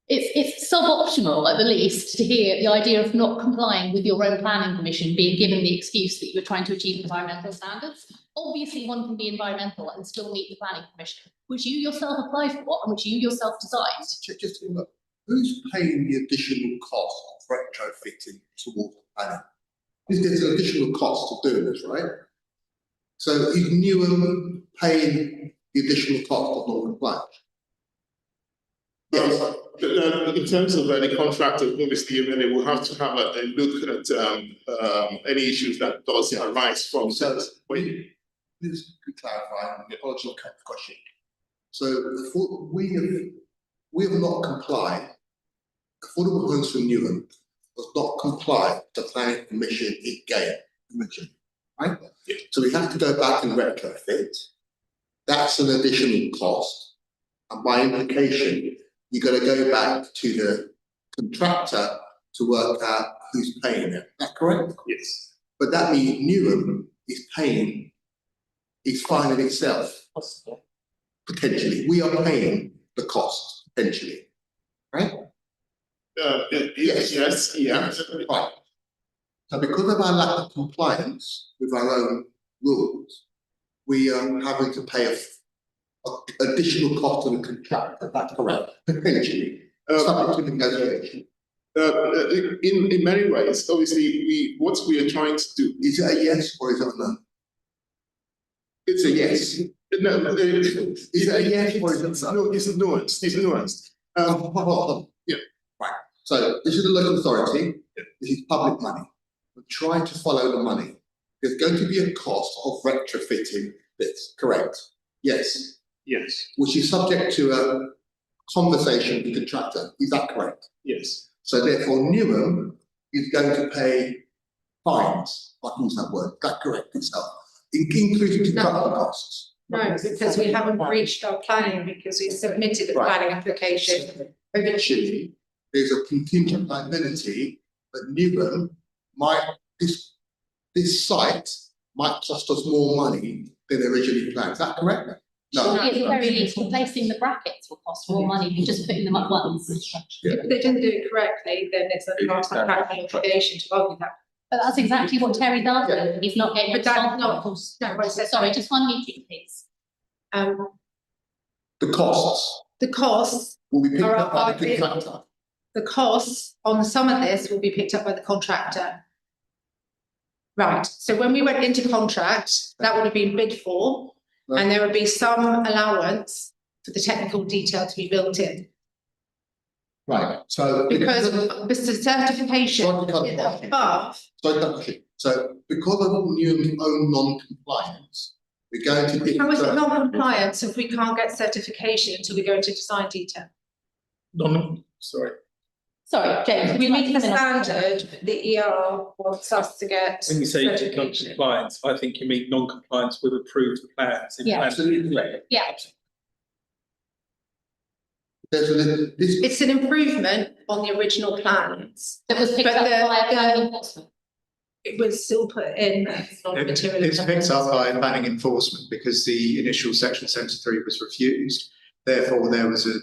It's sub-optional at the least to hear the idea of not complying with your own planning permission being given the excuse that you were trying to achieve environmental standards. Obviously, one can be environmental and still meet the planning permission, which you yourself applied for and which you yourself designed. Just look, who's paying the additional cost of retrofitting towards the planning? There's an additional cost of doing this, right? So is Newham paying the additional cost of non-compliance? Yes. In terms of the contractor, obviously, I mean, they will have to have a look at any issues that does arise from. So, wait, please clarify. Apologies for the question. So, we have not complied. Affordable Homes for Newham does not comply with the planning permission it gave. Right? Yeah. So we have to go back and retrofit. That's an additional cost, and by implication, you've got to go back to the contractor to work out who's paying it. Is that correct? Yes. But that means Newham is paying, is finding itself. Potentially. We are paying the cost, potentially. Right? Yes, yeah. Right. So because of our lack of compliance with our own rules, we are having to pay a additional cost to the contractor. That's correct. Potentially. Subject to negotiation. In many ways, obviously, what we are trying to do. Is it a yes or is it a no? It's a yes. No, is it a yes or is it a no? No, it's nuanced. It's nuanced. Yeah. Right. So this is a local authority. Yeah. This is public money. We're trying to follow the money. There's going to be a cost of retrofitting this. Correct? Yes. Yes. Which is subject to a conversation with the contractor. Is that correct? Yes. So therefore, Newham is going to pay fines. I use that word. Is that correct itself? Including construction costs. No, because we haven't reached our planning because we submitted the planning application. Eventually, there's a contingent liability that Newham might, this site might cost us more money than originally planned. Is that correct? No. At the very least, replacing the brackets will cost more money than just putting them up once. Yeah. If they didn't do it correctly, then it's a not a practical obligation to argue that. But that's exactly what Terry does. Yeah. He's not getting. But that's not. No, sorry, just one meeting, please. The costs. The costs will be picked up by the contractor. The costs on some of this will be picked up by the contractor. Right. So when we went into contract, that would have been bid for. Right. And there would be some allowance for the technical detail to be built in. Right. So because the certification is above. So because of Newham's own non-compliance, we're going to be. How is it non-compliance if we can't get certification until we go into design detail? Sorry, James. We meet the standard. The ER wants us to get. When you say non-compliance, I think you mean non-compliance with approved plans. Yeah, absolutely. Yeah. It's an improvement on the original plans. That was picked up by planning enforcement. It was still put in non-material. It's picked up by planning enforcement because the initial section 73 was refused. Therefore, there was a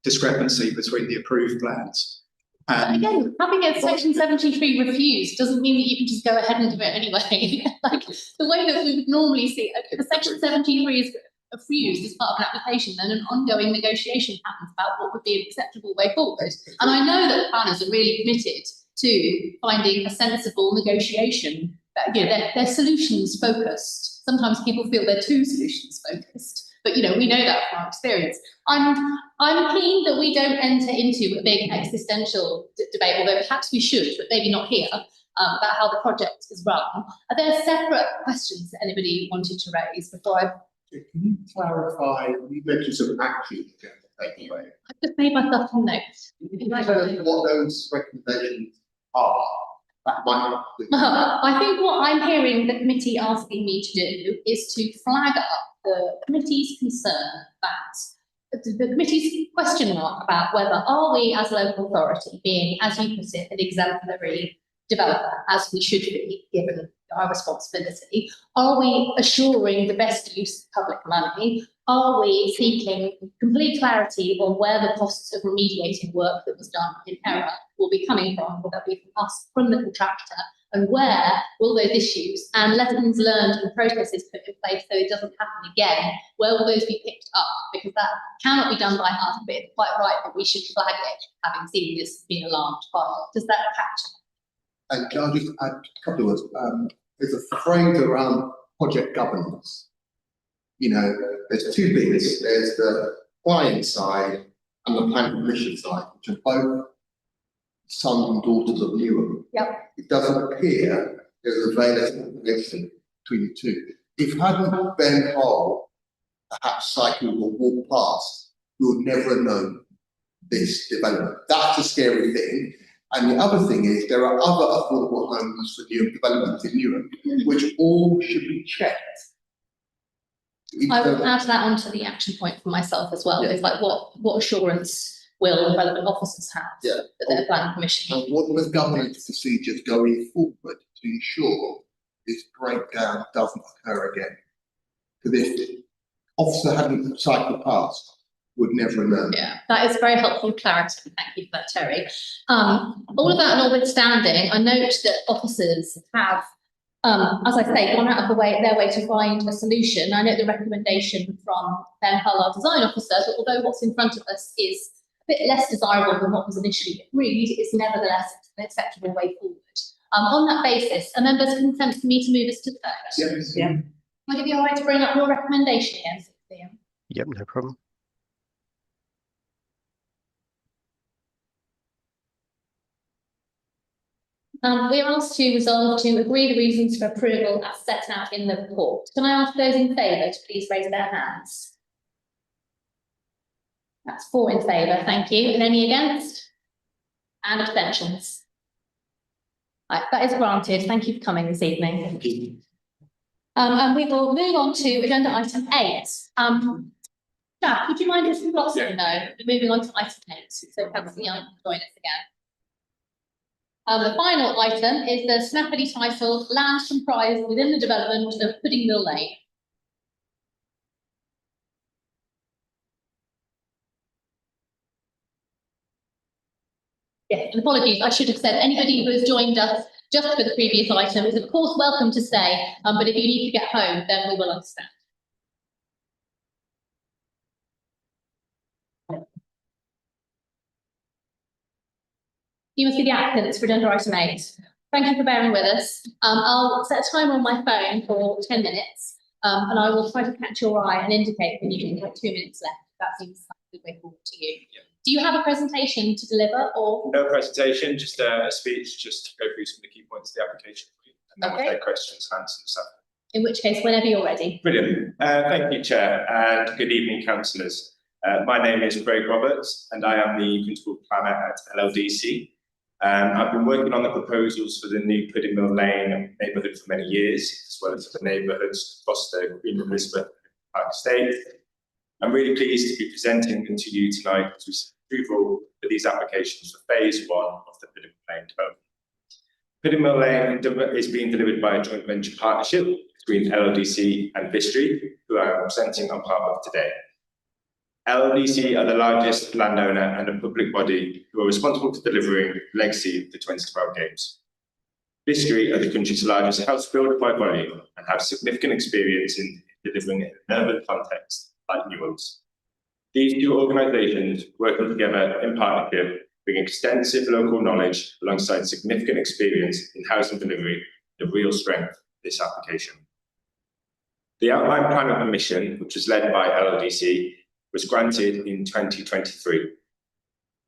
discrepancy between the approved plans. But again, having a section 73 refused doesn't mean that you can just go ahead and do it anyway. Like the way that we would normally see, if a section 73 is refused as part of an application, then an ongoing negotiation happens about what would be an acceptable way forward. And I know that planners are really committed to finding a sensible negotiation. But, you know, they're solutions focused. Sometimes people feel they're too solutions focused. But you know, we know that from our experience. I'm keen that we don't enter into a big existential debate, although perhaps we should, but maybe not here, about how the project is run. Are there separate questions that anybody wanted to raise before I? Can you clarify? You mentioned some action you're going to take away. I've just made myself a note. Can you tell us what those recommendations are? That might not be. I think what I'm hearing the committee asking me to do is to flag up the committee's concern that the committee's question mark about whether are we as a local authority being, as you put it, an exemplary developer, as we should be given our responsibility? Are we assuring the best use of public money? are we seeking complete clarity on where the costs of remediating work that was done in error will be coming from, will that be from us, from the contractor, and where will those issues and lessons learned and processes put in place so it doesn't happen again, where will those be picked up? Because that cannot be done by us, but it's quite right that we should flag it, having seen this being alarmed by. Does that capture? And can I just add a couple of words? There's a phrase around project governance. You know, there's two bits. There's the client side and the planning permission side, which are both sons and daughters of Newham. Yep. It doesn't appear there's a veil of separation between the two. If hadn't Ben Hull perhaps cycled or walked past, we would never have known this development. That's a scary thing. And the other thing is there are other affordable homes for new developments in Europe, which all should be checked. I will add that onto the action point for myself as well. It's like what assurance will relevant officers have that their planning permission? And what are the governance procedures going forward to ensure this breakdown doesn't occur again? Because if the officer hadn't cycled past, would never have known. Yeah, that is very helpful clarity. Thank you for that, Terry. All of that notwithstanding, I note that officers have, as I say, gone out of their way to find a solution. I note the recommendation from Ben Hull, our design officer, that although what's in front of us is a bit less desirable than what was initially agreed, it's nevertheless an acceptable way forward. On that basis, are members consent for me to move us to the third? Yes. Yeah. Would it be all right to bring up your recommendation again, Liam? Yep, no problem. We are asked to resolve to agree the reasons for approval as set out in the report. Can I ask those in favour to please raise their hands? That's 4 in favour, thank you. And any against? And abstentions? Right, that is granted. Thank you for coming this evening. Thank you. And we will move on to agenda item 8. Jack, would you mind if we got some no? We're moving on to item 8, so perhaps Young can join us again. The final item is the snappily titled Land Comprised Within the Development of Pudding Mill Lane. Yes, and apologies, I should have said anybody who has joined us just for the previous item is of course welcome to stay, but if you need to get home, then we will understand. You must be the applicants for agenda item 8. Thank you for bearing with us. I'll set a timer on my phone for 10 minutes, and I will try to catch your eye and indicate when you have 2 minutes left. That seems like a good way forward to you. Yeah. Do you have a presentation to deliver or? No presentation, just a speech, just to go through some of the key points of the application for you. And then we'll take questions and answer stuff. In which case, whenever you're ready. Brilliant. Thank you, Chair, and good evening, councillors. My name is Craig Roberts, and I am the Principal Planner at LLDC. I've been working on the proposals for the new Pudding Mill Lane neighbourhood for many years, as well as the neighbourhoods across the Queen Elizabeth Park Estate. I'm really pleased to be presenting them to you tonight as we seek approval for these applications for phase 1 of the Pudding Mill Lane development. Pudding Mill Lane is being delivered by a joint venture partnership between LLDC and Vistry, who I am presenting on behalf of today. LLDC are the largest landowner and a public body who are responsible for delivering the legacy of the 2012 Games. Vistry are the country's largest house builder by volume and have significant experience in delivering in an urban context like Newham's. These two organisations working together in partnership bring extensive local knowledge alongside significant experience in housing delivery, the real strength of this application. The outline plan of permission, which was led by LLDC, was granted in 2023.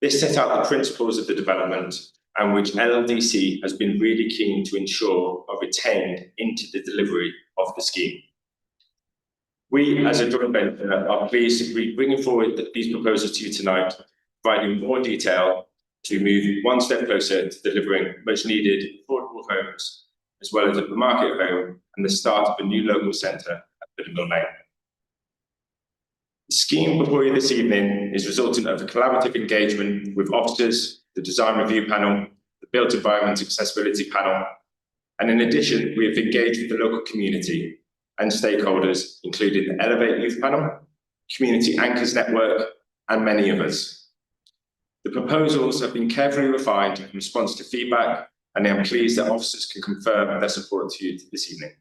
This set out the principles of the development and which LLDC has been really keen to ensure are retained into the delivery of the scheme. We, as a joint venture, are pleased to be bringing forward these proposals to you tonight, providing more detail to move one step closer to delivering much needed affordable homes, as well as a market home and the start of a new local centre at Pudding Mill Lane. The scheme before you this evening is resultant of a collaborative engagement with officers, the design review panel, the built environment accessibility panel, and in addition, we have engaged with the local community and stakeholders, including the Elevate Youth Panel, Community Anchors Network, and many others. The proposals have been carefully refined in response to feedback, and I am pleased that officers can confirm their support to you this evening.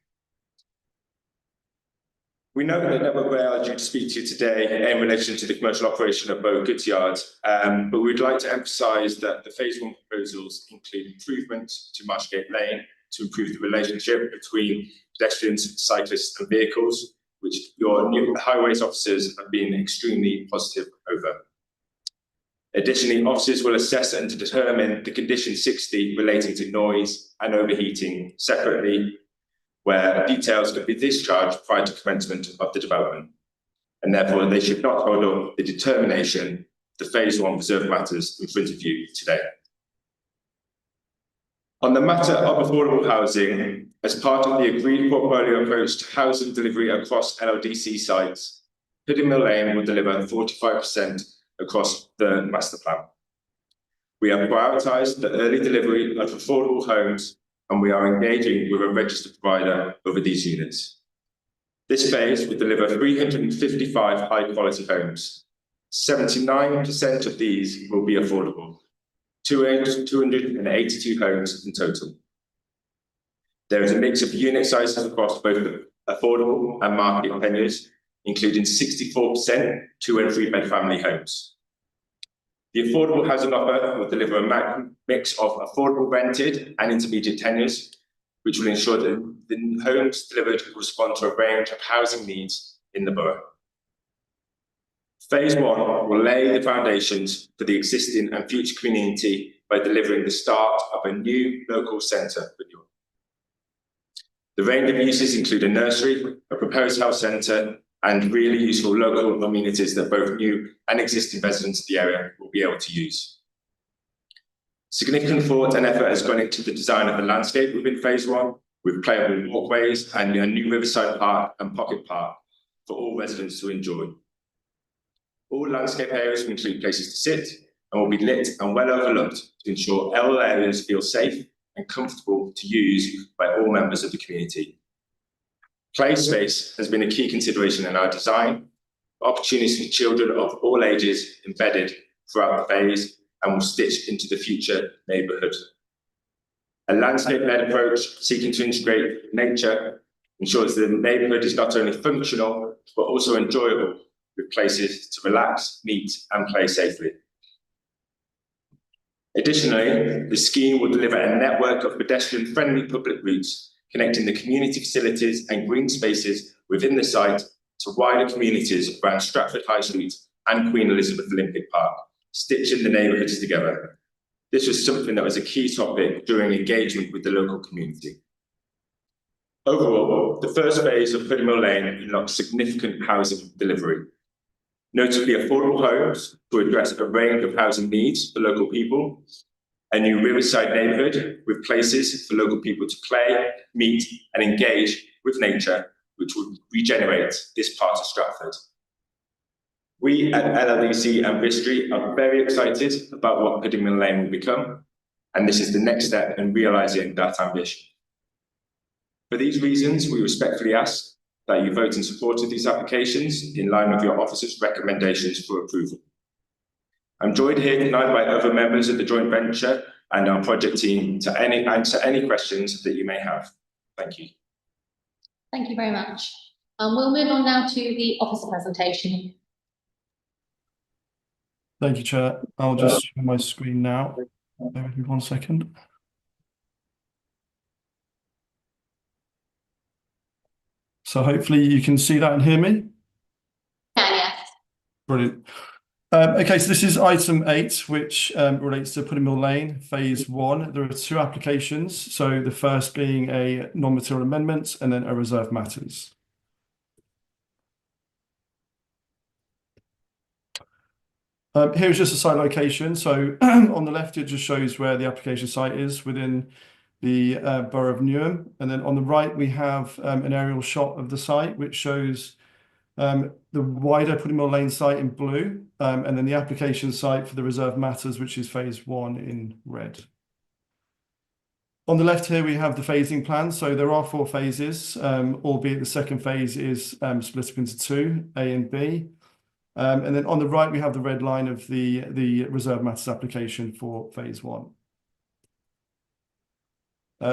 We know that Network Rail are due to speak to you today in relation to the commercial operation of Bow Goods Yard, but we'd like to emphasise that the phase 1 proposals include improvements to Marshgate Lane to improve the relationship between pedestrians, cyclists and vehicles, which your new highways officers have been extremely positive over. Additionally, officers will assess and determine the condition 60 relating to noise and overheating separately, where details could be discharged prior to commencement of the development, and therefore they should not hold up the determination of the phase 1 reserve matters in front of you today. On the matter of affordable housing, as part of the agreed portfolio approach to housing delivery across LLDC sites, Pudding Mill Lane will deliver 45% across the master plan. We have prioritised the early delivery of affordable homes, and we are engaging with a registered provider over these units. This phase will deliver 355 high-quality homes. 79% of these will be affordable. 282 homes in total. There is a mix of unit sizes across both affordable and market tenures, including 64% 2 and 3 bed family homes. The affordable housing offer will deliver a mix of affordable rented and intermediate tenures, which will ensure that the homes delivered will respond to a range of housing needs in the borough. Phase 1 will lay the foundations for the existing and future community by delivering the start of a new local centre for York. The range of uses include a nursery, a proposed health centre, and really useful local amenities that both new and existing residents of the area will be able to use. Significant thought and effort has gone into the design of the landscape within phase 1, with playable walkways and a new Riverside Park and Pocket Park for all residents to enjoy. All landscape areas will include places to sit and will be lit and well overlooked to ensure all areas feel safe and comfortable to use by all members of the community. Play space has been a key consideration in our design, opportunities for children of all ages embedded throughout the phase and will stitch into the future neighbourhood. A landscape-led approach seeking to integrate nature ensures the neighbourhood is not only functional, but also enjoyable, with places to relax, meet and play safely. Additionally, the scheme will deliver a network of pedestrian-friendly public routes connecting the community facilities and green spaces within the site to wider communities around Stratford High Street and Queen Elizabeth Olympic Park, stitching the neighbourhoods together. This was something that was a key topic during engagement with the local community. Overall, the first phase of Pudding Mill Lane unlocks significant housing delivery, notably affordable homes to address a range of housing needs for local people, a new Riverside neighbourhood with places for local people to play, meet and engage with nature, which will regenerate this part of Stratford. We at LLDC and Vistry are very excited about what Pudding Mill Lane will become, and this is the next step in realising that ambition. For these reasons, we respectfully ask that you vote in support of these applications in line with your officer's recommendations for approval. I'm joined here tonight by other members of the joint venture and our project team to answer any questions that you may have. Thank you. Thank you very much. We'll move on now to the officer presentation. Thank you, Chair. I'll just share my screen now. Bear with me 1 second. So hopefully you can see that and hear me. Yes. Brilliant. Okay, so this is item 8, which relates to Pudding Mill Lane, phase 1. There are 2 applications. So the first being a non-material amendment and then a reserve matters. Here's just a site location. So on the left, it just shows where the application site is within the Borough of Newham. And then on the right, we have an aerial shot of the site, which shows the wider Pudding Mill Lane site in blue, and then the application site for the reserve matters, which is phase 1 in red. On the left here, we have the phasing plan. So there are 4 phases, albeit the second phase is split up into 2, A and B. And then on the right, we have the red line of the reserve matters application for phase one.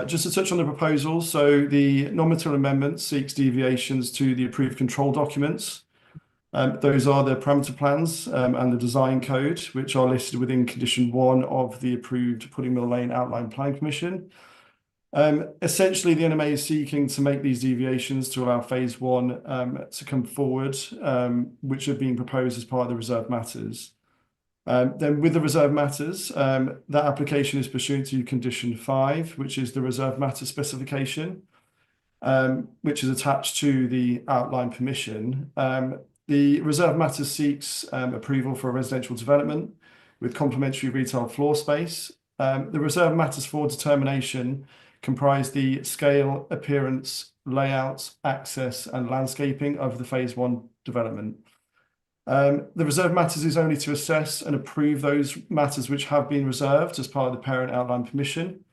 Just to touch on the proposal, so the non-material amendment seeks deviations to the approved control documents. Those are the parameter plans and the design code, which are listed within condition 1 of the approved Pudding Mill Lane Outline Planning Permission. Essentially, the NMA is seeking to make these deviations to allow phase one to come forward, which are being proposed as part of the reserve matters. Then with the reserve matters, that application is pursuant to condition 5, which is the reserve matter specification, which is attached to the outline permission. The reserve matter seeks approval for a residential development with complementary retail floor space. The reserve matters for determination comprise the scale, appearance, layout, access, and landscaping of the phase one development. The reserve matters is only to assess and approve those matters which have been reserved as part of the parent outline permission.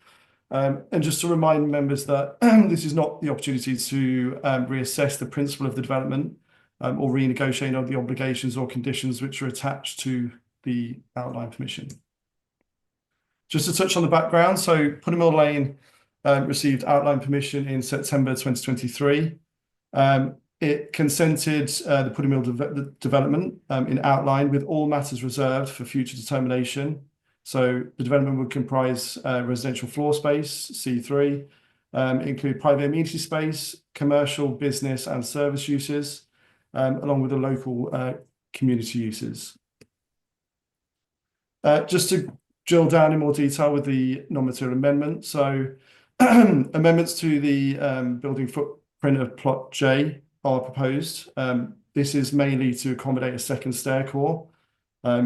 And just to remind members that this is not the opportunity to reassess the principle of the development or renegotiate on the obligations or conditions which are attached to the outline permission. Just to touch on the background, so Pudding Mill Lane received outline permission in September 2023. It consented the Pudding Mill development in outline with all matters reserved for future determination. So the development would comprise residential floor space, C3, include private amenity space, commercial, business and service uses, along with the local community uses. Just to drill down in more detail with the non-material amendment. So amendments to the building footprint of plot J are proposed. This is mainly to accommodate a second stair core,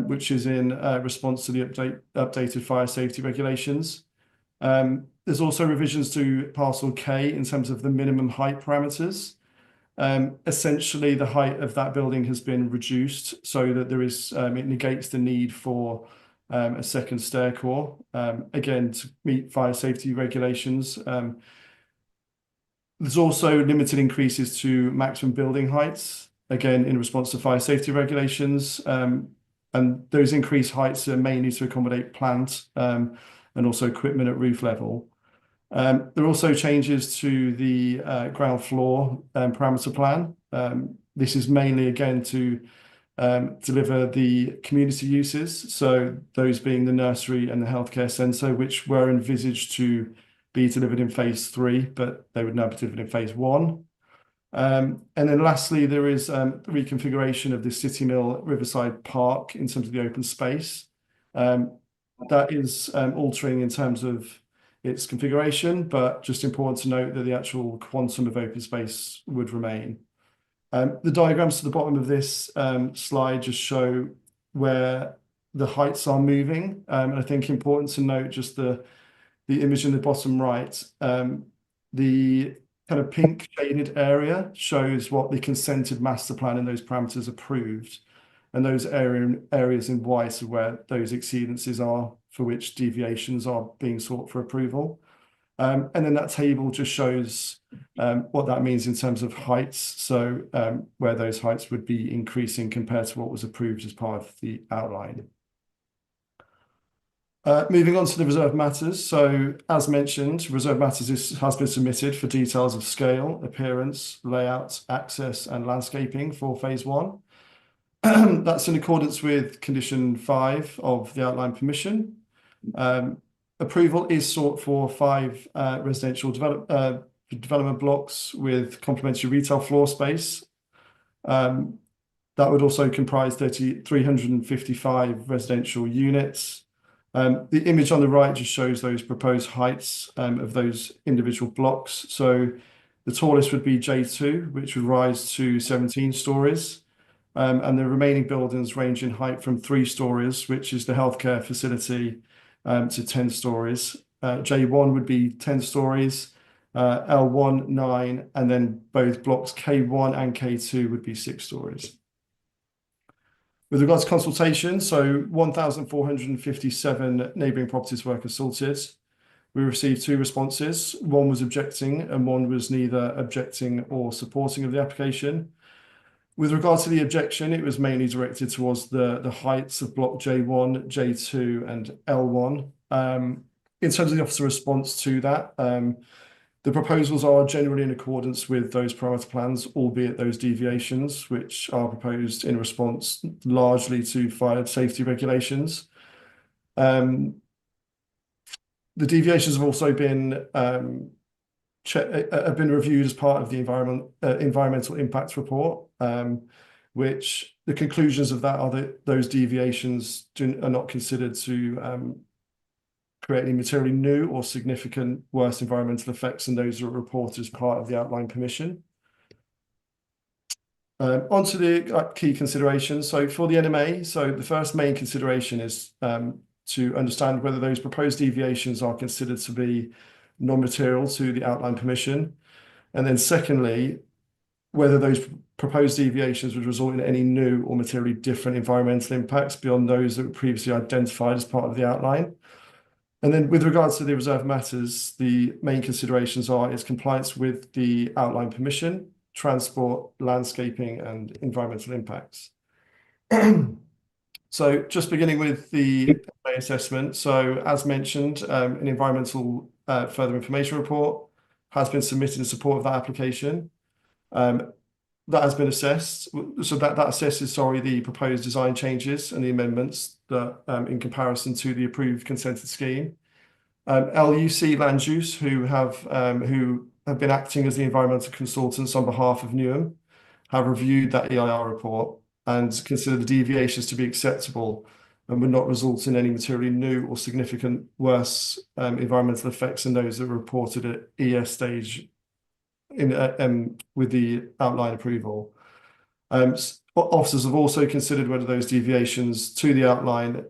which is in response to the updated fire safety regulations. There's also revisions to parcel K in terms of the minimum height parameters. Essentially, the height of that building has been reduced so that there is, it negates the need for a second stair core, again, to meet fire safety regulations. There's also limited increases to maximum building heights, again, in response to fire safety regulations. And those increased heights are mainly to accommodate plant and also equipment at roof level. There are also changes to the ground floor parameter plan. This is mainly, again, to deliver the community uses, so those being the nursery and the healthcare centre, which were envisaged to be delivered in phase 3, but they would now be delivered in phase 1. And then lastly, there is the reconfiguration of the City Mill Riverside Park in terms of the open space. That is altering in terms of its configuration, but just important to note that the actual quantum of open space would remain. The diagrams to the bottom of this slide just show where the heights are moving. And I think important to note just the image in the bottom right. The kind of pink shaded area shows what the consented master plan and those parameters approved. And those areas in white are where those exceedances are for which deviations are being sought for approval. And then that table just shows what that means in terms of heights. So where those heights would be increasing compared to what was approved as part of the outline. Moving on to the reserve matters. So as mentioned, reserve matters has been submitted for details of scale, appearance, layout, access and landscaping for phase 1. That's in accordance with condition 5 of the outline permission. Approval is sought for 5 residential development blocks with complementary retail floor space. That would also comprise 355 residential units. The image on the right just shows those proposed heights of those individual blocks. So the tallest would be J2, which would rise to 17 stories. And the remaining buildings range in height from 3 stories, which is the healthcare facility, to 10 stories. J1 would be 10 stories, L1, 9, and then both blocks K1 and K2 would be 6 stories. With regards to consultation, so 1,457 neighbouring properties were consulted. We received 2 responses. One was objecting and one was neither objecting or supporting of the application. With regard to the objection, it was mainly directed towards the heights of block J1, J2 and L1. In terms of the officer response to that, the proposals are generally in accordance with those parameter plans, albeit those deviations, which are proposed in response largely to fire safety regulations. The deviations have also been reviewed as part of the environmental impact report, which the conclusions of that are that those deviations are not considered to create any materially new or significant worse environmental effects than those that are reported as part of the outline permission. Onto the key considerations. So for the NMA, so the first main consideration is to understand whether those proposed deviations are considered to be non-material to the outline permission. And then secondly, whether those proposed deviations would result in any new or materially different environmental impacts beyond those that were previously identified as part of the outline. And then with regards to the reserved matters, the main considerations are its compliance with the outline permission, transport, landscaping, and environmental impacts. So just beginning with the assessment. So as mentioned, an environmental further information report has been submitted in support of that application. That has been assessed. So that assesses, the proposed design changes and the amendments that in comparison to the approved consented scheme. LUC Land Use, who have been acting as the environmental consultants on behalf of Newham, have reviewed that EIR report and consider the deviations to be acceptable and would not result in any materially new or significant worse environmental effects than those that were reported at ES stage with the outline approval. Officers have also considered whether those deviations to the outline,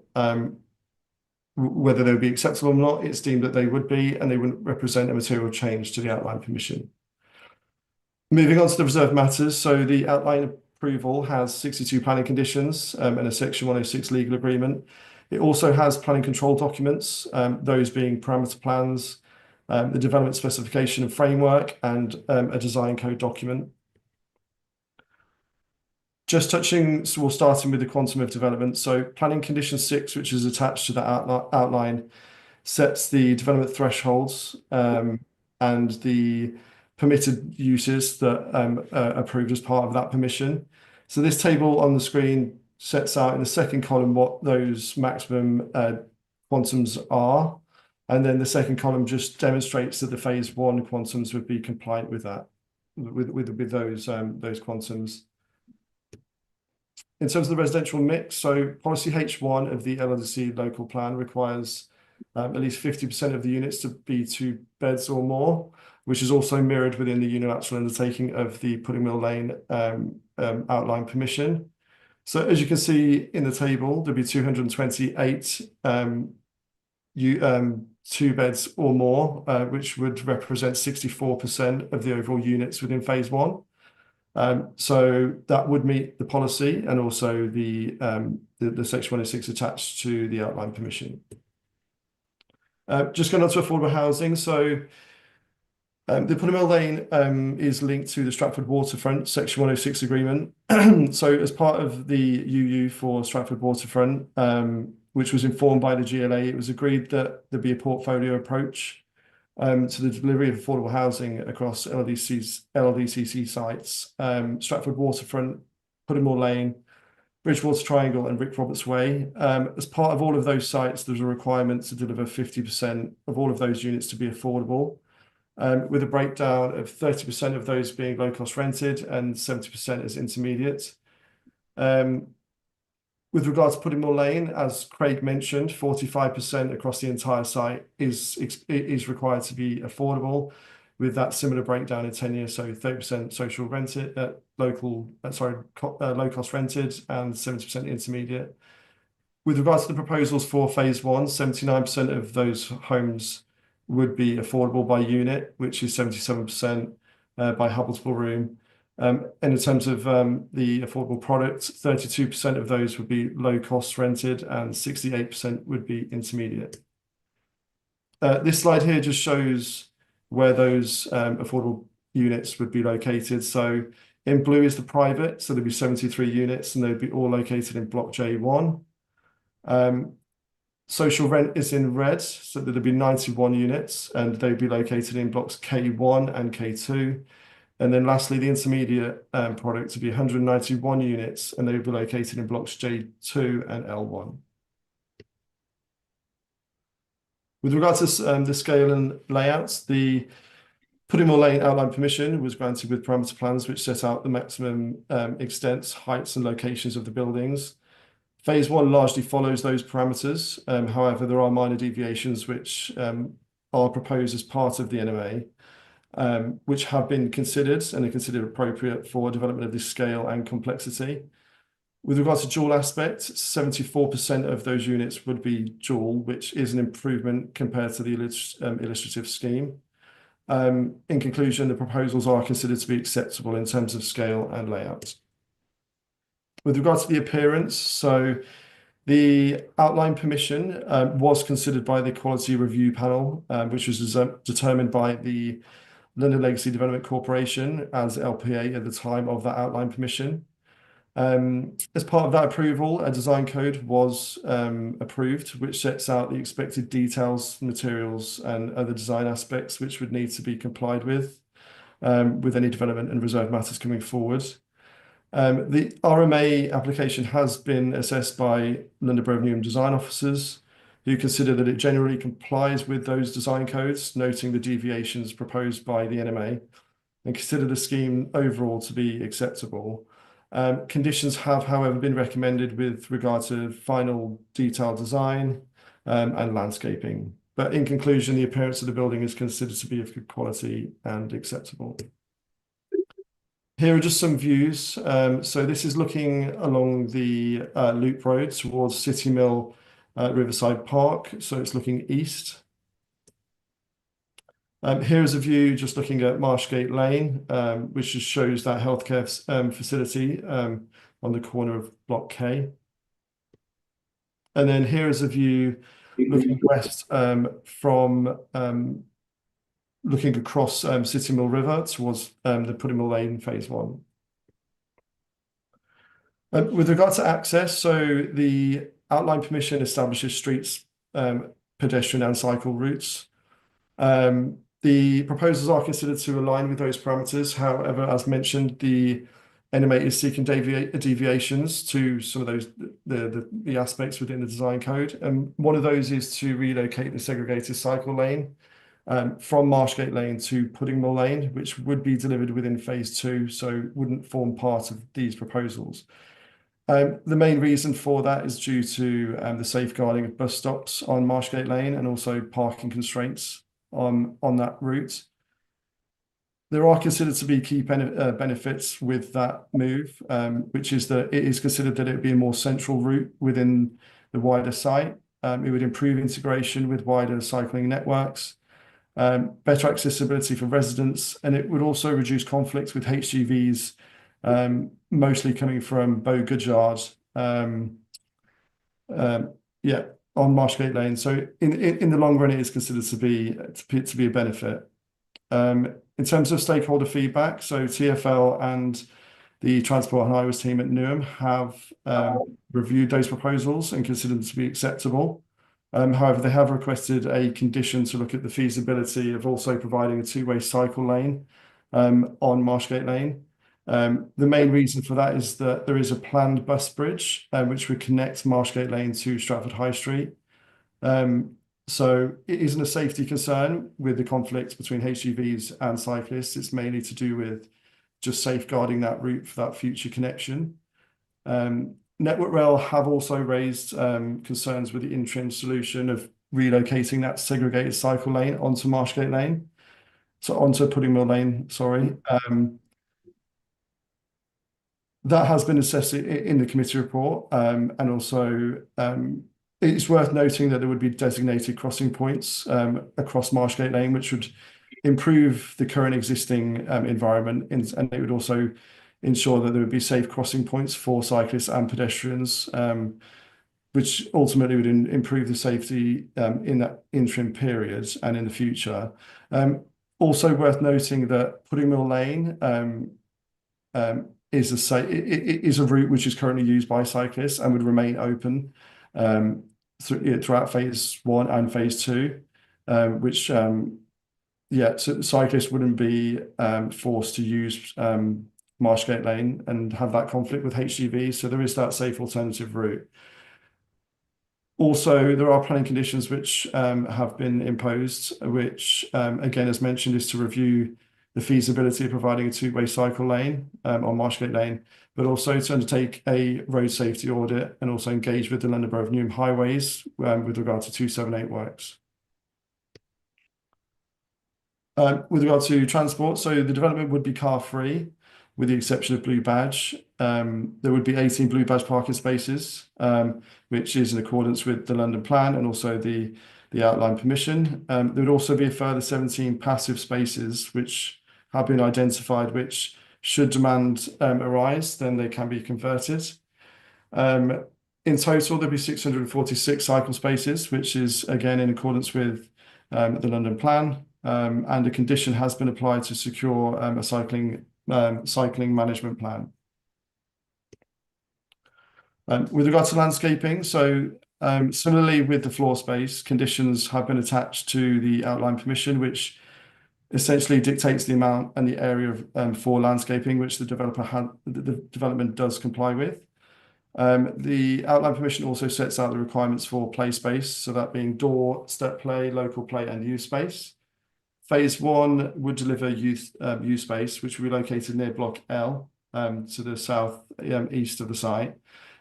whether they would be acceptable or not. It's deemed that they would be, and they wouldn't represent a material change to the outline permission. Moving on to the reserved matters. So the outline approval has 62 planning conditions and a Section 106 legal agreement. It also has planning control documents, those being parameter plans, the development specification and framework, and a design code document. Just touching, so we're starting with the quantum of development. So planning condition 6, which is attached to that outline, sets the development thresholds and the permitted uses that are approved as part of that permission. So this table on the screen sets out in the second column what those maximum quantums are. And then the second column just demonstrates that the phase 1 quantums would be compliant with that, with those quantums. In terms of the residential mix, so policy H1 of the LLDC local plan requires at least 50% of the units to be 2 beds or more, which is also mirrored within the unilateral undertaking of the Pudding Mill Lane outline permission. So as you can see in the table, there'll be 228 2 beds or more, which would represent 64% of the overall units within phase 1. So that would meet the policy and also the Section 106 attached to the outline permission. Just going on to affordable housing. So the Pudding Mill Lane is linked to the Stratford Waterfront Section 106 agreement. So as part of the UU for Stratford Waterfront, which was informed by the GLA, it was agreed that there'd be a portfolio approach to the delivery of affordable housing across LLDCC sites, Stratford Waterfront, Pudding Mill Lane, Bridgewater Triangle and Rick Roberts Way. As part of all of those sites, there's a requirement to deliver 50% of all of those units to be affordable, with a breakdown of 30% of those being low cost rented and 70% as intermediate. With regards to Pudding Mill Lane, as Craig mentioned, 45% across the entire site is required to be affordable, with that similar breakdown in tenure. So 30% social rented, low cost rented, and 70% intermediate. With regards to the proposals for phase 1, 79% of those homes would be affordable by unit, which is 77% by habitable room. And in terms of the affordable product, 32% of those would be low cost rented and 68% would be intermediate. This slide here just shows where those affordable units would be located. So In blue is the private, so there'd be 73 units and they'd be all located in block J1. Social rent is in red, so there'd be 91 units and they'd be located in blocks K1 and K2. And then lastly, the intermediate product would be 191 units and they would be located in blocks J2 and L1. With regard to the scale and layouts, the Puddingmore Lane outline permission was granted with parameter plans which set out the maximum extents, heights and locations of the buildings. Phase 1 largely follows those parameters. However, there are minor deviations which are proposed as part of the NMA, which have been considered and are considered appropriate for development of this scale and complexity. With regard to dual aspect, 74% of those units would be dual, which is an improvement compared to the illustrative scheme. In conclusion, the proposals are considered to be acceptable in terms of scale and layout. With regard to the appearance, so the outline permission was considered by the Quality Review Panel, which was determined by the London Legacy Development Corporation as LPA at the time of that outline permission. As part of that approval, a design code was approved, which sets out the expected details, materials, and other design aspects which would need to be complied with any development and reserve matters coming forward. The RMA application has been assessed by London Borough of Newham design officers who consider that it generally complies with those design codes, noting the deviations proposed by the NMA, and consider the scheme overall to be acceptable. Conditions have, however, been recommended with regard to final detailed design and landscaping. But in conclusion, the appearance of the building is considered to be of good quality and acceptable. Here are just some views. So this is looking along the Loop Road towards City Mill Riverside Park. So it's looking east. Here's a view just looking at Marshgate Lane, which just shows that healthcare facility on the corner of Block K. And then here is a view looking west from looking across City Mill River towards the Puddingmore Lane Phase 1. With regard to access, so the outline permission establishes streets, pedestrian and cycle routes. The proposals are considered to align with those parameters. However, as mentioned, the NMA is seeking deviations to some of those the aspects within the design code. And one of those is to relocate the segregated cycle lane from Marshgate Lane to Puddingmore Lane, which would be delivered within Phase 2, so wouldn't form part of these proposals. The main reason for that is due to the safeguarding of bus stops on Marshgate Lane and also parking constraints on that route. There are considered to be key benefits with that move, which is that it is considered that it would be a more central route within the wider site. It would improve integration with wider cycling networks, better accessibility for residents, and it would also reduce conflicts with HGVs, mostly coming from Bow Goodyard, on Marshgate Lane. So in the long run, it is considered to be a benefit. In terms of stakeholder feedback, so TfL and the Transport and Highways team at Newham have reviewed those proposals and considered them to be acceptable. However, they have requested a condition to look at the feasibility of also providing a two-way cycle lane on Marshgate Lane. The main reason for that is that there is a planned bus bridge which would connect Marshgate Lane to Stratford High Street. So it isn't a safety concern with the conflict between HGVs and cyclists. It's mainly to do with just safeguarding that route for that future connection. Network Rail have also raised concerns with the interim solution of relocating that segregated cycle lane onto Marshgate Lane, so onto Puddingmore Lane, sorry. That has been assessed in the committee report, and also it's worth noting that there would be designated crossing points across Marshgate Lane, which would improve the current existing environment, and it would also ensure that there would be safe crossing points for cyclists and pedestrians, which ultimately would improve the safety in that interim period and in the future. Also worth noting that Puddingmore Lane is a route which is currently used by cyclists and would remain open throughout phase 1 and phase 2, which so cyclists wouldn't be forced to use Marshgate Lane and have that conflict with HGV. So there is that safe alternative route. Also, there are planning conditions which have been imposed, which again, as mentioned, is to review the feasibility of providing a two-way cycle lane on Marshgate Lane, but also to undertake a road safety audit and also engage with the London Borough of Newham Highways with regard to 278 works. With regard to transport, so the development would be car-free, with the exception of Blue Badge. There would be 18 Blue Badge parking spaces, which is in accordance with the London Plan and also the outline permission. There would also be a further 17 passive spaces, which have been identified, which should demand arise, then they can be converted. In total, there'll be 646 cycle spaces, which is again in accordance with the London Plan. And a condition has been applied to secure a cycling management plan. With regard to landscaping, so similarly with the floor space, conditions have been attached to the outline permission, which essentially dictates the amount and the area for landscaping, which the development does comply with. The outline permission also sets out the requirements for play space, so that being door, step play, local play, and youth space. Phase 1 would deliver youth space, which will be located near Block L to the south east of the site.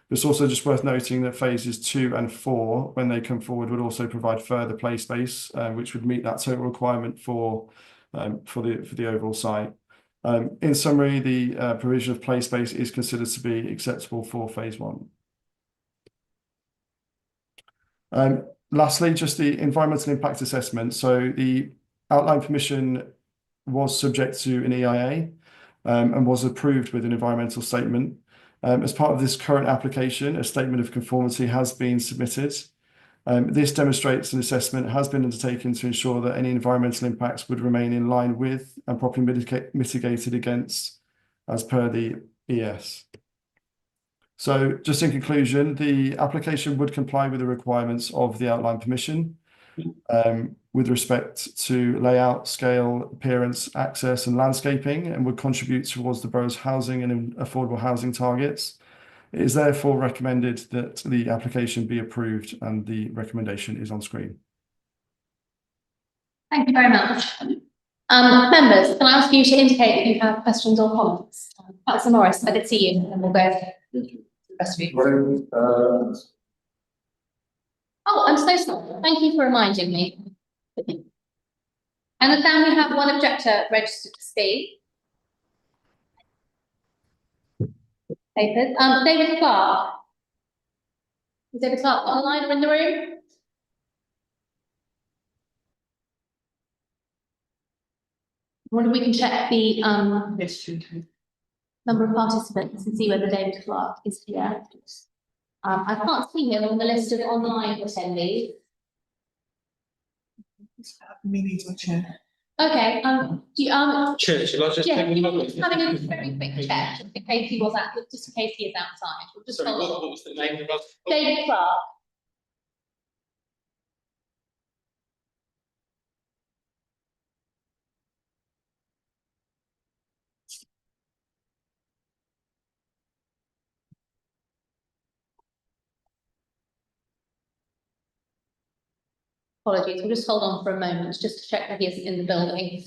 It's also just worth noting that phases 2 and 4, when they come forward, would also provide further play space, which would meet that total requirement for the overall site. In summary, the provision of play space is considered to be acceptable for phase 1. Lastly, just the environmental impact assessment. So the outline permission was subject to an EIA and was approved with an environmental statement. As part of this current application, a statement of conformity has been submitted. This demonstrates an assessment has been undertaken to ensure that any environmental impacts would remain in line with and properly mitigated against as per the ES. So just in conclusion, the application would comply with the requirements of the outline permission with respect to layout, scale, appearance, access and landscaping, and would contribute towards the borough's housing and affordable housing targets. It is therefore recommended that the application be approved, and the recommendation is on screen. Thank you very much. Members, can I ask you to indicate if you have questions or comments? Councillor Morris, I did see you, and then we'll go to the rest of you. Oh, I'm so sorry. Thank you for reminding me. And then we have one objector registered to speak. Papers. David Clark. Is David Clark online or in the room? I wonder if we can check the number of participants and see whether David Clark is here. I can't see him on the list of online attendees. Chair. Okay, Chair, shall I just yeah, take you the know, number? just having a very quick check, just in case he was just in case he is outside. We'll just Sorry, hold what on. was the name of us? David Clark. Apologies, we'll just hold on for a moment just to check that he isn't in the building.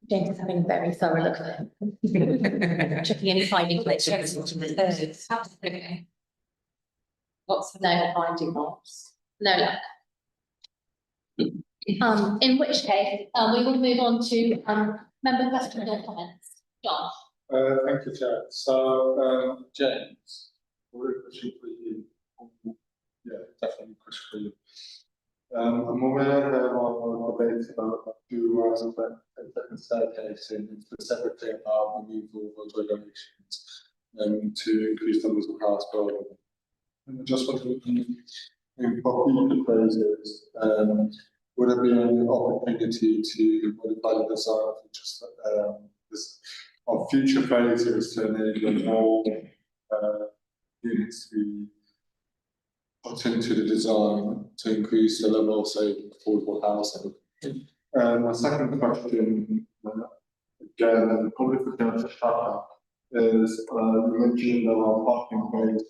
James is having a very thorough look at him. Checking any hiding places. Okay. What's no hiding box? No. In which case, we will move on to member questions or comments. John. Thank you, Chair. So, James, we're pushing for you. Yeah, definitely push for you. I'm aware there are debates about dual aspect and second staircase and specifically about removal of those regulations to increase numbers of house building. And I just wanted to in future phases, would there be an opportunity to modify the design of future phases to enable more units to be put into the design to increase the level of, say, affordable housing? My second question, again, probably for Councillor Shaka, is you mentioned there are parking bays.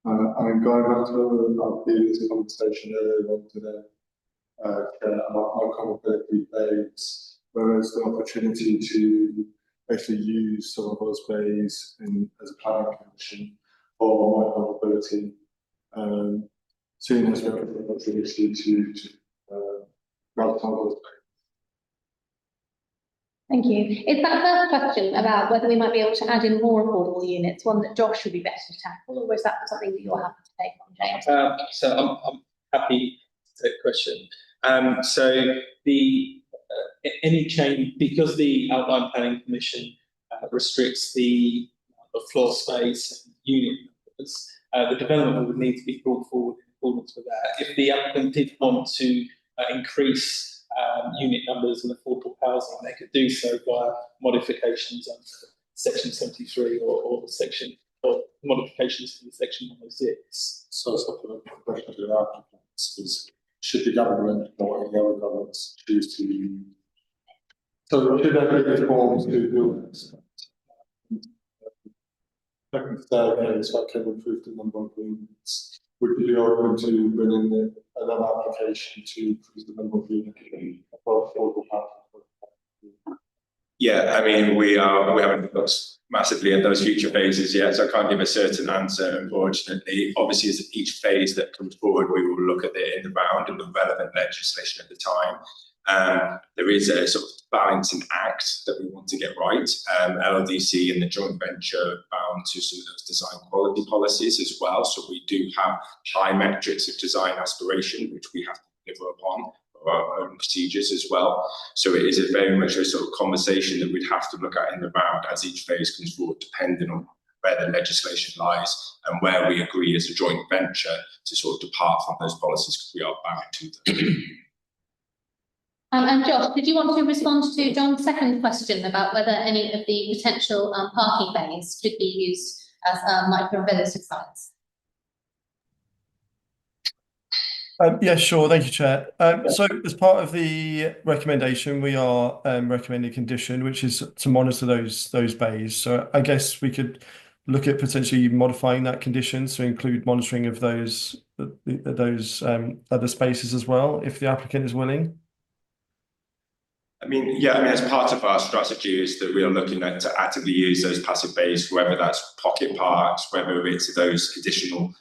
I'm going back to our previous conversation earlier on today about micromobility bays, where there's the opportunity to actually use some of those bays as a planning condition for micromobility. Seeing as we have an opportunity to grab some of those bays. Thank you. Is that first question about whether we might be able to add in more affordable units one that Josh would be better to tackle, or is that something that you're happy to take on, James? So I'm happy to take the question. So any change, because the Outline Planning Commission restricts the floor space and unit numbers, the development would need to be brought forward in accordance with that. If the applicant did want to increase unit numbers and affordable housing, they could do so via modifications under section 73 or section or modifications to the section 106. So supplementary question to the applicants is, should the government or any other governments choose to, so should there be reforms to do this? Second staircase, that can improve the number of units. Would you be open to bringing another application to increase the number of units above affordable housing? Yeah, I mean, we haven't looked massively at those future phases yet, so I can't give a certain answer, unfortunately. Obviously, as each phase that comes forward, we will look at it in the round and the relevant legislation at the time. There is a sort of balancing act that we want to get right. LLDC and the joint venture bound to some of those design quality policies as well. So we do have high metrics of design aspiration, which we have to deliver upon for our own procedures as well. So it is very much a sort of conversation that we'd have to look at in the round as each phase comes forward, depending on where the legislation lies and where we agree as a joint venture to sort of depart from those policies, because we are bound to them. And Josh, did you want to respond to John's second question about whether any of the potential parking bays could be used as micro-mobility sites? Yeah, sure. Thank you, Chair. So as part of the recommendation, we are recommending a condition, which is to monitor those bays. So I guess we could look at potentially modifying that condition to include monitoring of those other spaces as well, if the applicant is willing. I mean, as part of our strategy is that we are looking at to actively use those passive bays, whether that's pocket parks, whether it's those additional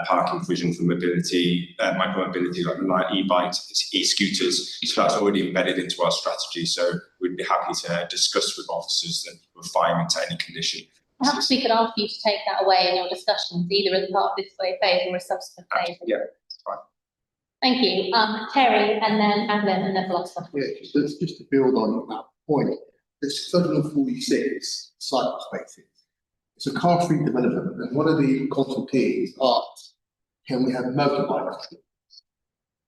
parking provision for mobility, micro-mobility like e-bikes, e-scooters. So that's already embedded into our strategy. So we'd be happy to discuss with officers the refinement to any condition. Perhaps we could ask you to take that away in your discussions, either as part of this phase or a subsequent phase. Yeah, that's fine. Thank you. Terry, and then Adam, and then Blossomon. Yeah, just to build on that point, there's 646 cycle spaces. It's a car-free development, and one of the consultees asked, can we have motorbike streets?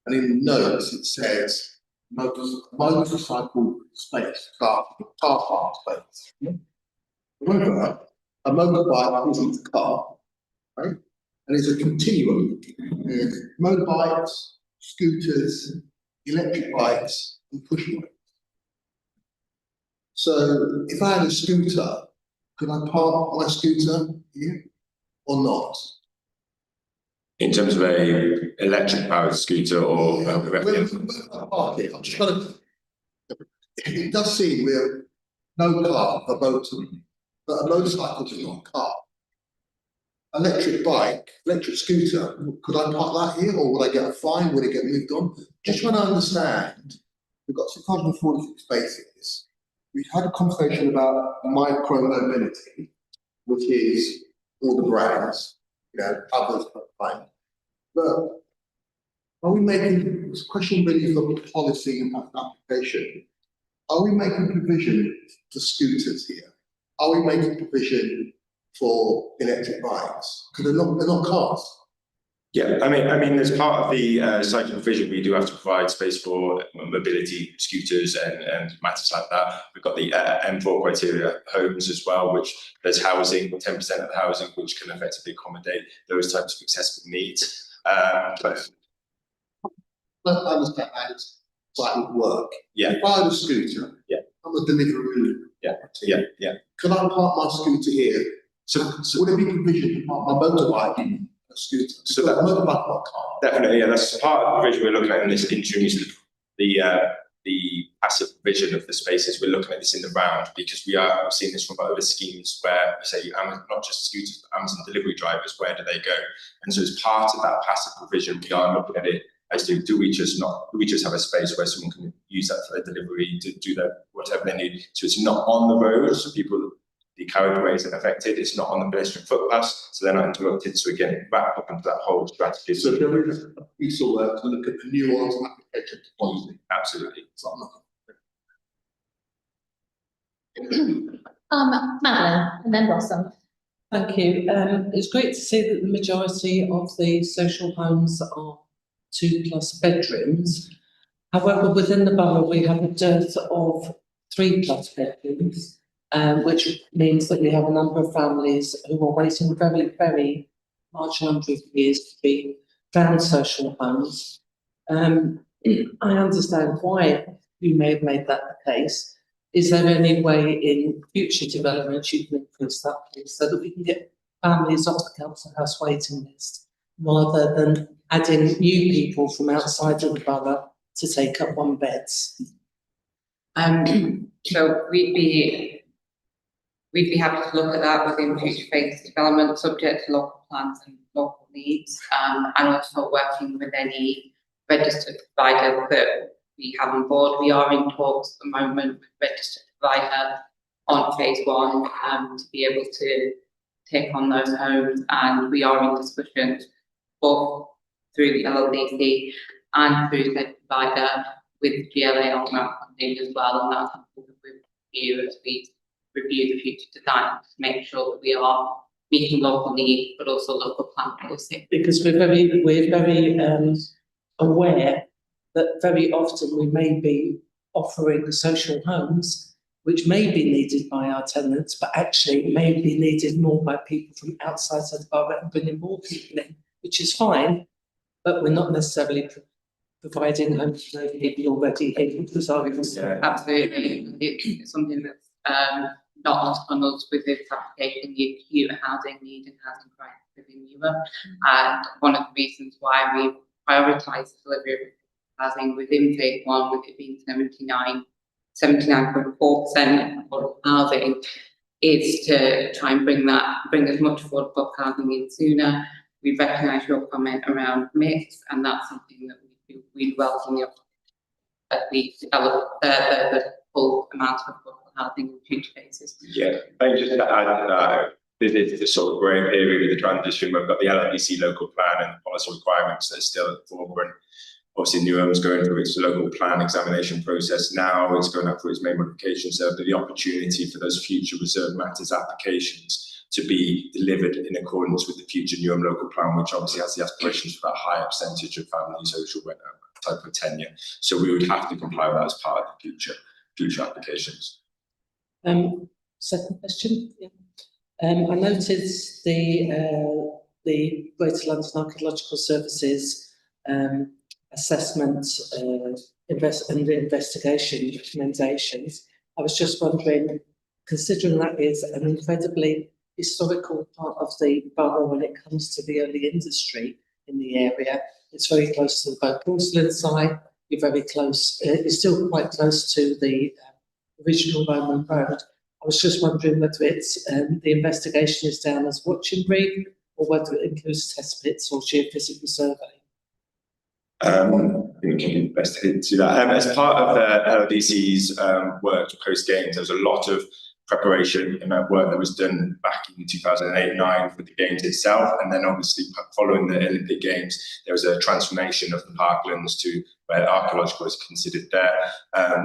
And in the notes it says motorcycle space, car park space. However, a motorbike isn't a car, right? And it's a continuum. There's motorbikes, scooters, electric bikes, and push bikes. So if I had a scooter, could I park my scooter here or not? In terms of a electric powered scooter or park it. I'm just trying to. It does seem we're no car, a motor, but a motorcycle is not a car. Electric bike, electric scooter, could I park that here or would I get a fine? Would it get moved on? Just trying to understand. We've got 646 spaces. We've had a conversation about micro mobility, which is all the brands, others but fine. But Are we making, it's a question really for policy and application. Are we making provision for scooters here? Are we making provision for electric bikes? Because they're not cars. Yeah, I mean, as part of the cycling provision, we do have to provide space for mobility, scooters, and matters like that. We've got the M4 criteria homes as well, which there's housing, 10% of the housing, which can effectively accommodate those types of accessible needs. But I understand how it's slightly work. Yeah. If I have a scooter, yeah, I'm a delivery. Yeah. Can I park my scooter here? So would there be provision to park my motorbike in a scooter? So Because that- a motorbike, not a car. Definitely, yeah, that's part of the provision we're looking at in this interim use, the passive provision of the spaces. We're looking at this in the round because we are seeing this from other schemes where we say not just scooters, but Amazon delivery drivers, where do they go? And so as part of that passive provision, we are looking at it as do we just have a space where someone can use that for their delivery, to do their whatever they need. So it's not on the road, so the carriageways are affected, it's not on the pedestrian footpaths, so they're not interrupted. So again, wrap up into that whole strategy. So there is a piece of work to look at the nuance and application to policy. Absolutely. So I'm not. Madeline, and then Blossom. Thank you. It's great to see that the majority of the social homes are 2+ bedrooms. However, within the borough, we have a dearth of 3+ bedrooms, which means that we have a number of families who are waiting very, very large number of years to be found social homes. I understand why you may have made that the case. Is there any way in future developments you can increase that, please, so that we can get families off the council house waiting list, rather than adding new people from outside of the borough to take up 1 beds? So we'd be happy to look at that within future phase development, subject to local plans and local needs, and also working with any registered provider that we have on board. We are in talks at the moment with registered provider on phase 1 to be able to take on those homes, and we are in discussions both through the LLDC and through the provider with GLA on grant funding as well, and that's something that we review as we review the future design to make sure that we are meeting local needs but also local plan policy. Because we're very aware that very often we may be offering social homes which may be needed by our tenants, but actually may be needed more by people from outside of the borough, and bringing more people in, which is fine, but we're not necessarily providing homes for those people already in. Absolutely, it's something that's not lost on us with this application, the acute housing need and housing crisis within Europe, and one of the reasons why we prioritise the delivery of housing within phase 1, with it being 79.4% affordable housing, is to try and bring as much affordable housing in sooner. We recognise your comment around mix, and that's something that we welcome the opportunity that we develop the full amount of affordable housing in future phases. Yeah, I just to add that this is the sort of growing period of the transition. We've got the LLDC local plan and policy requirements that are still at the forefront. Obviously, Newham's going through its local plan examination process now. It's going up for its main modification, so the opportunity for those future reserve matters applications to be delivered in accordance with the future Newham local plan, which obviously has the aspirations for that higher percentage of family social type of tenure. So we would have to comply with that as part of the future applications. Second question. Yeah. I noticed the Greater London Archaeological Services assessment and investigation recommendations. I was just wondering, considering that is an incredibly historical part of the borough when it comes to the early industry in the area, it's very close to the Bow Porcelain site, you're very close, it's still quite close to the original Roman road. I was just wondering whether it's the investigation is down as watching brief, or whether it includes test pits or geophysical survey. We can investigate into that. As part of the LDC's work post games, there was a lot of preparation and that work that was done back in 2008-9 for the Games itself. And then obviously following the Olympic Games, there was a transformation of the parklands to where archaeological is considered there.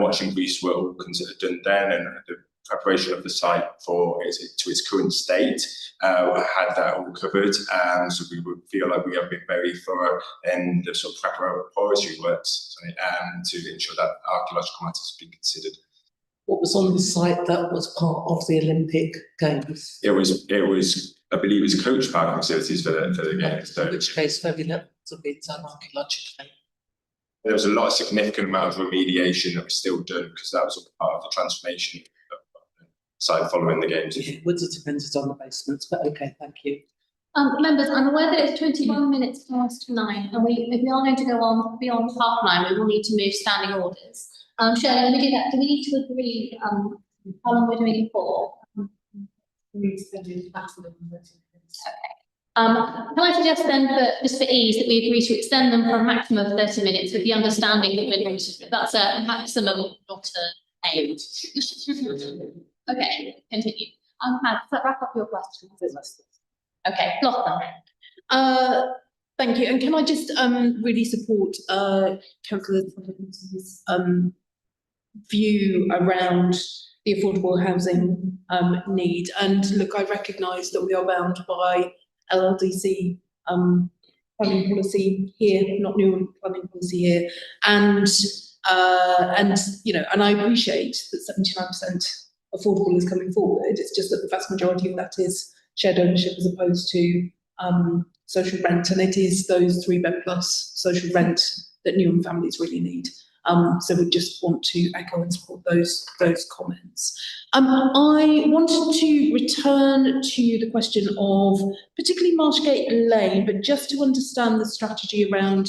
Watching Greece were all considered done then, and the preparation of the site to its current state had that all covered. So we would feel like we have been very thorough in the sort of preparatory works to ensure that archaeological matters have been considered. What was on the site that was part of the Olympic Games? It was, I believe, it was coach parking facilities for the Games. So In which case, very little of it done archaeologically. there was a lot of significant amount of remediation that was still done because that was all part of the transformation of the site following the Games. It would have depended on the basements, but okay, thank you. Members, I'm aware that it's 21 minutes past 9, and if we are going to go on beyond 9:30, we will need to move standing orders. Shirley, when we do that, do we need to agree how long we're doing it for? Okay. Can I suggest then that, just for ease, that we agree to extend them for a maximum of 30 minutes with the understanding that we're going to, that's a maximum, not an aim. Okay, continue. Matt, does that wrap up your questions? Okay, Lotta. Thank you. And can I just really support Councillor Tomlinson's view around the affordable housing need. And look, I recognise that we are bound by LLDC planning policy here, not new planning policy here, and you know, and I appreciate that 79% affordable is coming forward. It's just that the vast majority of that is shared ownership as opposed to social rent, and it is those 3-bed plus social rent that Newham families really need. So we just want to echo and support those comments. I wanted to return to the question of particularly Marshgate Lane, but just to understand the strategy around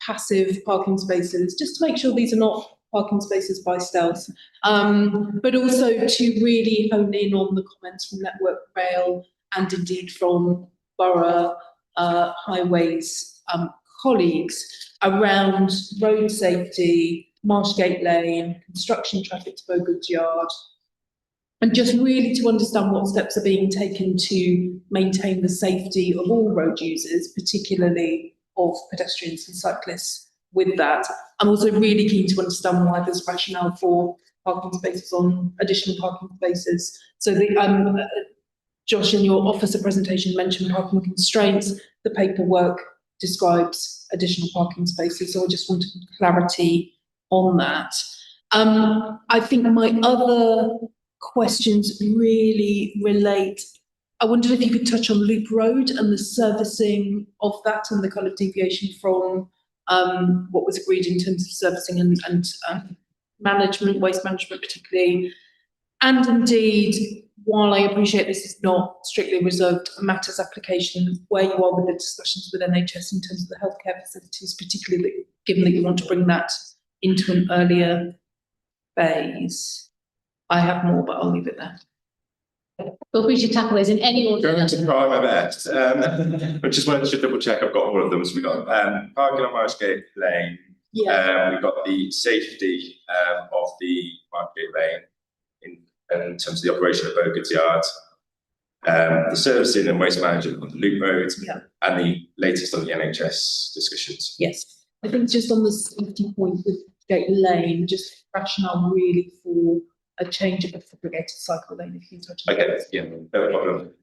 passive parking spaces, just to make sure these are not parking spaces by stealth, but also to really hone in on the comments from Network Rail and indeed from Borough Highways colleagues around road safety, Marshgate Lane, construction traffic to Bogoods Yard, and just really to understand what steps are being taken to maintain the safety of all road users, particularly of pedestrians and cyclists with that. I'm also really keen to understand why there's rationale for parking spaces on additional parking spaces. So the Josh, in your officer presentation, mentioned parking constraints. The paperwork describes additional parking spaces, so I just wanted clarity on that. I think my other questions really relate. I wondered if you could touch on Loop Road and the servicing of that and the kind of deviation from what was agreed in terms of servicing and management, waste management particularly. And indeed, while I appreciate this is not strictly reserved matters application, where you are with the discussions with NHS in terms of the healthcare facilities, particularly given that you want to bring that into an earlier phase. I have more, but I'll leave it there. Feel free to tackle those in any order. Going to try my best. I just wanted to double check I've got all of them. So we got parking on Marshgate Lane. Yeah. We've got the safety of the Marshgate Lane in terms of the operation of Bogoods Yard, the servicing and waste management on the Loop Road, and the latest on the NHS discussions. Yes, I think just on the safety point with Gate Lane, just rationale really for a change of a segregated cycle lane, if you touch on Okay, yeah, no problem.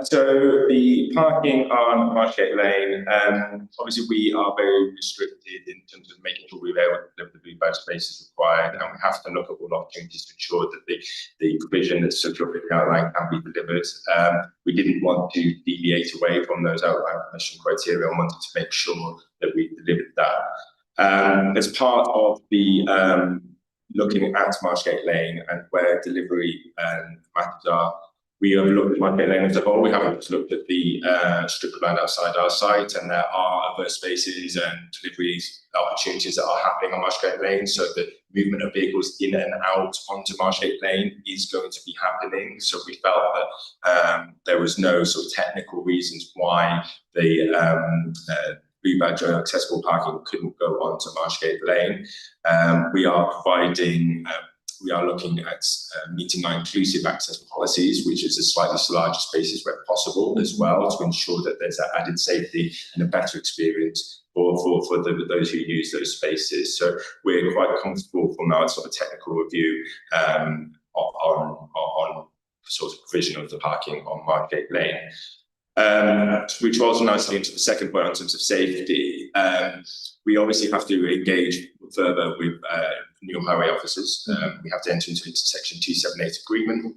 So the parking on Marshgate Lane, obviously we are very restricted in terms of making sure we're able to deliver the blue badge spaces required, and we have to look at all opportunities to ensure that the provision that's subject outline can be delivered. We didn't want to deviate away from those outline permission criteria and wanted to make sure that we delivered that. As part of the looking at Marshgate Lane and where delivery matters are, we have looked at Marshgate Lane as a whole. We haven't just looked at the strip of land outside our site, and there are other spaces and deliveries opportunities that are happening on Marshgate Lane. So the movement of vehicles in and out onto Marshgate Lane is going to be happening. So we felt that there was no sort of technical reasons why the blue badge or accessible parking couldn't go onto Marshgate Lane. We are providing we are looking at meeting our inclusive access policies, which is a slightly larger spaces where possible as well, to ensure that there's that added safety and a better experience for those who use those spaces. So we're quite comfortable from our sort of technical review on sort of provision of the parking on Margate Lane. Which rolls nicely into the second point in terms of safety. We obviously have to engage further with new highway officers. We have to enter into Section 278 agreement.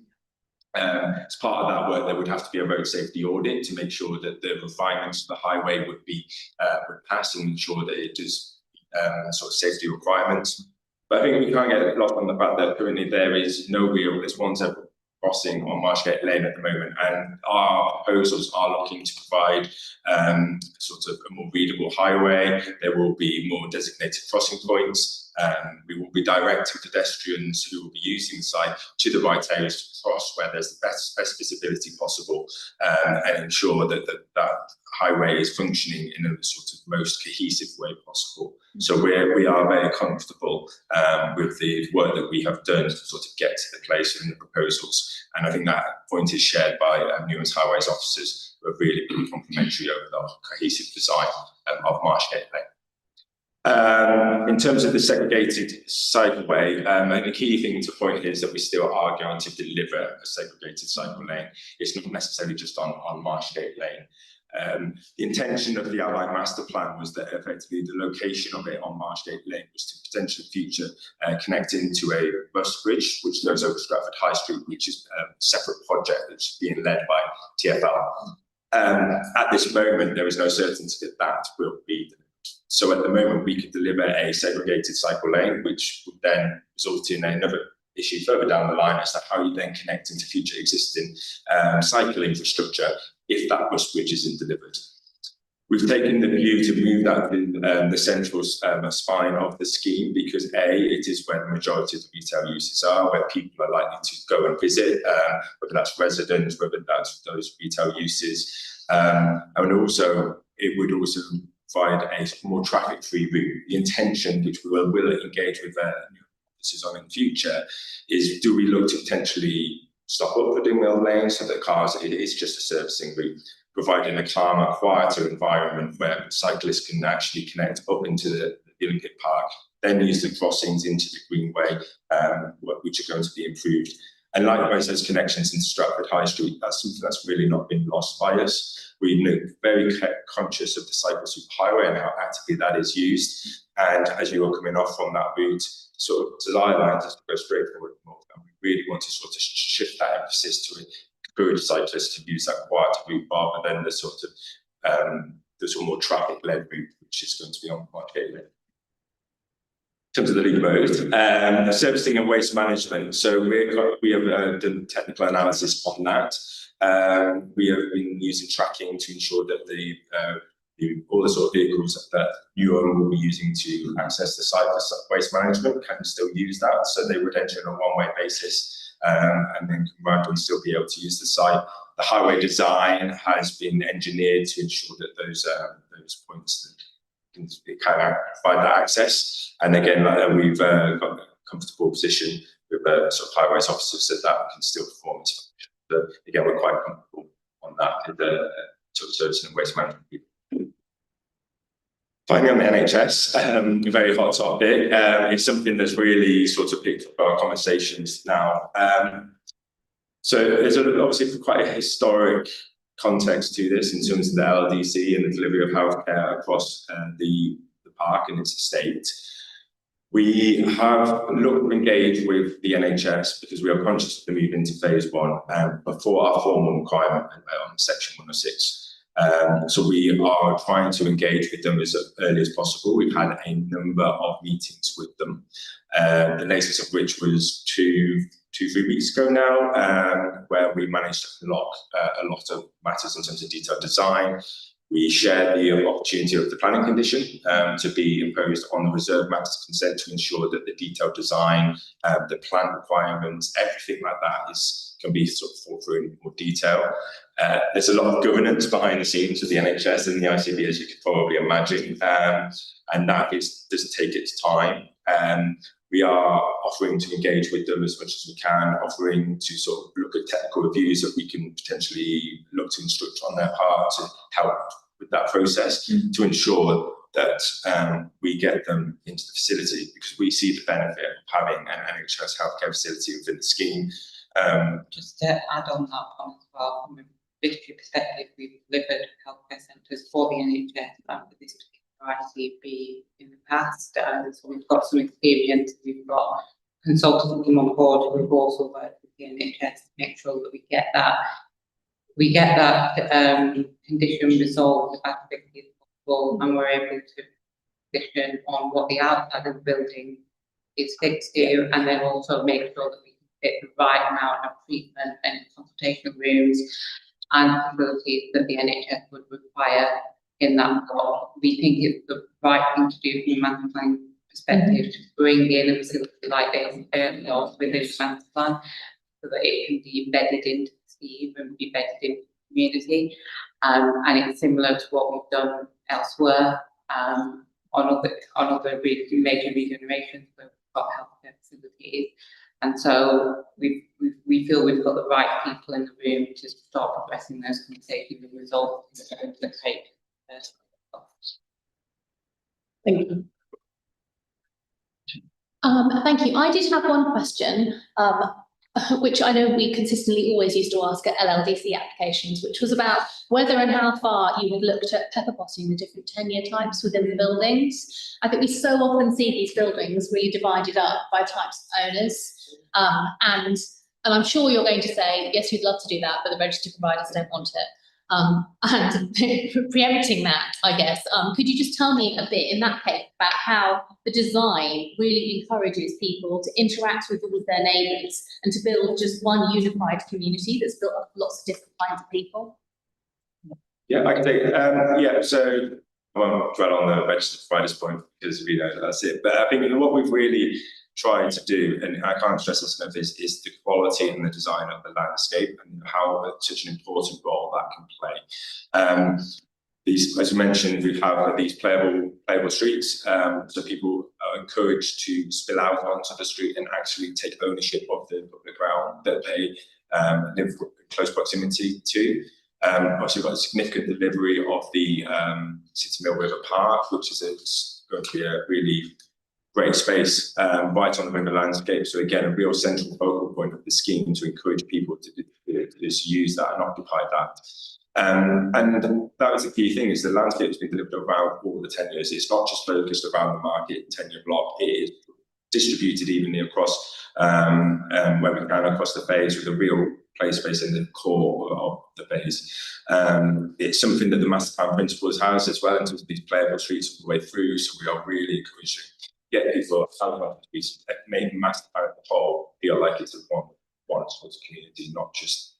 As part of that work, there would have to be a road safety audit to make sure that the refinements of the highway would pass and ensure that it does sort of safety requirements. But I think we can't get lost on the fact that currently there's one separate crossing on Marshgate Lane at the moment, and our proposals are looking to provide sort of a more readable highway. There will be more designated crossing points. We will be directing pedestrians who will be using the site to the right areas to cross where there's the best visibility possible, and ensure that that highway is functioning in a sort of most cohesive way possible. So we are very comfortable with the work that we have done to sort of get to the place in the proposals. And I think that point is shared by numerous highways officers who are really complimentary over the cohesive design of Marshgate Lane. In terms of the segregated cycleway, the key thing to point here is that we still are going to deliver a segregated cycle lane. It's not necessarily just on Marshgate Lane. The intention of the Allied Master Plan was that effectively the location of it on Marshgate Lane was to potentially future connect into a bus bridge which goes over Stratford High Street, which is a separate project that's being led by TfL. At this moment, there is no certainty that that will be delivered. So at the moment, we could deliver a segregated cycle lane, which would then result in another issue further down the line as to how you then connect into future existing cycle infrastructure if that bus bridge isn't delivered. We've taken the view to move that in the central spine of the scheme because it is where the majority of the retail uses are, where people are likely to go and visit, whether that's residents, whether that's those retail uses. And also, it would also provide a more traffic-free route. The intention, which we will engage with officers on in the future, is do we look to potentially stop up Pudding Mill Lane so that cars, it is just a servicing route, providing a calmer, quieter environment where cyclists can actually connect up into the Olympic Park, then use the crossings into the Greenway, which are going to be improved. And likewise, those connections into Stratford High Street, that's something that's really not been lost by us. We're very conscious of the cycle superhighway and how actively that is used. And as you are coming off from that route, sort of desire line just to go straight forward more. And we really want to sort of shift that emphasis to encourage cyclists to use that quieter route rather than the sort of more traffic-led route, which is going to be on Margate Lane. In terms of the lead road, servicing and waste management. So we have done technical analysis on that. We have been using tracking to ensure that all the sort of vehicles that UOM will be using to access the site for waste management can still use that. So they would enter on a one-way basis and then can still be able to use the site. The highway design has been engineered to ensure that those points can provide that access. And again, we've got a comfortable position with sort of highways officers that can still perform its function. But again, we're quite comfortable on that with the sort of servicing and waste management people. Finally, on the NHS, a very hot topic. It's something that's really sort of picked up our conversations now. So there's obviously quite a historic context to this in terms of the LDC and the delivery of healthcare across the park and its estate. We have engaged with the NHS because we are conscious of the move into phase 1 before our formal requirement on section 106. So we are trying to engage with them as early as possible. We've had a number of meetings with them, the latest of which was 3 weeks ago now, where we managed to unlock a lot of matters in terms of detailed design. We shared the opportunity of the planning condition to be imposed on the reserve matters consent to ensure that the detailed design, the plan requirements, everything like that can be sort of thought through in more detail. There's a lot of governance behind the scenes of the NHS and the ICB, as you could probably imagine, and that does take its time. we are offering to engage with them as much as we can, offering to sort of look at technical reviews that we can potentially look to instruct on their part to help with that process to ensure that we get them into the facility, because we see the benefit of having an NHS healthcare facility within the scheme. Just to add on that one as well, from a military perspective, we've delivered healthcare centres for the NHS for this particular ICB in the past. So we've got some experience. We've got consultants come on board who've also worked with the NHS to make sure that we get that condition resolved as quickly as possible, and we're able to position on what the outside of the building is fixed to, and then also make sure that we can fit the right amount of treatment and consultation rooms and facilities that the NHS would require in that block. We think it's the right thing to do from a master plan perspective to bring in a facility like this early on within the master plan, so that it can be embedded into the scheme and be embedded into the community. And it's similar to what we've done elsewhere on other major regenerations where we've got healthcare facilities. And so we feel we've got the right people in the room to start progressing those conversations and resolve the case. Thank you. Thank you. I did have one question, which I know we consistently always used to ask at LLDC applications, which was about whether and how far you had looked at pepper potting the different tenure types within the buildings. I think we so often see these buildings really divided up by types of owners. And I'm sure you're going to say, yes, we'd love to do that, but the registered providers don't want it. And preempting that, I guess, could you just tell me a bit in that case about how the design really encourages people to interact with all of their neighbours and to build just one unified community that's built up lots of different kinds of people? Yeah, I can take it. Yeah, so I won't dwell on the registered providers point because we know that's it. But I think what we've really tried to do, and I can't stress this enough, is the quality and the design of the landscape and how such an important role that can play. These, as you mentioned, we have these playable streets, so people are encouraged to spill out onto the street and actually take ownership of the ground that they live in close proximity to. Also, we've got a significant delivery of the City Mill River Park, which is going to be a really great space right on the river landscape. So again, a real central focal point of the scheme to encourage people to just use that and occupy that. And that was the key thing, is the landscape has been delivered around all the tenures. It's not just focused around the market tenure block, it is distributed evenly across where we can across the phase, with a real play space in the core of the phase. It's something that the master plan principles has as well in terms of these playable streets all the way through. So we are really encouraging get people to be made master plan as a whole feel like it's a one sort of community, not just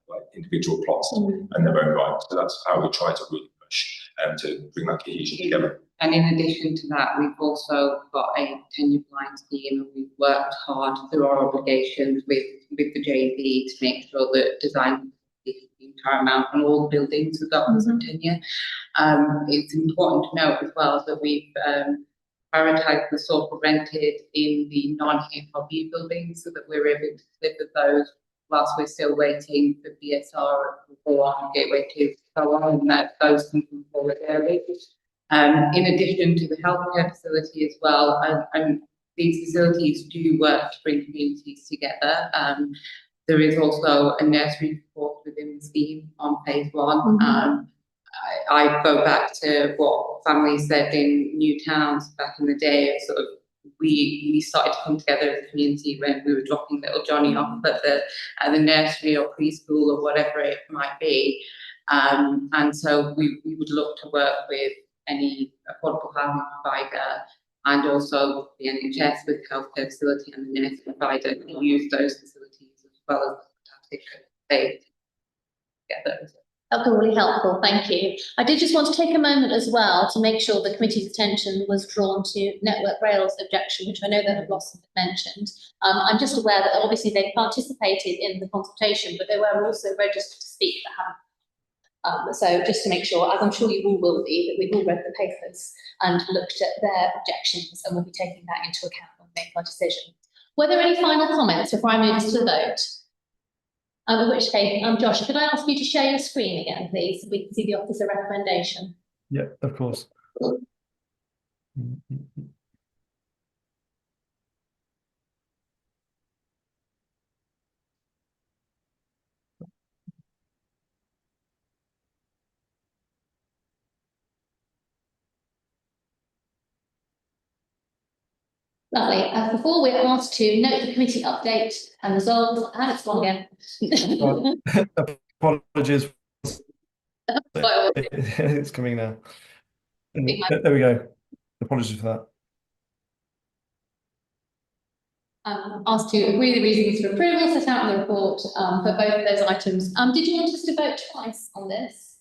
like individual plots and their own right. So that's how we try to really push to bring that cohesion together. And in addition to that, we've also got a tenure blind scheme, and we've worked hard through our obligations with the JV to make sure that design is paramount on all the buildings regardless of tenure. It's important to note as well that we've prioritised the sort of rented in the non-HRB buildings so that we're able to deliver those whilst we're still waiting for BSR and Gateway 2 so on, and that those can come forward early. In addition to the healthcare facility as well, and these facilities do work to bring communities together. There is also a nursery support within the scheme on phase one. I go back to what families said in New Towns back in the day. Sort of, we started to come together as a community when we were dropping little Johnny off at the nursery or preschool or whatever it might be. And so we would look to work with any affordable housing provider and also the NHS with the healthcare facility and the nursing provider to use those facilities as well as the fantastic space together. That's really helpful, thank you. I did just want to take a moment as well to make sure the committee's attention was drawn to Network Rail's objection, which I know that Blossom had mentioned. I'm just aware that obviously they participated in the consultation, but they were also registered to speak but haven't. So just to make sure, as I'm sure you all will be, that we've all read the papers and looked at their objections, and we'll be taking that into account when make our decision. Were there any final comments before I move us to the vote? In which case, Josh, could I ask you to share your screen again, please, so we can see the officer recommendation? Yeah, of course. Lovely. As before, we're asked to note the committee update and resolve, and it's gone again. Apologies. It's coming now. There we go. Apologies for that. Asked to agree the reasons for approval set out in the report for both of those items. Did you want us to vote twice on this?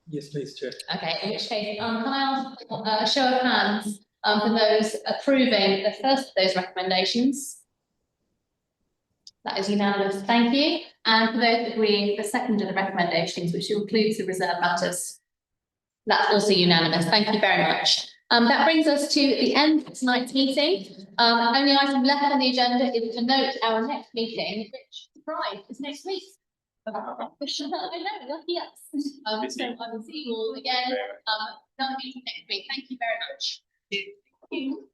Yes, please, Chair. Okay, in which case, can I ask for a show of hands for those approving the first of those recommendations? That is unanimous, thank you. And for those agreeing the second of the recommendations, which includes the reserve matters, that's also unanimous, thank you very much. That brings us to the end of tonight's meeting. Only item left on the agenda is to note our next meeting, which, surprise, is next week. I know, lucky us. So I will see you all again, another meeting next week. Thank you very much. Thank you.